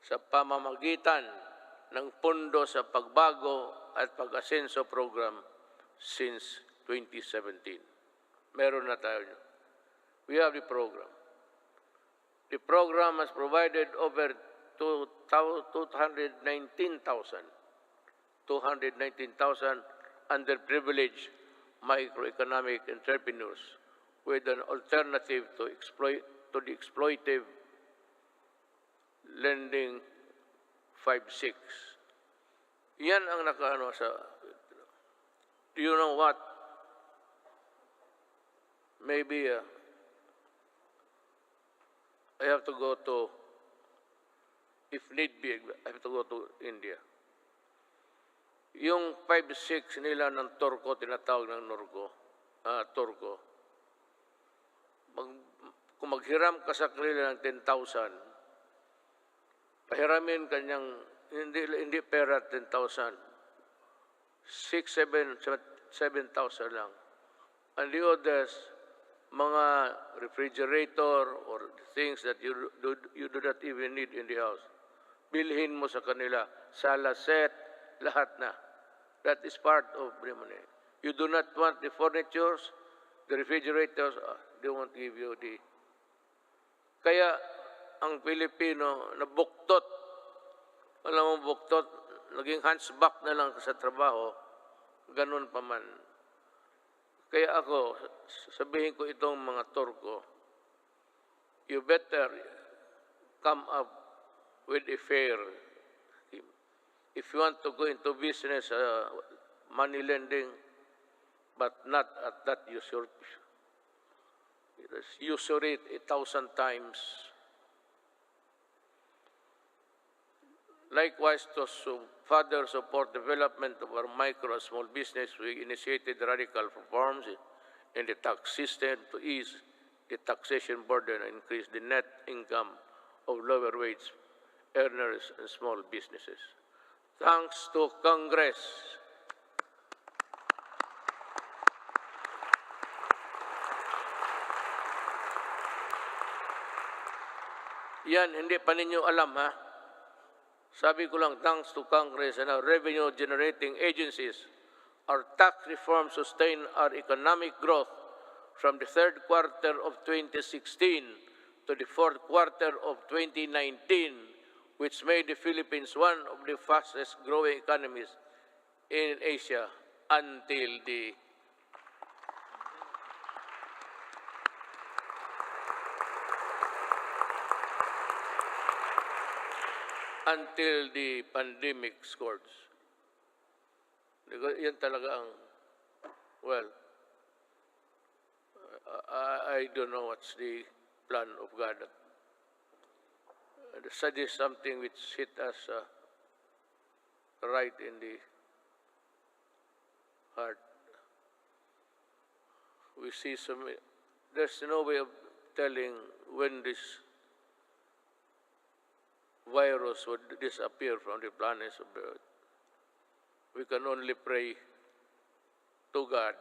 sa pamamagitan ng Pondo sa Pagbago at Pag-asenso Program since 2017. Meron na tayo. We have the program. The program has provided over 219,000 underprivileged microeconomic entrepreneurs with an alternative to the exploitive lending 5-6. Yan ang nakaano sa. Do you know what? Maybe I have to go to, if need be, I have to go to India. Yung 5-6 nila ng Turko, tinatawag ng Turko, kung maghiram ka sa kanila ng 10,000, pahiramin kanyang, hindi pera 10,000, 7,000 lang. And the others, mga refrigerator or things that you do not even need in the house. Bilhin mo sa kanila, sala set, lahat na. That is part of the money. You do not want the furnitures, the refrigerators, they won't give you the. Kaya ang Pilipino na buktot, alam mo buktot, naging hunchback na lang sa trabaho, ganun pa man. Kaya ako, sabihin ko itong mga Turko, you better come up with a fair. If you want to go into business, money lending, but not at that usury 1,000 times. Likewise, to further support development of our micro and small business, we initiated radical reforms in the tax system to ease the taxation burden and increase the net income of lower wage earners and small businesses. Thanks to Congress. Yan, hindi pa ninyo alam, ha? Sabi ko lang, thanks to Congress and our revenue-generating agencies, our tax reform sustained our economic growth from the third quarter of 2016 to the fourth quarter of 2019, which made the Philippines one of the fastest-growing economies in Asia until the pandemic scourge. Yan talaga ang, well, I don't know what's the plan of God. The study is something which hit us right in the heart. We see there's no way of telling when this virus would disappear from the planets of the earth. We can only pray to God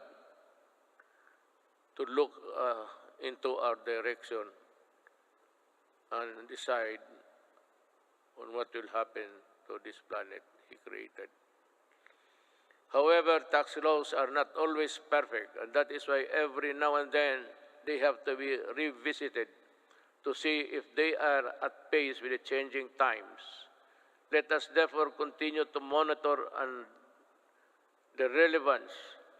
to look into our direction and decide on what will happen to this planet He created. However, tax laws are not always perfect, and that is why every now and then they have to be revisited to see if they are at pace with the changing times. Let us therefore continue to monitor the relevance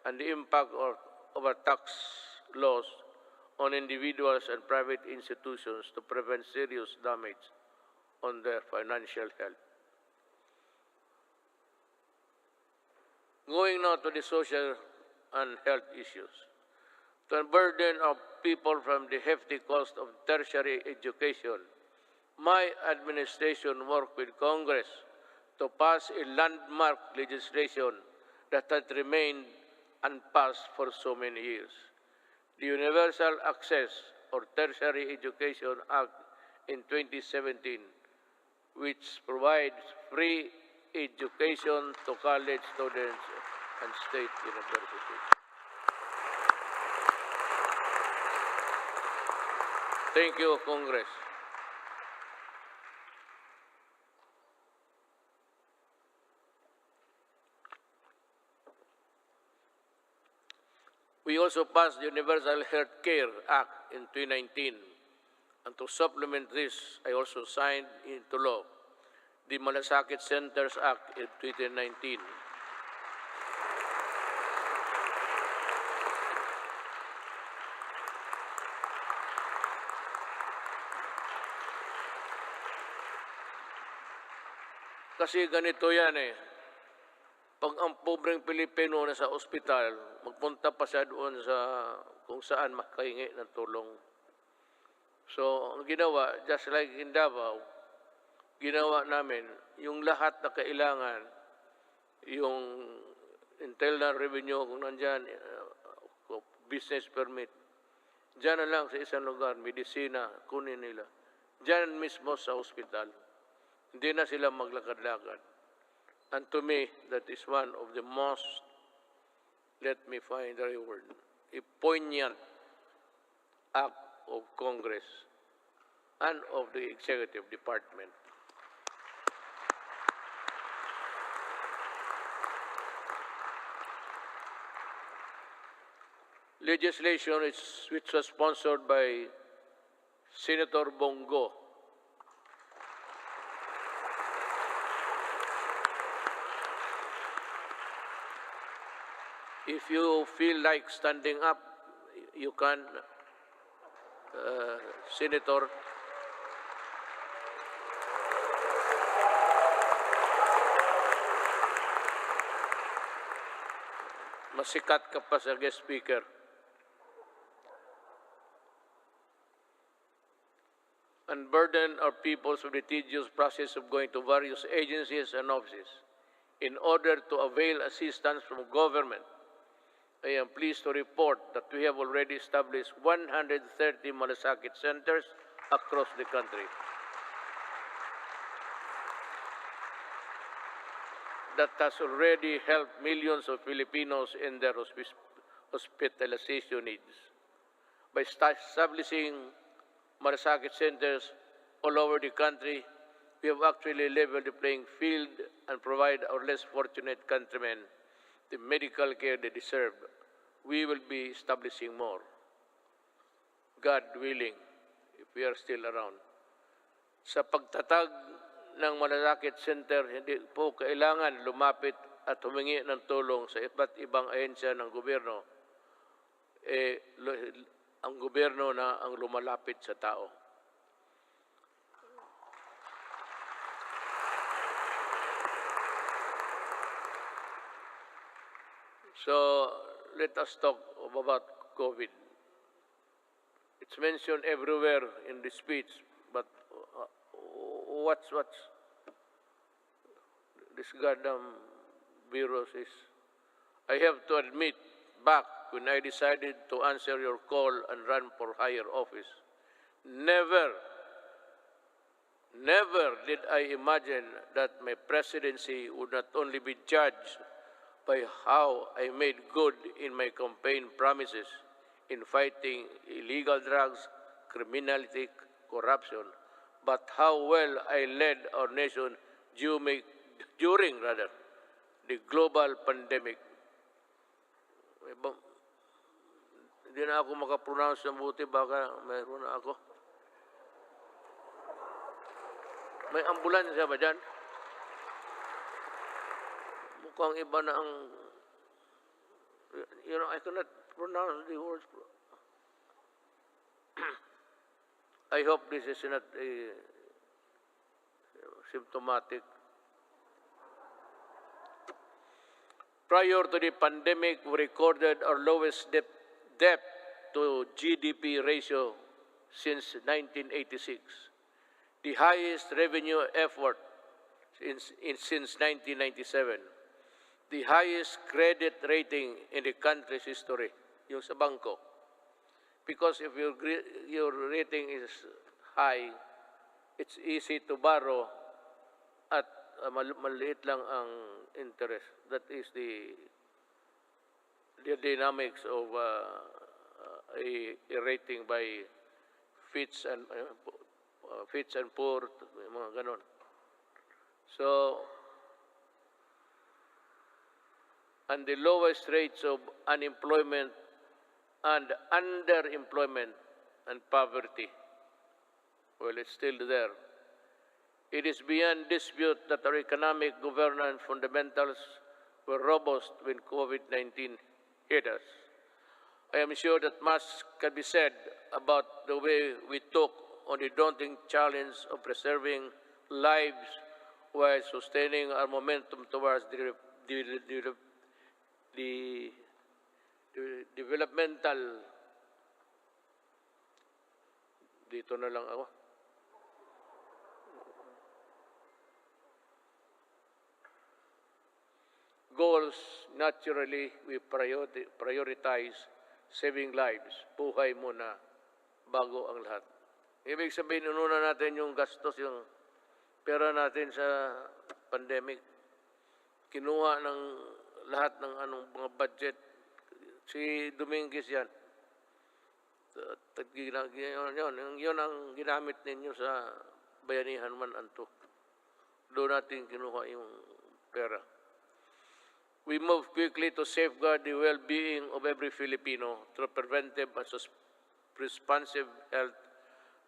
and the impact of our tax laws on individuals and private institutions to prevent serious damage on their financial health. Going now to the social and health issues. To unburden of people from the hefty cost of tertiary education, my administration worked with Congress to pass a landmark legislation that had remained unpassed for so many years. The Universal Access or Tertiary Education Act in 2017, which provides free education to college students and state universities. Thank you, Congress. We also passed the Universal Health Care Act in 2019, and to supplement this, I also signed into law the Malasakit Centers Act in 2019. Kasi ganito yan eh. Pag ang pobreng Pilipino na sa ospital, magpunta pa siya doon sa kung saan makahingi ng tulong. So, ang ginawa, just like in Davao, ginawa namin, yung lahat na kailangan, yung internal revenue kung nandyan, business permit, dyan na lang sa isang lugar, medisina, kunin nila. Dyan mismo sa ospital. Hindi na sila maglakad-lakad. And to me, that is one of the most, let me find the right word, a poignant act of Congress and of the Executive Department. Legislation which was sponsored by Senator Bongo. If you feel like standing up, you can, Senator. Masikat ka pa sa guest speaker. Unburden our peoples with the tedious process of going to various agencies and offices in order to avail assistance from government. I am pleased to report that we have already established 130 malasakit centers across the country. That has already helped millions of Filipinos in their hospitalization needs. By establishing malasakit centers all over the country, we have actually leveled the playing field and provide our less fortunate countrymen the medical care they deserve. We will be establishing more, God willing, if we are still around. Sa pagtatag ng malasakit center, hindi po kailangan lumapit at humingi ng tulong sa iba't ibang ahensya ng gobyerno. Ang gobyerno na ang lumalapit sa tao. So let us talk about COVID. It's mentioned everywhere in the speech, but what's this goddamn virus is? I have to admit, back when I decided to answer your call and run for higher office, never did I imagine that my presidency would not only be judged by how I made good in my campaign promises in fighting illegal drugs, criminality, corruption, but how well I led our nation during the global pandemic. Hindi na ako makapronounce ng buti, baka mayroon na ako. May ambulansya ba dyan? Mukhang iba na ang... You know, I cannot pronounce the words. I hope this is not a symptomatic. Prior to the pandemic, we recorded our lowest debt to GDP ratio since 1986. The highest revenue effort since 1997, the highest credit rating in the country's history, yung sa bangko. Because if your rating is high, it's easy to borrow at maliit lang ang interest. That is the dynamics of a rating by Fitch and Poor, mga ganon. So, and the lowest rates of unemployment and underemployment and poverty, well, it's still there. It is beyond dispute that our economic governance fundamentals were robust when COVID-19 hit us. I am sure that much can be said about the way we took on the daunting challenge of preserving lives while sustaining our momentum towards the developmental, dito na lang ako, goals. Naturally, we prioritize saving lives. Buhay muna bago ang lahat. Ibig sabihin, inuna natin yung gastos, yung pera natin sa pandemic. Kinuha ng lahat ng mga budget. Si Dominguez yan. Yun ang ginamit ninyo sa Bayanihan man anto. Doon natin kinuha yung pera. We move quickly to safeguard the well-being of every Filipino through preventive and responsive health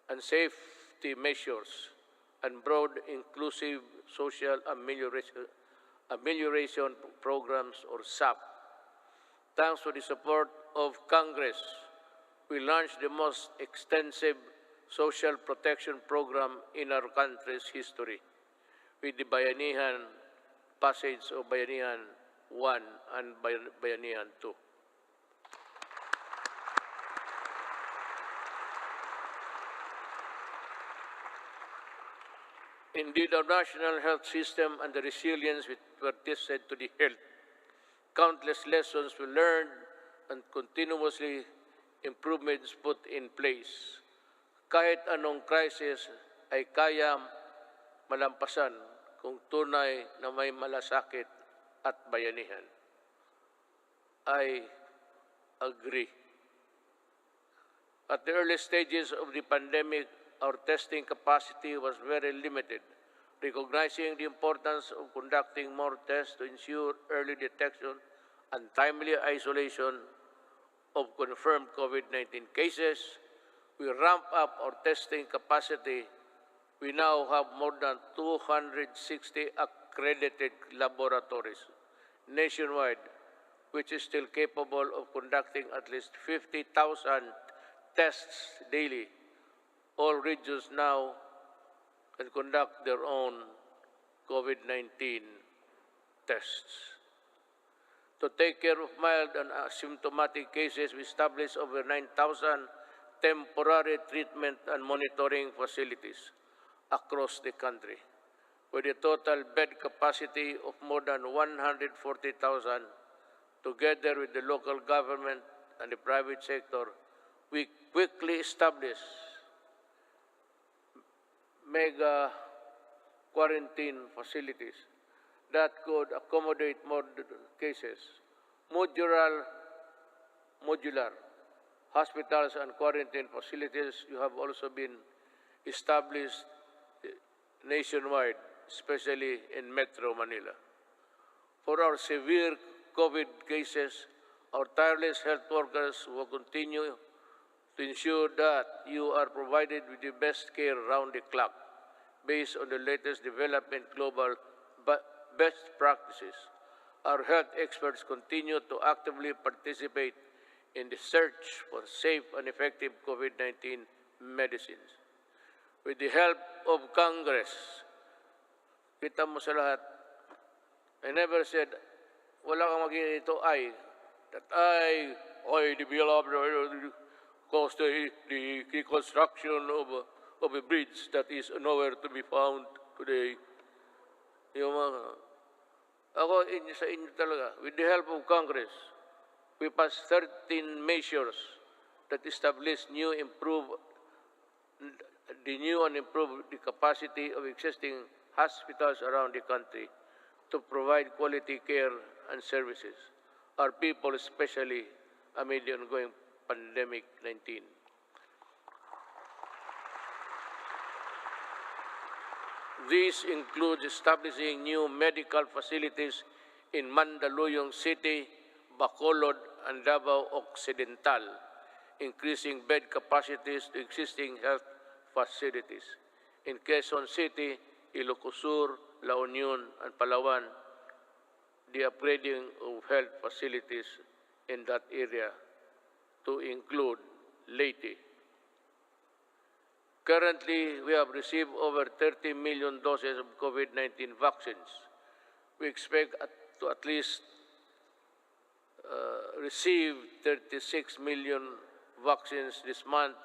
and safety measures and broad inclusive social amelioration programs or SAP. Thanks to the support of Congress, we launched the most extensive social protection program in our country's history with the Bayanihan passage of Bayanihan 1 and Bayanihan 2. Indeed, our national health system and the resilience which were tested to the health. Countless lessons we learned and continuously improvements put in place. Kahit anong crisis ay kaya malampasan kung tunay na may malasakit at bayanihan. I agree. At the early stages of the pandemic, our testing capacity was very limited. Recognizing the importance of conducting more tests to ensure early detection and timely isolation of confirmed COVID-19 cases, we ramped up our testing capacity. We now have more than 260 accredited laboratories nationwide, which is still capable of conducting at least 50,000 tests daily. All regions now can conduct their own COVID-19 tests. To take care of mild and asymptomatic cases, we established over 9,000 temporary treatment and monitoring facilities across the country, with a total bed capacity of more than 140,000. Together with the local government and the private sector, we quickly established mega quarantine facilities that could accommodate more cases. Modular hospitals and quarantine facilities have also been established nationwide, especially in Metro Manila. For our severe COVID cases, our tireless health workers will continue to ensure that you are provided with the best care round the clock based on the latest development global best practices. Our health experts continue to actively participate in the search for safe and effective COVID-19 medicines. With the help of Congress, kita mo sa lahat, I never said, wala kang magiging ito that the beloved, cause the construction of a bridge that is nowhere to be found today. Yung mga, sa inyo talaga, with the help of Congress, we passed 13 measures that establish the new and improved the capacity of existing hospitals around the country to provide quality care and services. Our people, especially amid the ongoing pandemic-19. These include establishing new medical facilities in Mandaluyong City, Bacolod, and Davao Occidental, increasing bed capacities to existing health facilities. In Quezon City, Ilocos Sur, La Union, and Palawan, the upgrading of health facilities in that area to include Leyte. Currently, we have received over 30 million doses of COVID-19 vaccines. We expect to at least receive 36 million vaccines this month,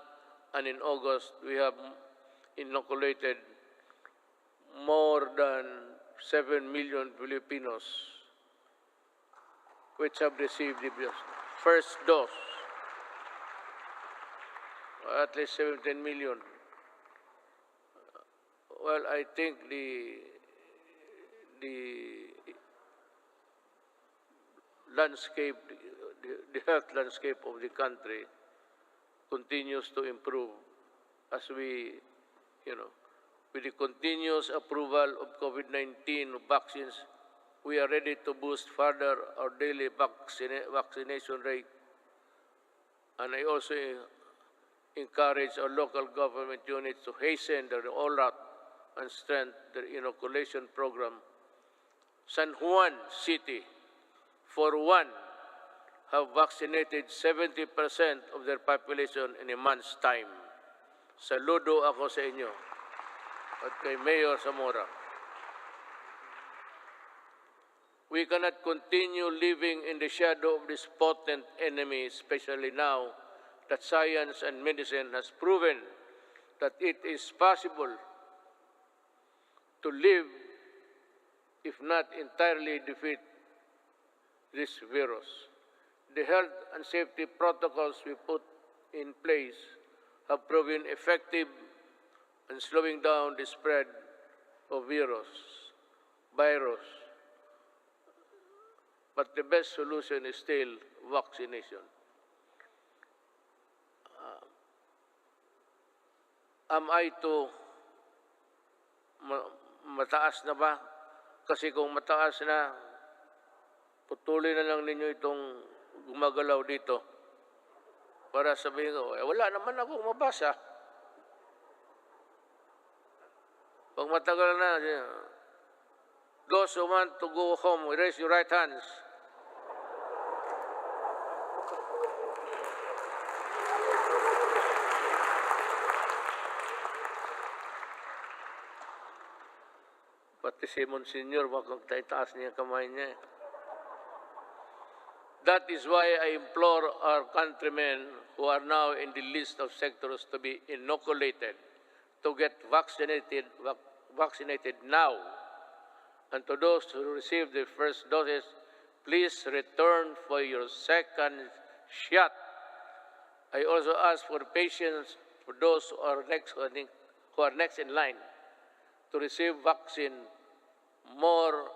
and in August, we have inoculated more than 7 million Filipinos which have received the first dose, at least 17 million. Well, I think the landscape, the health landscape of the country continues to improve as we, with the continuous approval of COVID-19 vaccines, we are ready to boost further our daily vaccination rate. And I also encourage our local government units to hasten their rollout and strengthen their inoculation program. San Juan City, for one, have vaccinated 70% of their population in a month's time. Saludo ako sa inyo at kay Mayor Zamora. We cannot continue living in the shadow of this potent enemy, especially now that science and medicine has proven that it is possible to live, if not entirely defeat this virus. The health and safety protocols we put in place have proven effective in slowing down the spread of virus. But the best solution is still vaccination. Am I to mataas na ba? Kasi kung mataas na, putulin na lang ninyo itong gumagalaw dito para sabihin ko, wala naman akong mabasa. Pag matagal na, those who want to go home, raise your right hands. Pati si Monsignor, wag taas niya kamay niya. That is why I implore our countrymen who are now in the list of sectors to be inoculated to get vaccinated now. And to those who received the first doses, please return for your second shot. I also ask for patience for those who are next in line to receive vaccine. More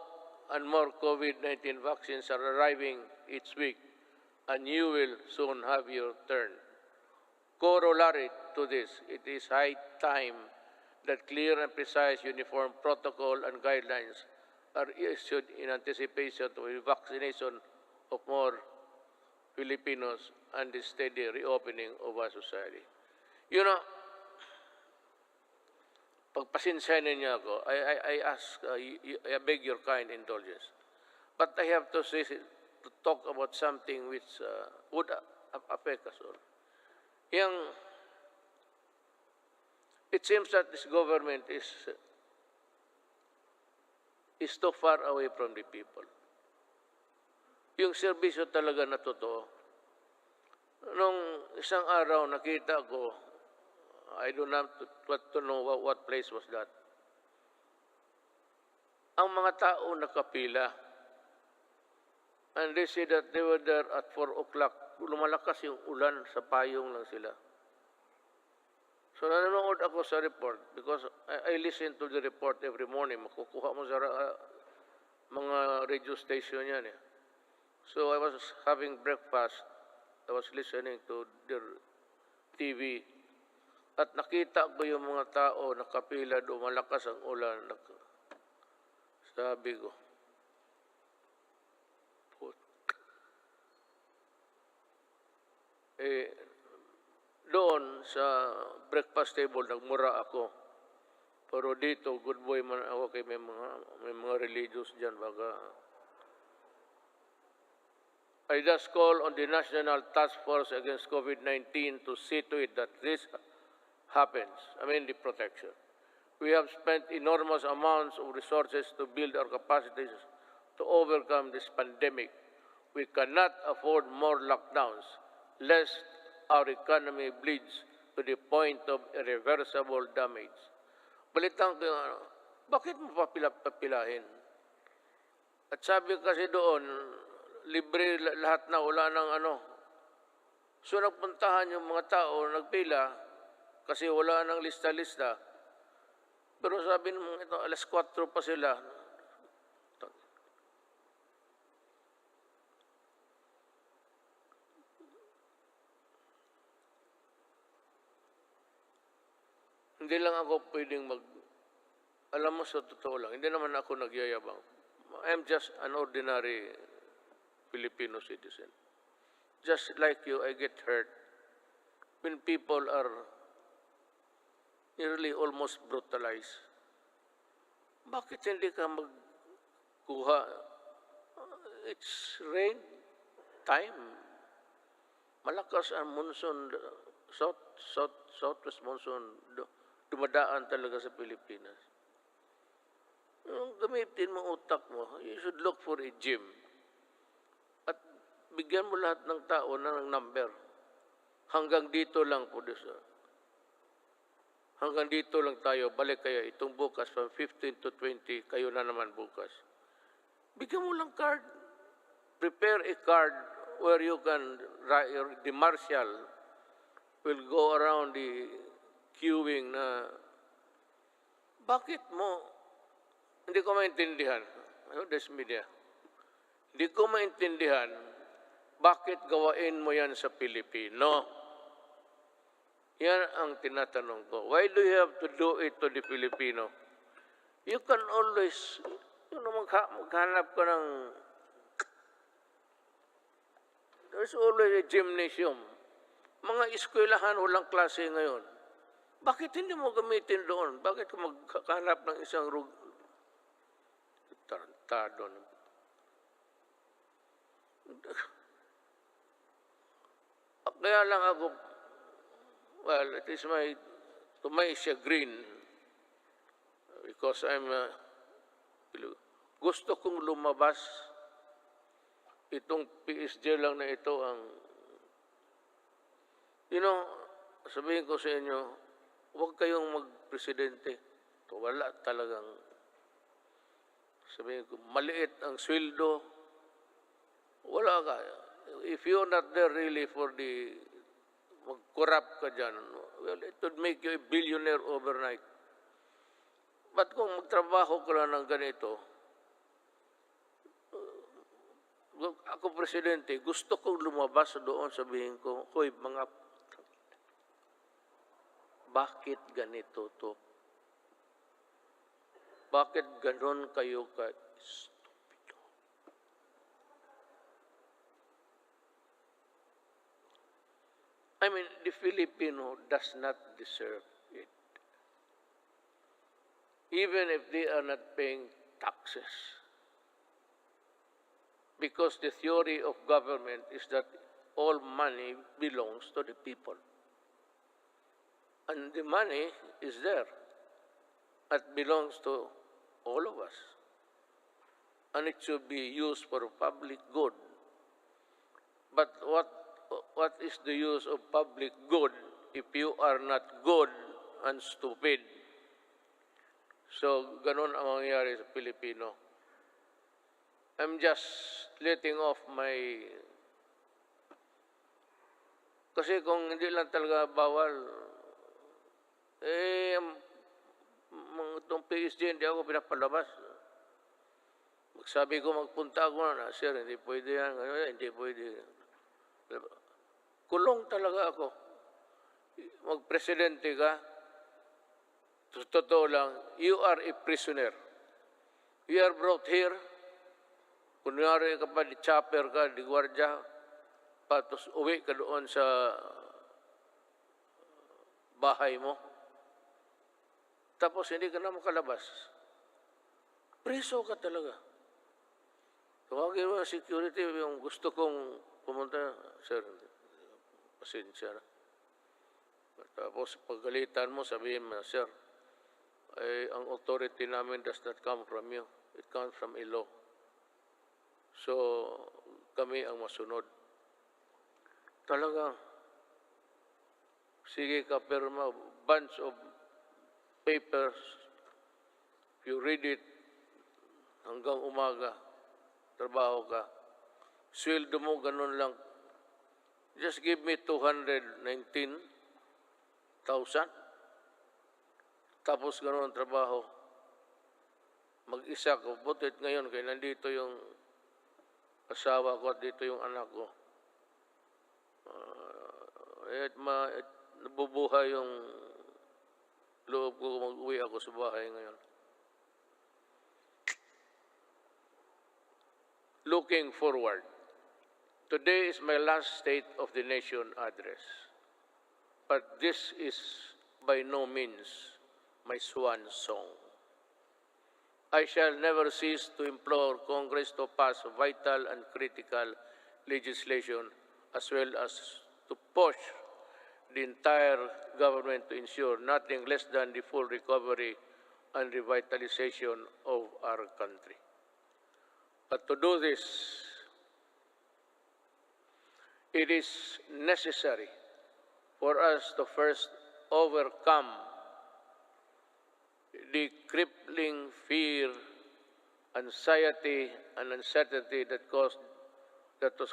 and more COVID-19 vaccines are arriving each week, and you will soon have your turn. Corollary to this, it is high time that clear and precise uniform protocol and guidelines are issued in anticipation of the vaccination of more Filipinos and the steady reopening of our society. You know, pagpasensyahan ninyo ako, I ask, I beg your kind indulgence. But I have to talk about something which would affect us all. It seems that this government is too far away from the people. Yung serbisyo talaga na totoo. Nung isang araw nakita ko, I don't have to know what place was that. Ang mga tao nakapila, and they said that they were there at 4 o'clock. Lumalakas yung ulan, sa payong lang sila. So nanonood ako sa report because I listen to the report every morning. Makukuha mo sa mga radio station yan eh. So I was having breakfast. I was listening to their TV. At nakita ko yung mga tao nakapila doon, malakas ang ulan. Sabi ko, doon sa breakfast table, nagmura ako. Pero dito, good boy man ako kay may mga religious dyan. Baga. I just call on the National Task Force Against COVID-19 to see to it that this happens. The protection. We have spent enormous amounts of resources to build our capacities to overcome this pandemic. We cannot afford more lockdowns, lest our economy bleeds to the point of irreversible damage. Balitan ko, bakit mo papilahin? At sabi kasi doon, libre lahat na, wala ng So nagpuntahan yung mga tao, nagpila, kasi wala nang lista-lista. Pero sabi mo, ito, alas 4 pa sila. Hindi lang ako pwedeng alam mo sa totoo lang, hindi naman ako nagyayabang. I'm just an ordinary Filipino citizen. Just like you, I get hurt when people are nearly almost brutalized. Bakit hindi ka magkuha? It's rain time. Malakas ang monsoon, southwest monsoon, dumadaan talaga sa Pilipinas. Gamitin mo utak mo, you should look for a gym. At bigyan mo lahat ng tao ng number. Hanggang dito lang po dito. Hanggang dito lang tayo, balik kayo. Itong bukas, from 15 to 20, kayo na naman bukas. Bigyan mo lang card. Prepare a card where you can, the marshal will go around the queuing na, bakit mo, hindi ko maintindihan, this media, hindi ko maintindihan, bakit gawain mo yan sa Pilipino? Yan ang tinatanong ko. Why do you have to do it to the Filipino? You can always, maghanap ka ng, there's always a gymnasium. Mga eskwelahan, walang klase ngayon. Bakit hindi mo gamitin doon? Bakit ka magkakanap ng isang tarantado? Kaya lang ako, well, it is to my chagrin, because gusto kong lumabas, itong PSG lang na ito ang, sabihin ko sa inyo, huwag kayong magpresidente. Wala talagang, sabihin ko, maliit ang sweldo. Wala ka. If you're not there really for the, mag-corrupt ka dyan, well, it would make you a billionaire overnight. But kung magtrabaho ka lang ng ganito, ako presidente, gusto kong lumabas doon, sabihin ko, hoy, bakit ganito to? Bakit ganon kayo ka-stupido? I mean, the Filipino does not deserve it. Even if they are not paying taxes. Because the theory of government is that all money belongs to the people. And the money is there. It belongs to all of us. And it should be used for public good. But what is the use of public good if you are not good and stupid? So, ganun ang mangyayari sa Pilipino. I'm just letting off my... Kasi kung hindi lang talaga bawal, itong PSG, hindi ako pinapalabas. Magsabi ko, magpunta ako na, sir, hindi pwede yan, hindi pwede. Kulong talaga ako. Magpresidente ka, totoo lang, you are a prisoner. You are brought here, kunyari ka pa, di chopper ka, di gwardya, patos uwi ka doon sa bahay mo. Tapos hindi ka na makalabas. Preso ka talaga. Tawagin mo ang security, yung gusto kong pumunta, sir, pasensya na. Tapos paggalitan mo, sabihin mo, sir, ang authority namin does not come from you. It comes from a law. So, kami ang masunod. Talagang, sige ka, perma, bunch of papers, if you read it, hanggang umaga, trabaho ka, sweldo mo, ganun lang. Just give me 219,000. Tapos ganun ang trabaho. Mag-isa ko, butit ngayon, kaya nandito yung asawa ko at dito yung anak ko. Nabubuhay yung loob ko, mag-uwi ako sa bahay ngayon. Looking forward, today is my last State of the Nation address. But this is by no means my swan song. I shall never cease to implore Congress to pass vital and critical legislation as well as to push the entire government to ensure nothing less than the full recovery and revitalization of our country. But to do this, it is necessary for us to first overcome the crippling fear, anxiety, and uncertainty that was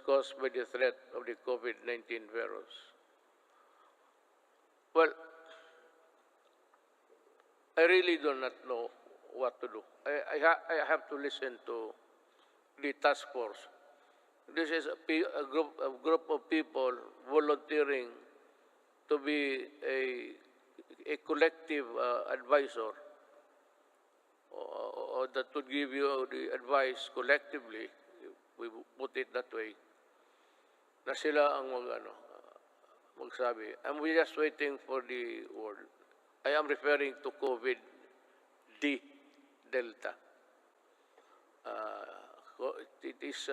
caused by the threat of the COVID-19 virus. Well, I really do not know what to do. I have to listen to the task force. This is a group of people volunteering to be a collective advisor or that would give you the advice collectively, if we put it that way, na sila ang magsabi. And we're just waiting for the word. I am referring to COVID-D, Delta. It is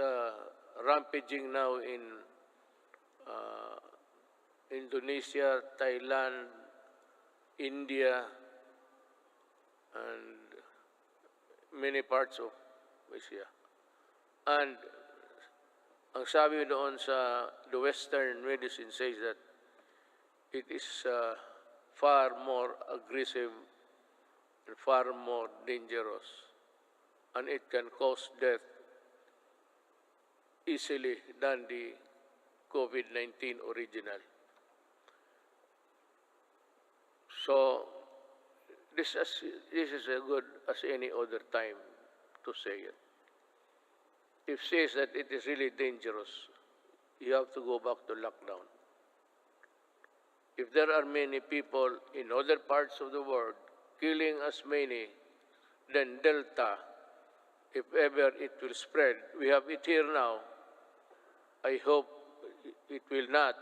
rampaging now in Indonesia, Thailand, India, and many parts of Asia. And Ang sabi doon sa the Western medicine says that it is far more aggressive and far more dangerous, and it can cause death easily than the COVID-19 original. So this is as good as any other time to say it. If says that it is really dangerous, you have to go back to lockdown. If there are many people in other parts of the world killing as many than Delta, if ever it will spread, we have it here now. I hope it will not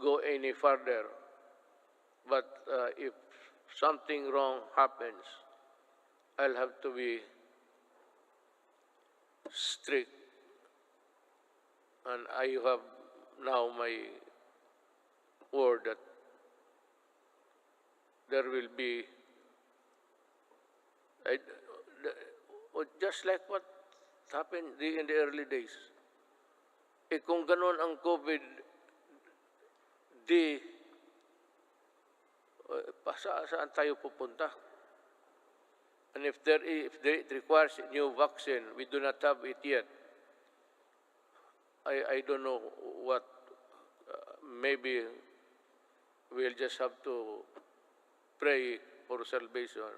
go any further. But if something wrong happens, I'll have to be strict. And I have now my word that there will be, just like what happened in the early days. Kung ganon ang COVID, saan tayo pupunta? And if it requires a new vaccine, we do not have it yet. I don't know what, maybe we'll just have to pray for salvation.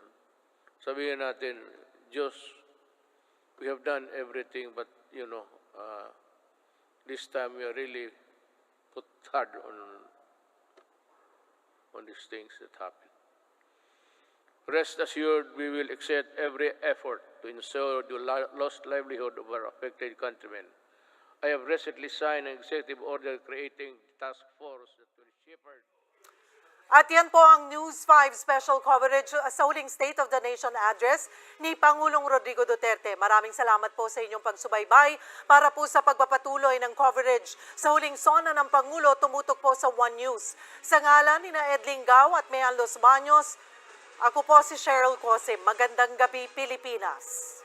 Sabihin natin, Diyos, we have done everything, but this time we are really put hard on these things that happen. Rest assured, we will exert every effort to ensure the lost livelihood of our affected countrymen. I have recently signed an executive order creating a task force that will shepherd. At yan po ang News 5 special coverage sa huling State of the Nation address ni Pangulong Rodrigo Duterte. Maraming salamat po sa inyong pagsubaybay para po sa pagpapatuloy ng coverage sa huling sona ng Pangulo. Tumutok po sa One News. Sa ngalan ni Edling Gao at Mayan Los Baños, ako po si Cheryl Cosim. Magandang gabi, Pilipinas.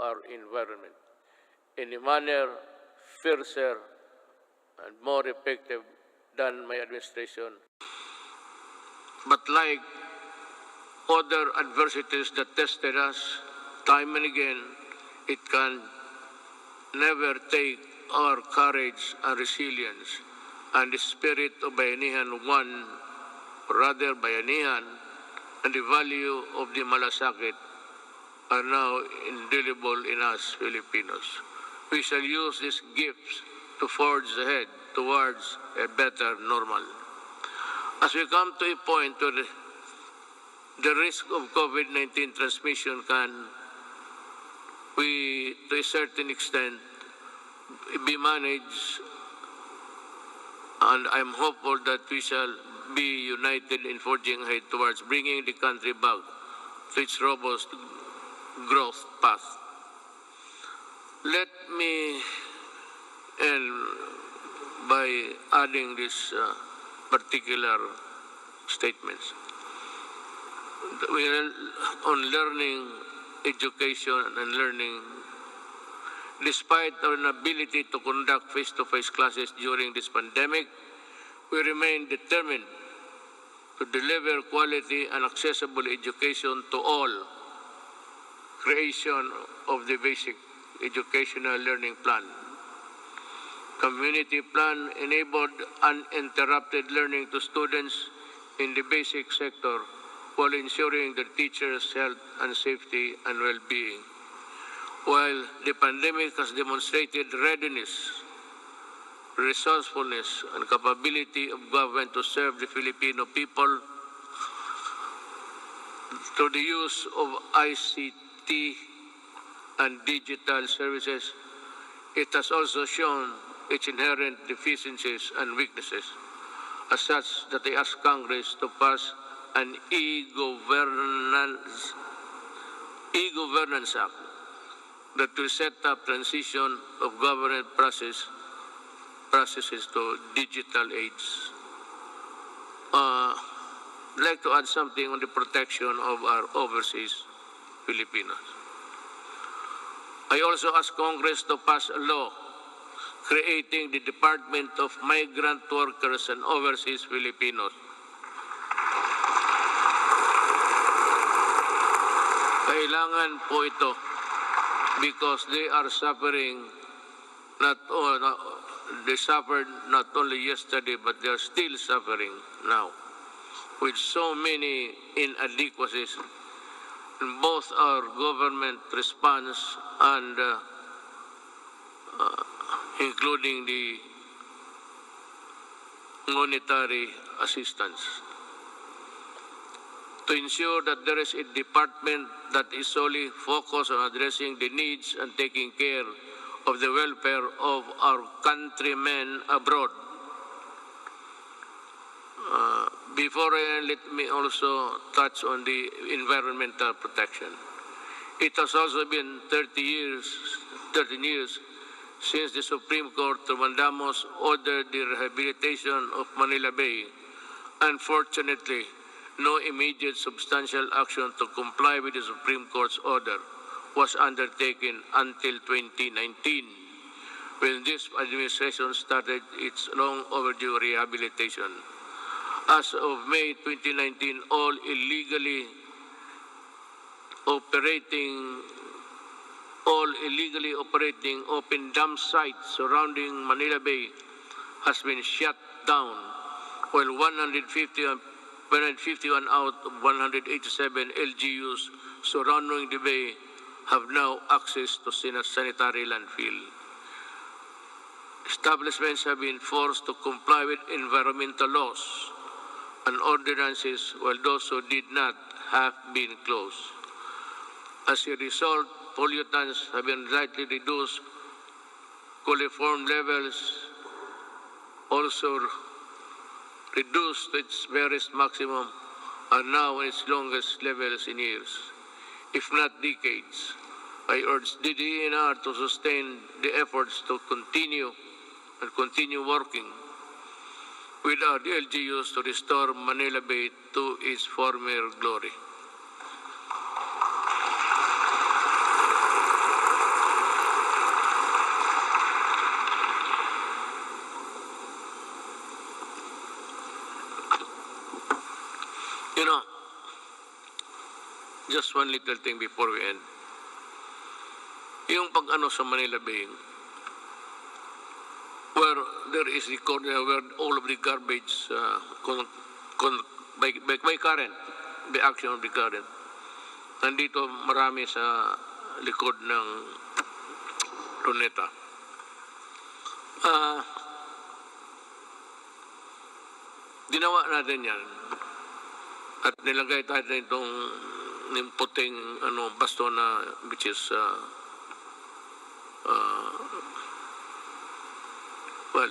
our environment in a manner fiercer and more effective than my administration. But like other adversities that tested us time and again, it can never take our courage and resilience and the spirit of bayanihan one, or rather bayanihan, and the value of the malasakit are now indelible in us Filipinos. We shall use these gifts to forge ahead towards a better normal. As we come to a point where the risk of COVID-19 transmission can, to a certain extent, be managed, and I'm hopeful that we shall be united in forging ahead towards bringing the country back to its robust growth path. Let me end by adding these particular statements. We are on learning, education, and learning. Despite our inability to conduct face-to-face classes during this pandemic, we remain determined to deliver quality and accessible education to all. Creation of the basic educational learning plan. Community plan enabled uninterrupted learning to students in the basic sector while ensuring their teachers' health and safety and well-being. While the pandemic has demonstrated readiness, resourcefulness, and capability of government to serve the Filipino people through the use of ICT and digital services, it has also shown its inherent deficiencies and weaknesses. As such, that I ask Congress to pass an e-governance act that will set up transition of government processes to digital age. I'd like to add something on the protection of our overseas Filipinos. I also ask Congress to pass a law creating the Department of Migrant Workers and Overseas Filipinos. Kailangan po ito because they are suffering they suffered not only yesterday but they are still suffering now with so many inadequacies in both our government response and including the monetary assistance. To ensure that there is a department that is solely focused on addressing the needs and taking care of the welfare of our countrymen abroad. Let me also touch on the environmental protection. It has also been 13 years since the Supreme Court of Mandamos ordered the rehabilitation of Manila Bay. Unfortunately, no immediate substantial action to comply with the Supreme Court's order was undertaken until 2019, when this administration started its long overdue rehabilitation. As of May 2019, all illegally operating open dam sites surrounding Manila Bay has been shut down, while 151 out of 187 LGUs surrounding the bay have now access to sanitary landfill. Establishments have been forced to comply with environmental laws and ordinances, while those who did not have been closed. As a result, pollutants have been slightly reduced, coliform levels also reduced to its barest maximum, are now in its longest levels in years, if not decades. I urge the DENR to sustain the efforts to continue working with our LGUs to restore Manila Bay to its former glory. just one little thing before we end. Yung pag-ano sa Manila Bay, where there is the corner where all of the garbage by current, the action of the current. Nandito marami sa likod ng Luneta. Ginawa natin yan at nilagay tayo itong puting basto na which is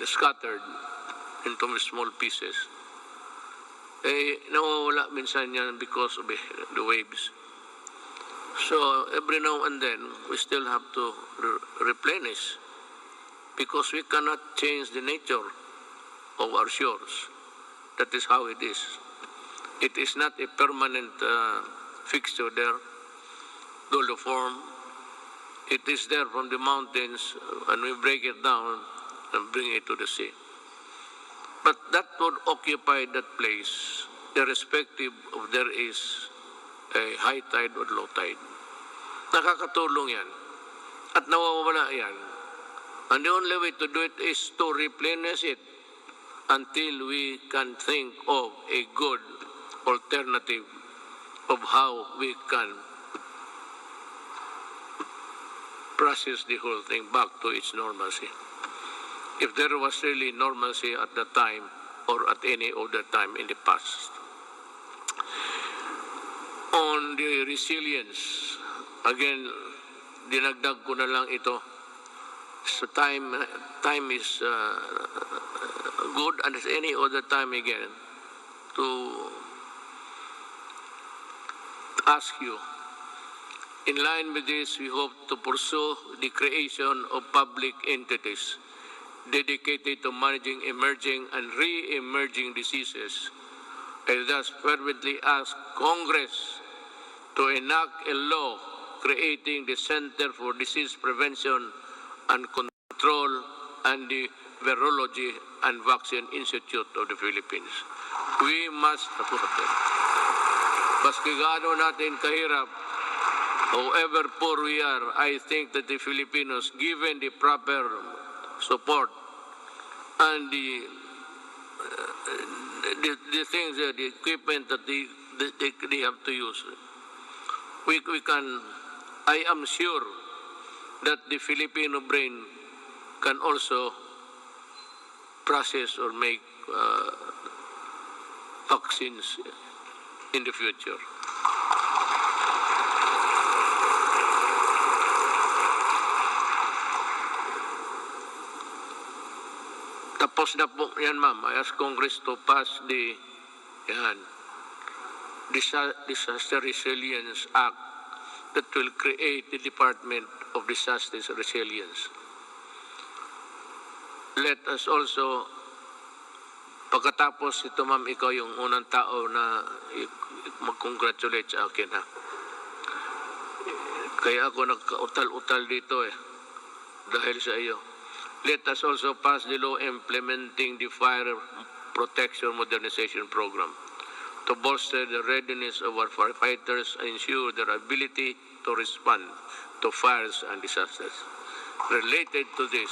scattered into small pieces. Nawawala minsan yan because of the waves. So every now and then we still have to replenish because we cannot change the nature of our shores. That is how it is. It is not a permanent fixture there, doliform. It is there from the mountains, and we break it down and bring it to the sea. But that would occupy that place, irrespective of there is a high tide or low tide. Nakakatulong yan. At nawawala yan. And the only way to do it is to replenish it until we can think of a good alternative of how we can process the whole thing back to its normalcy. If there was really normalcy at that time or at any other time in the past. On the resilience, again, dinagdag ko na lang ito. So time is good, and as any other time again to ask you. In line with this, we hope to pursue the creation of public entities dedicated to managing emerging and re-emerging diseases. I thus fervently ask Congress to enact a law creating the Center for Disease Prevention and Control and the Virology and Vaccine Institute of the Philippines. We must support them. Paski gaano natin kahirap, however poor we are, I think that the Filipinos, given the proper support and the things, the equipment that they have to use, we can, I am sure that the Filipino brain can also process or make vaccines in the future. Tapos na po yan, ma'am. I ask Congress to pass the Disaster Resilience Act that will create the Department of Disaster Resilience. Let us also, pagkatapos ito, ma'am, ikaw yung unang tao na mag-congratulate sa akin, ha? Kaya ako nagka-utal-utal dito dahil sa iyo. Let us also pass the law implementing the Fire Protection Modernization Program to bolster the readiness of our firefighters and ensure their ability to respond to fires and disasters. Related to this,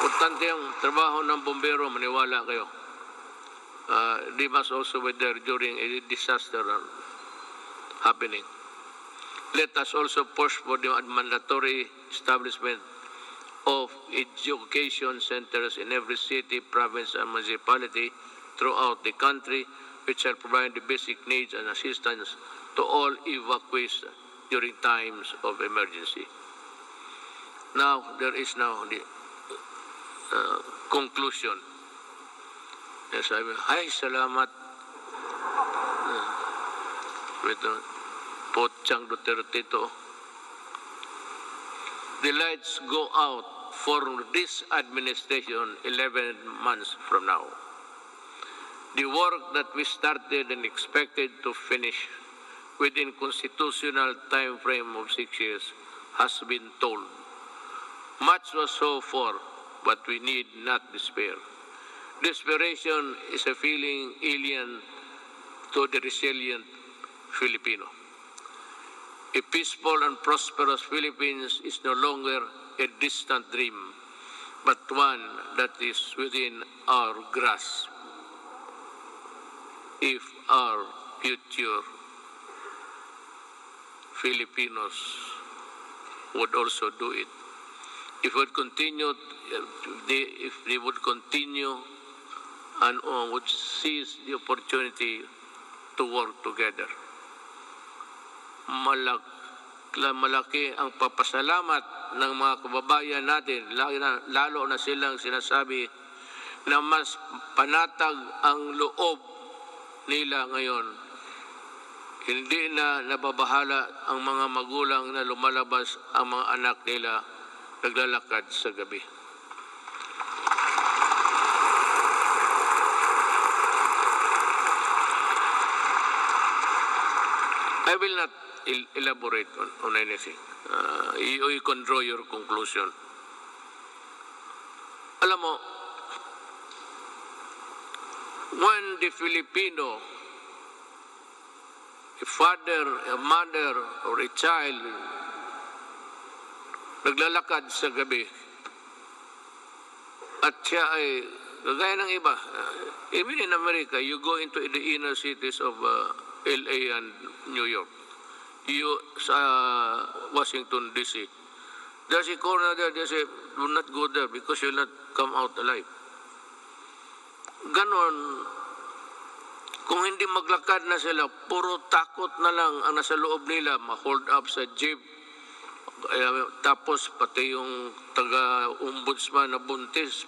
importante ang trabaho ng bombero, maniwala kayo. They must also be there during a disaster happening. Let us also push for the mandatory establishment of education centers in every city, province, and municipality throughout the country, which shall provide the basic needs and assistance to all evacuees during times of emergency. Now, there is now the conclusion. Yes, I will. Ay, salamat. Pochang Duterte to. The lights go out for this administration 11 months from now. The work that we started and expected to finish within constitutional time frame of 6 years has been told. Much was hoped for, but we need not despair. Desperation is a feeling alien to the resilient Filipino. A peaceful and prosperous Philippines is no longer a distant dream, but one that is within our grasp. If our future Filipinos would also do it. If they would continue and would seize the opportunity to work together. Malaki ang papasalamat ng mga kababayan natin, lalo na silang sinasabi na mas panatag ang loob nila ngayon. Hindi na nababahala ang mga magulang na lumalabas ang mga anak nila naglalakad sa gabi. I will not elaborate on anything. You can draw your conclusion. Alam mo, when the Filipino, a father, a mother, or a child, naglalakad sa gabi, at siya ay, kagaya ng iba, even in America, you go into the inner cities of LA and New York, sa Washington, D.C. There's a corner there, they say, do not go there because you'll not come out alive. Ganon, kung hindi maglakad na sila, puro takot na lang ang nasa loob nila, ma-hold up sa jeep, tapos pati yung taga-ombudsman na buntis,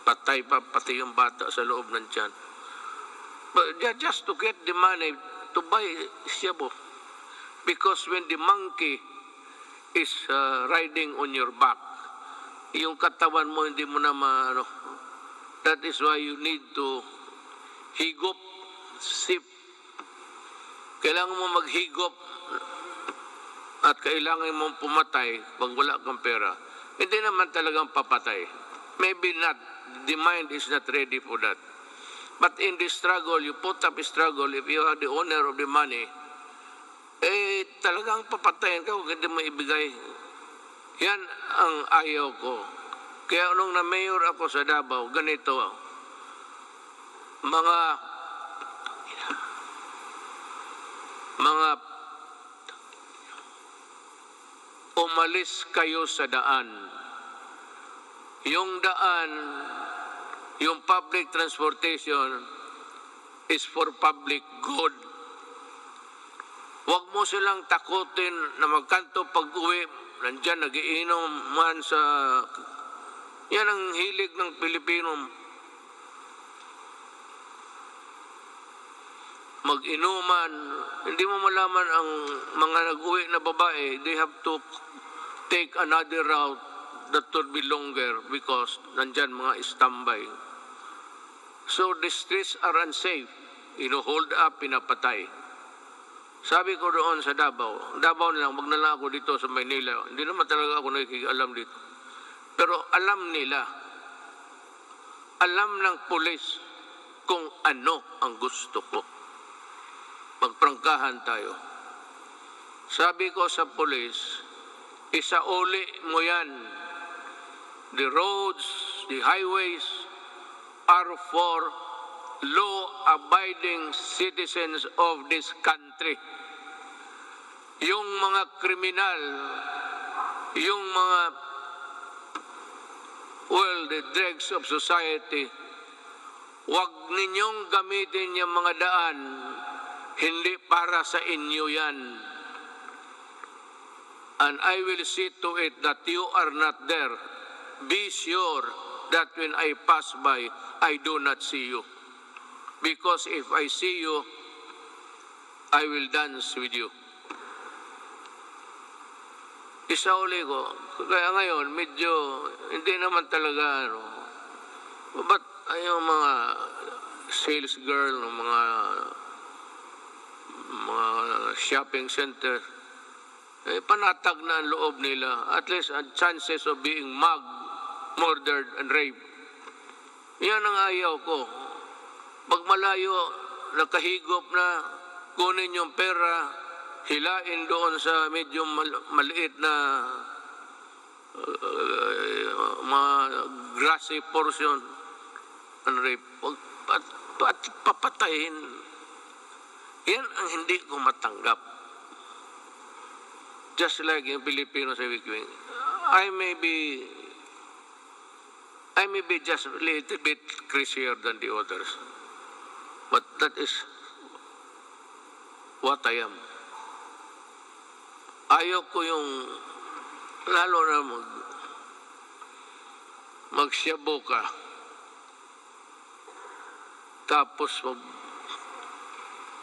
patay pa, pati yung bata sa loob ng tiyan. But just to get the money to buy shabu. Because when the monkey is riding on your back, yung katawan mo hindi mo na maano. That is why you need to higop, sip. Kailangan mo maghigop at kailangan mong pumatay pag wala kang pera. Hindi naman talagang papatay. Maybe not. The mind is not ready for that. But in the struggle, you put up a struggle, if you are the owner of the money, talagang papatayin ka kung hindi mo ibigay. Yan ang ayaw ko. Kaya nung na-mayor ako sa Davao, ganito, mga umalis kayo sa daan. Yung daan, yung public transportation is for public good. Huwag mo silang takutin na magkanto pag-uwi. Nandyan, nagiinom man sa... Yan ang hilig ng Pilipino. Mag-inuman. Hindi mo malaman ang mga nag-uwi na babae, they have to take another route that would be longer because nandyan mga standby. So the streets are unsafe. Hold up, pinapatay. Sabi ko doon sa Davao na lang, wag na lang ako dito sa Maynila. Hindi naman talaga ako nakikialam dito. Pero alam nila, alam ng pulis kung ano ang gusto ko. Magprangkahan tayo. Sabi ko sa pulis, isauli mo yan. The roads, the highways are for law-abiding citizens of this country. Yung mga kriminal, yung mga, the dregs of society, wag ninyong gamitin yung mga daan, hindi para sa inyo yan. And I will see to it that you are not there. Be sure that when I pass by, I do not see you. Because if I see you, I will dance with you. Isauli ko. Kaya ngayon, medyo, hindi naman talaga, but yung mga sales girl, mga shopping center, panatag na ang loob nila. At least, chances of being mugged, murdered, and raped. Yan ang ayaw ko. Pag malayo, nakahigop na, kunin yung pera, hilain doon sa medyo maliit na mga grassy portion and rape, at papatayin. Yan ang hindi ko matanggap. Just like yung Pilipino sa Wikwing, I may be just a little bit crazier than the others, but that is what I am. Ayaw ko yung lalo na magsyabo ka, tapos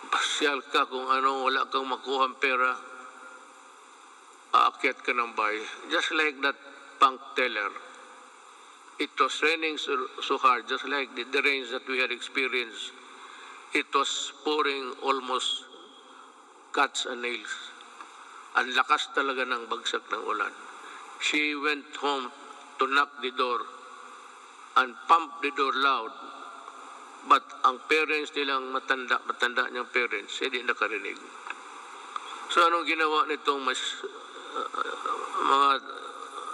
magpasyal ka kung ano, wala kang makuha pera, aakyat ka ng bahay. Just like that bank teller. It was raining so hard, just like the rains that we had experienced. It was pouring almost cats and nails. Ang lakas talaga ng bagsak ng ulan. She went home to knock the door and pump the door loud. But ang parents nilang matanda niyang parents, hindi nakarinig. So anong ginawa nitong mga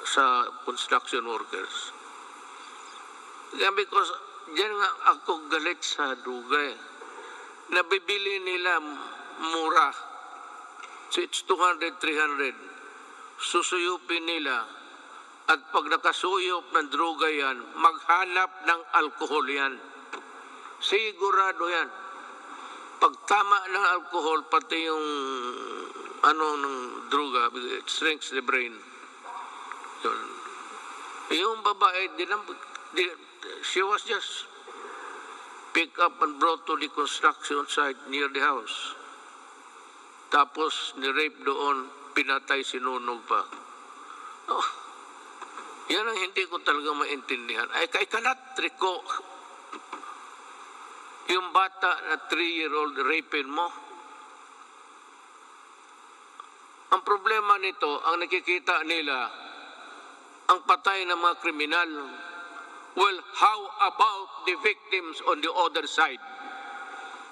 sa construction workers? Yeah, because diyan nga ako galit sa dugay. Nabibili nila mura. So it's 200, 300. Susuyupin nila. At pag nakasuyop ng droga yan, maghanap ng alkohol yan. Sigurado yan. Pag tama ng alkohol, pati yung ng droga, it shrinks the brain. Yun. Yung babae, she was just picked up and brought to the construction site near the house. Tapos ni-rape doon, pinatay, sinunog pa. Oh, yan ang hindi ko talaga maintindihan. I cannot recall yung bata na 3-year-old rapin mo. Ang problema nito, ang nakikita nila, ang patay ng mga kriminal. Well, how about the victims on the other side?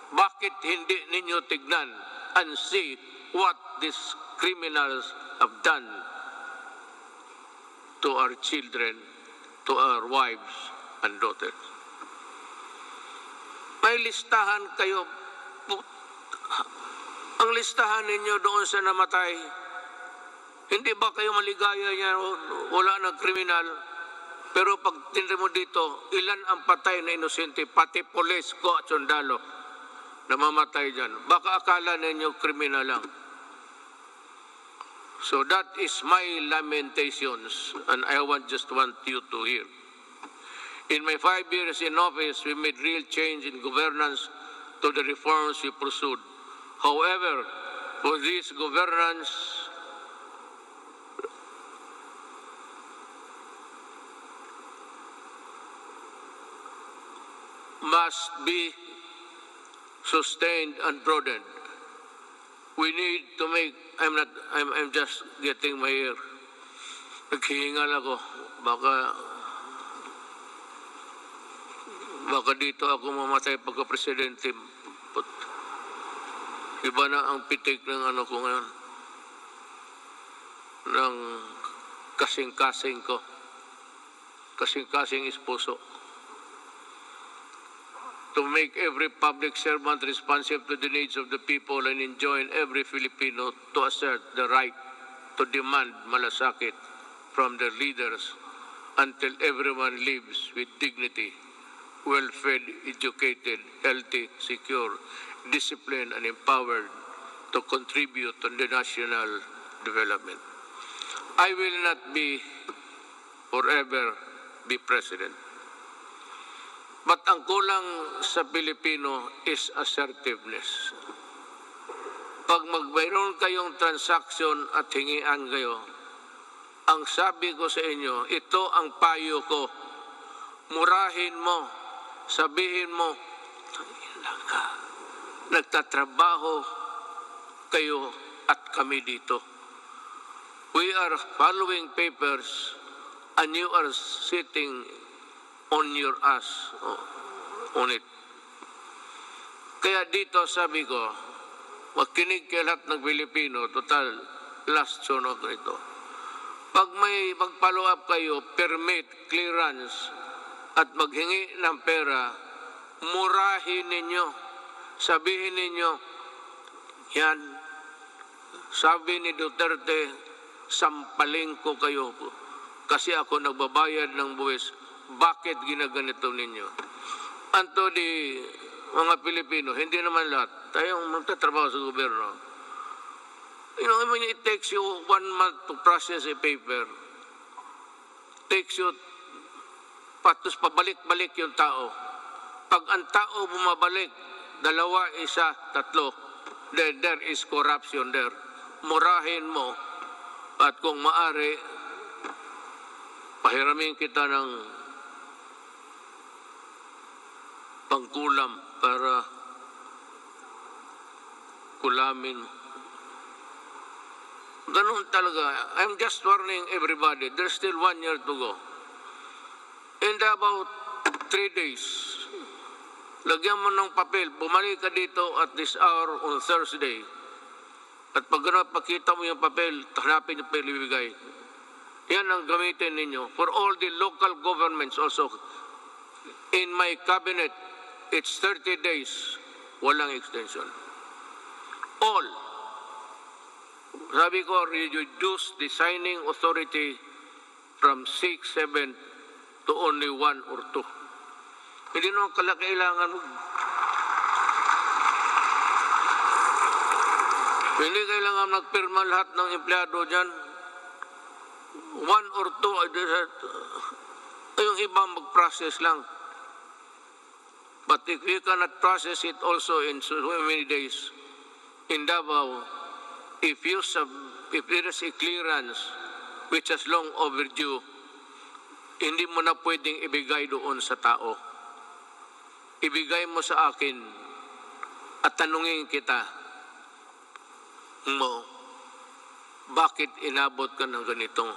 Bakit hindi ninyo tignan and see what these criminals have done to our children, to our wives and daughters? May listahan kayo. Ang listahan ninyo doon sa namatay, hindi ba kayo maligaya niya, wala ng kriminal? Pero pag tinre mo dito, ilan ang patay na inosente, pati polis ko at sundalo na mamatay dyan. Baka akala ninyo kriminal lang. So that is my lamentations, and I just want you to hear. In my 5 years in office, we made real change in governance to the reforms we pursued. However, for this governance, must be sustained and broadened. We need to make, I'm just getting my ear. Naghihingal ako. Baka dito ako mamatay pagka-presidente. Iba na ang pitik ng ano ko ngayon. Ng kasing-kasing ko. Kasing-kasing esposo. To make every public servant responsive to the needs of the people and enjoin every Filipino to assert the right to demand malasakit from their leaders until everyone lives with dignity, well-fed, educated, healthy, secure, disciplined, and empowered to contribute to the national development. I will not forever be president. But ang kulang sa Pilipino is assertiveness. Pag mayroon kayong transaction at hingian kayo, ang sabi ko sa inyo, ito ang payo ko. Murahin mo, sabihin mo, nagtatrabaho kayo at kami dito. We are following papers and you are sitting on your ass, on it. Kaya dito sabi ko, makinig kayo lahat ng Pilipino, total last sunog nito. Pag may mag-follow up kayo, permit, clearance, at maghingi ng pera, murahin ninyo. Sabihin ninyo, yan, sabi ni Duterte, sampaling ko kayo kasi ako nagbabayad ng buwis. Bakit ginaganito ninyo? Anto di mga Pilipino, hindi naman lahat. Tayong magtatrabaho sa gobyerno. You know, I mean, it takes you 1 month to process a paper. Takes you, patos pabalik-balik yung tao. Pag ang tao bumabalik, 2, 1, 3, then there is corruption there. Murahin mo, at kung maari, pahiramin kita ng pangkulam para kulamin. Ganun talaga. I'm just warning everybody. There's still 1 year to go. In about 3 days, lagyan mo ng papel, bumalik ka dito at this hour on Thursday. At pag pakita mo yung papel, hanapin yung ibibigay. Yan ang gamitin ninyo. For all the local governments also, in my cabinet, it's 30 days, walang extension. All. Sabi ko, reduce the signing authority from 6, 7 to only 1 or 2. Hindi naman kailangan hindi kailangan magpirma lahat ng empleyado dyan. 1 or 2, yung iba mag-process lang. But if you cannot process it also in so many days, in Davao, if there is a clearance which is long overdue, hindi mo na pwedeng ibigay doon sa tao. Ibigay mo sa akin at tanungin kita mo, bakit inabot ka ng ganitong?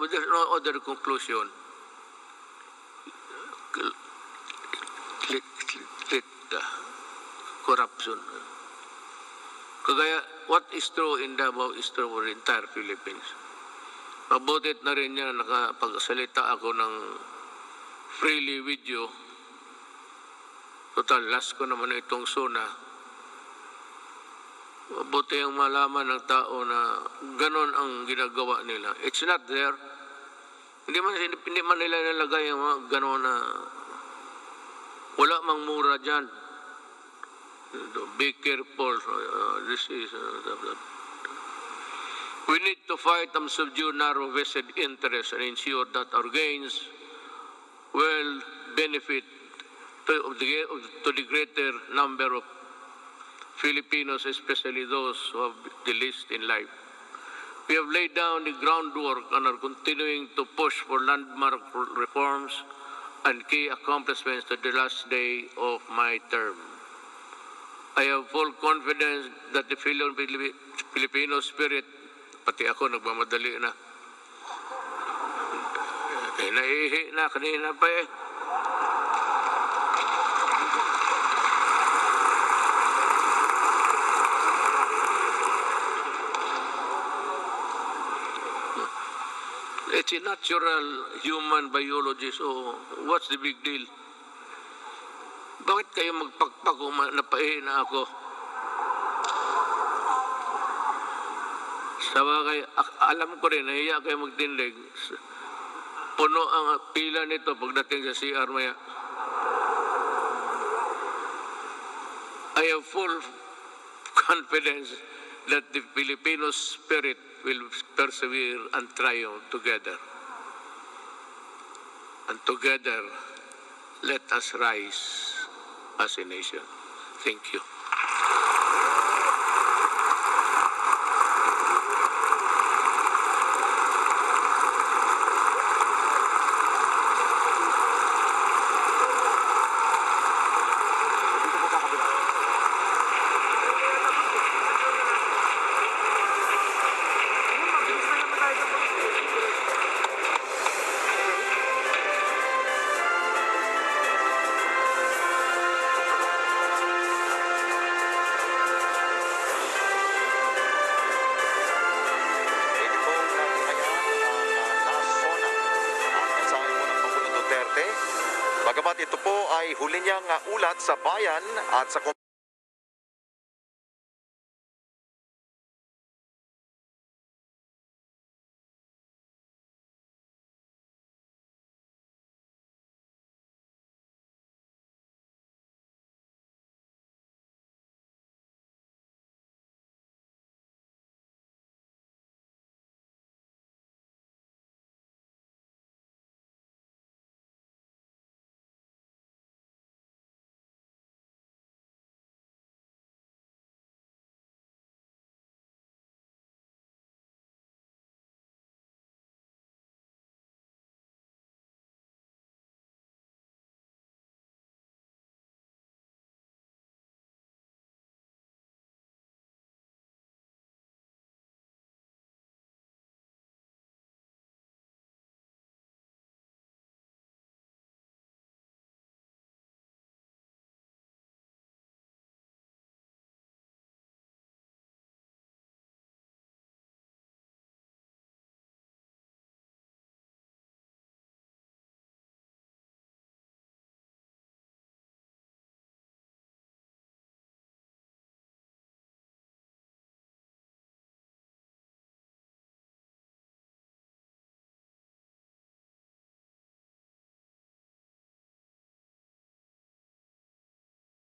There's no other conclusion. Corruption. Kagaya, what is true in Davao is true for the entire Philippines. Mabutit na rin niya nakapagsalita ako ng freely with you. Total, last ko naman itong suna. Mabuti ang malaman ng tao na ganon ang ginagawa nila. It's not there. Hindi man nila nilagay ang mga ganon na wala mang mura dyan. Be careful. This is... we need to fight and subdue narrow vested interests and ensure that our gains will benefit to the greater number of Filipinos, especially those who have the least in life. We have laid down the groundwork and are continuing to push for landmark reforms and key accomplishments to the last day of my term. I have full confidence that the Filipino spirit, pati ako nagmamadali na. Naihi na kanina pa eh. It's a natural human biology, so what's the big deal? Bakit kayo magpakpak kung napaihi na ako? Sabagay, alam ko rin, nahiya kayo magtindig. Puno ang pila nito pagdating sa CR maya. I have full confidence that the Filipino spirit will persevere and triumph together. And together, let us rise as a nation. Thank you. huli niyang ulat sa bayan at sa